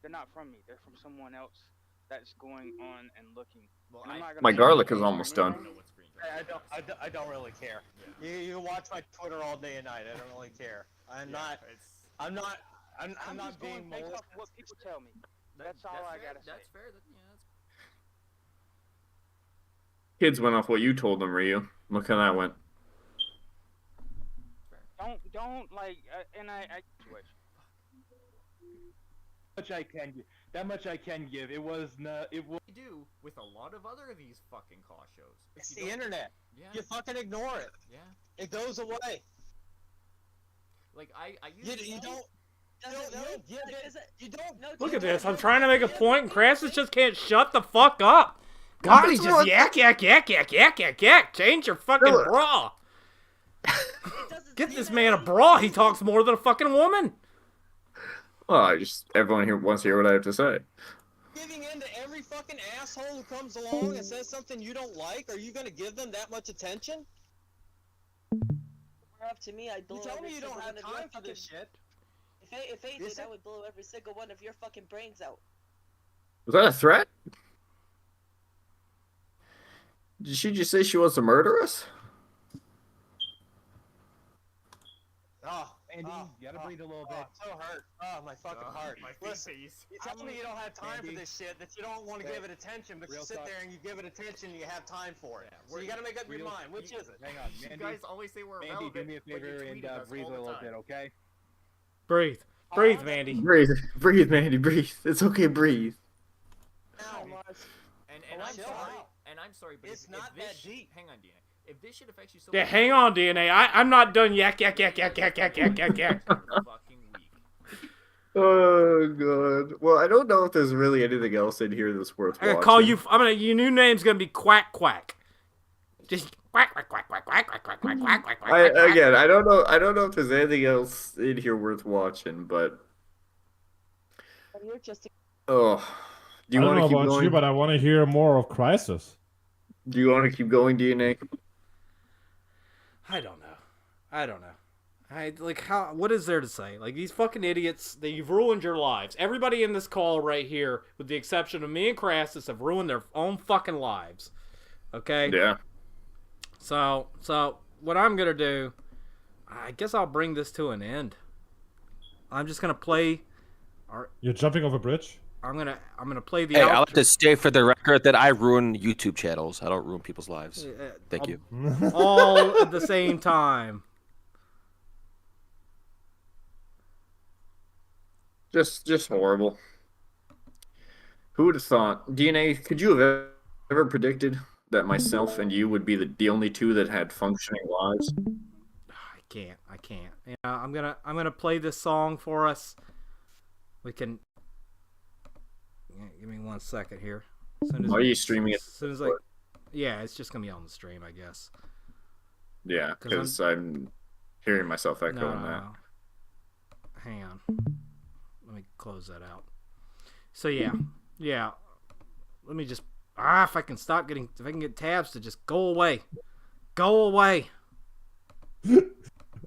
they're not from me. They're from someone else that's going on and looking. Well, And I'm not gonna My say garlic names is or almost done. anything. I don't really care. You watch my Twitter all day and night. I don't really care. I'm not I'm just being going based malicious. off what people tell me. That's all I gotta say. That's fair. Kids went off what you told them, Ryu. Look how that went. Don't like, and I That much I can give. It was not. It was. We do with a lot of other of these fucking car shows. If It's you the don't- internet. Yeah. You fucking ignore it. Yeah. It goes away. Like I You usually don't. Does You it don't really? give Like, it. is it? You don't. No, Look do at you this. I'm really- trying to make a do you point, and really Crassus think- just can't shut the fuck up. God, That's he's just what- yak, yak, yak, yak, yak, yak, yak. Change your fucking Really? bra. It doesn't Get say this that. man a bra. He talks more than a fucking woman. Well, everyone here wants to hear what I have to say. Giving in to every fucking asshole who comes along and says something you don't like. Are you gonna give them that much attention? Were up to me, I'd blow You tell every me you don't single have one of your time for this fucking- shit. If they Is did, I it? would blow every single one of your fucking brains out. Was that a threat? Did she just say she wants to murder us? Oh, Andy, you gotta breathe a little bit. So hurt. Oh, my fucking heart. My Listen, face. you tell me you don't have time for Andy. this shit, that you don't want to give it attention, but you Real sit talk. there and you give it attention and you have time for it. Yeah, So you gotta make up your real- mind. Which is it? Hang on, You Mandy. guys always say we're Mandy, irrelevant, do me a but you favor and tweet at us breathe a all the little time. bit, okay? Breathe. Breathe, Mandy. Breathe, breathe, Mandy, breathe. It's okay, breathe. Now, And Oh, I'm chill sorry. out. And I'm sorry, but It's if not this that sh- deep. Hang on, DNA. If this shit affects you so Yeah, much, hang on, DNA. I'm not done. Yak, yak, yak, yak, yak, yak, yak, yak, yak. fucking weak. Oh god. Well, I don't know if there's really anything else in here that's worth I'm gonna watching. call you. Your new name's gonna be Quack Quack. Just quack quack quack quack quack quack quack quack quack quack quack. Again, I don't know. I don't know if there's anything else in here worth watching, but You're just oh, do I you don't want know to keep about going? you, but I want to hear more of Crisis. Do you want to keep going, DNA? I don't know. What is there to say? Like, these fucking idiots, you've ruined your lives. Everybody in this call right here, with the exception of me and Crassus, have ruined their own fucking lives. Okay? Yeah. So what I'm gonna do, I guess I'll bring this to an end. I'm just gonna play. You're jumping off a bridge? I'm gonna play the. Hey, outro. I like to state for the record that I ruin YouTube channels. I don't ruin people's lives. Thank you. All at the same time. Just horrible. Who would have thought? DNA, could you have ever predicted that myself and you would be the only two that had functioning lives? I can't. Yeah, I'm gonna play this song for us. We can. Yeah, give me 1 second here. Are you streaming it? As soon as yeah, it's just gonna be on the stream, I guess. Yeah, 'Cause because I'm hearing myself echo No, in that. no. Hang on. Let me close that out. So yeah. Let me just if I can get tabs to just go away. Go away.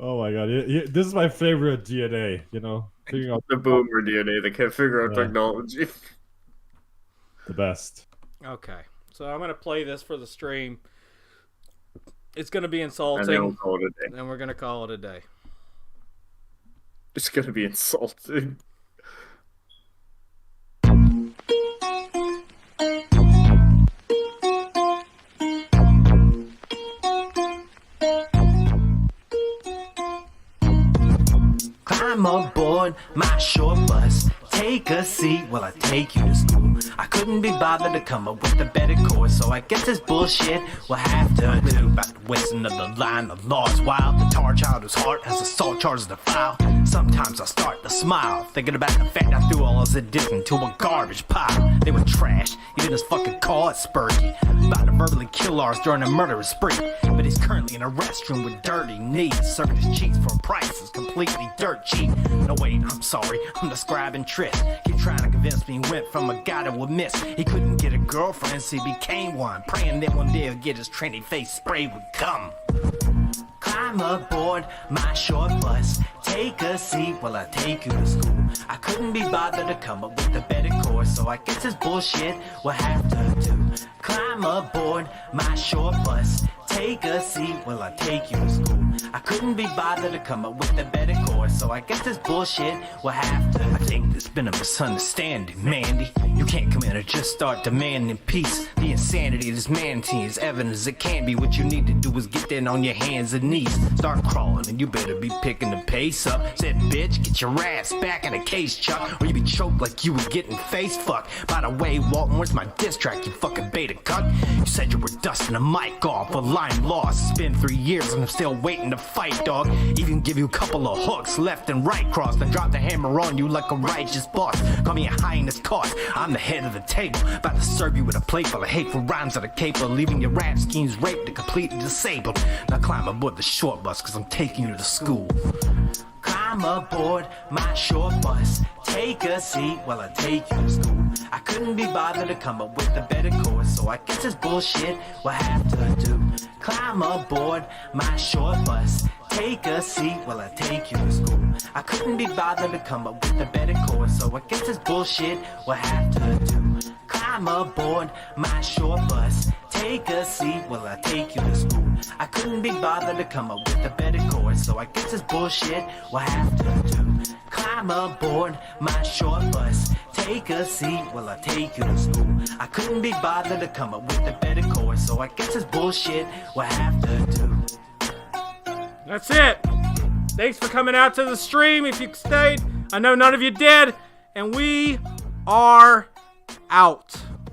Oh my god, this is my favorite DNA, figuring out The boomer DNA that can't figure out Yeah. technology. the best. Okay. So I'm gonna play this for the stream. It's gonna be And then we'll insulting, call it a day. and we're gonna call it a day. It's gonna be insulting. Climb aboard my short bus. Take a seat while I take you to school. I couldn't be bothered to come up with a better course, so I guess this bullshit will have to do. About the wasting of the line, the law's wild. The tar child whose heart has assault charges to file. Sometimes I start to smile, thinking about the fact I threw all his addiction to a garbage pile. They were trash, even his fucking car is spurty. About to verbally kill ours during a murderous spree. But he's currently in a restroom with dirty knees, serving his cheeks for a price is completely dirt cheap. No wait, I'm sorry, I'm describing Trish. Keep trying to convince me he went from a guy that would miss. He couldn't get a girlfriend, so he became one. Praying that one day he'll get his trendy face sprayed with gum. Climb aboard my short bus, take a seat while I take you to school. I couldn't be bothered to come up with a better course, so I guess this bullshit will have to do. Climb aboard my short bus, take a seat while I take you to school. I couldn't be bothered to come up with a better course, so I guess this bullshit will have to. I think there's been a misunderstanding, Mandy. You can't come in and just start demanding peace. The insanity of this man team is evident as it can be. What you need to do is get down on your hands and knees, start crawling, and you better be picking the pace up. Said bitch, get your ass back in the case, Chuck, or you be choked like you were getting face fucked. By the way, Walton, where's my diss track, you fucking beta cunt? You said you were dusting the mic off, but line lost. It's been 3 years and I'm still waiting to fight, dog. Even give you a couple of hooks left and right cross, then drop the hammer on you like a righteous boss. Call me a highness cause, I'm the head of the table, about to serve you with a plate full of hateful rhymes that are capable, leaving your rap schemes raped and completely disabled. Now climb aboard the short bus, cause I'm taking you to school. Climb aboard my short bus, take a seat while I take you to school. I couldn't be bothered to come up with a better course, so I guess this bullshit will have to do. Climb aboard my short bus, take a seat while I take you to school. I couldn't be bothered to come up with a better course, so I guess this bullshit will have to do. Climb aboard my short bus, take a seat while I take you to school. I couldn't be bothered to come up with a better course, so I guess this bullshit will have to do. Climb aboard my short bus, take a seat while I take you to school. I couldn't be bothered to come up with a better course, so I guess this bullshit will have to do. That's it. Thanks for coming out to the stream if you stayed. I know none of you did. And we are out.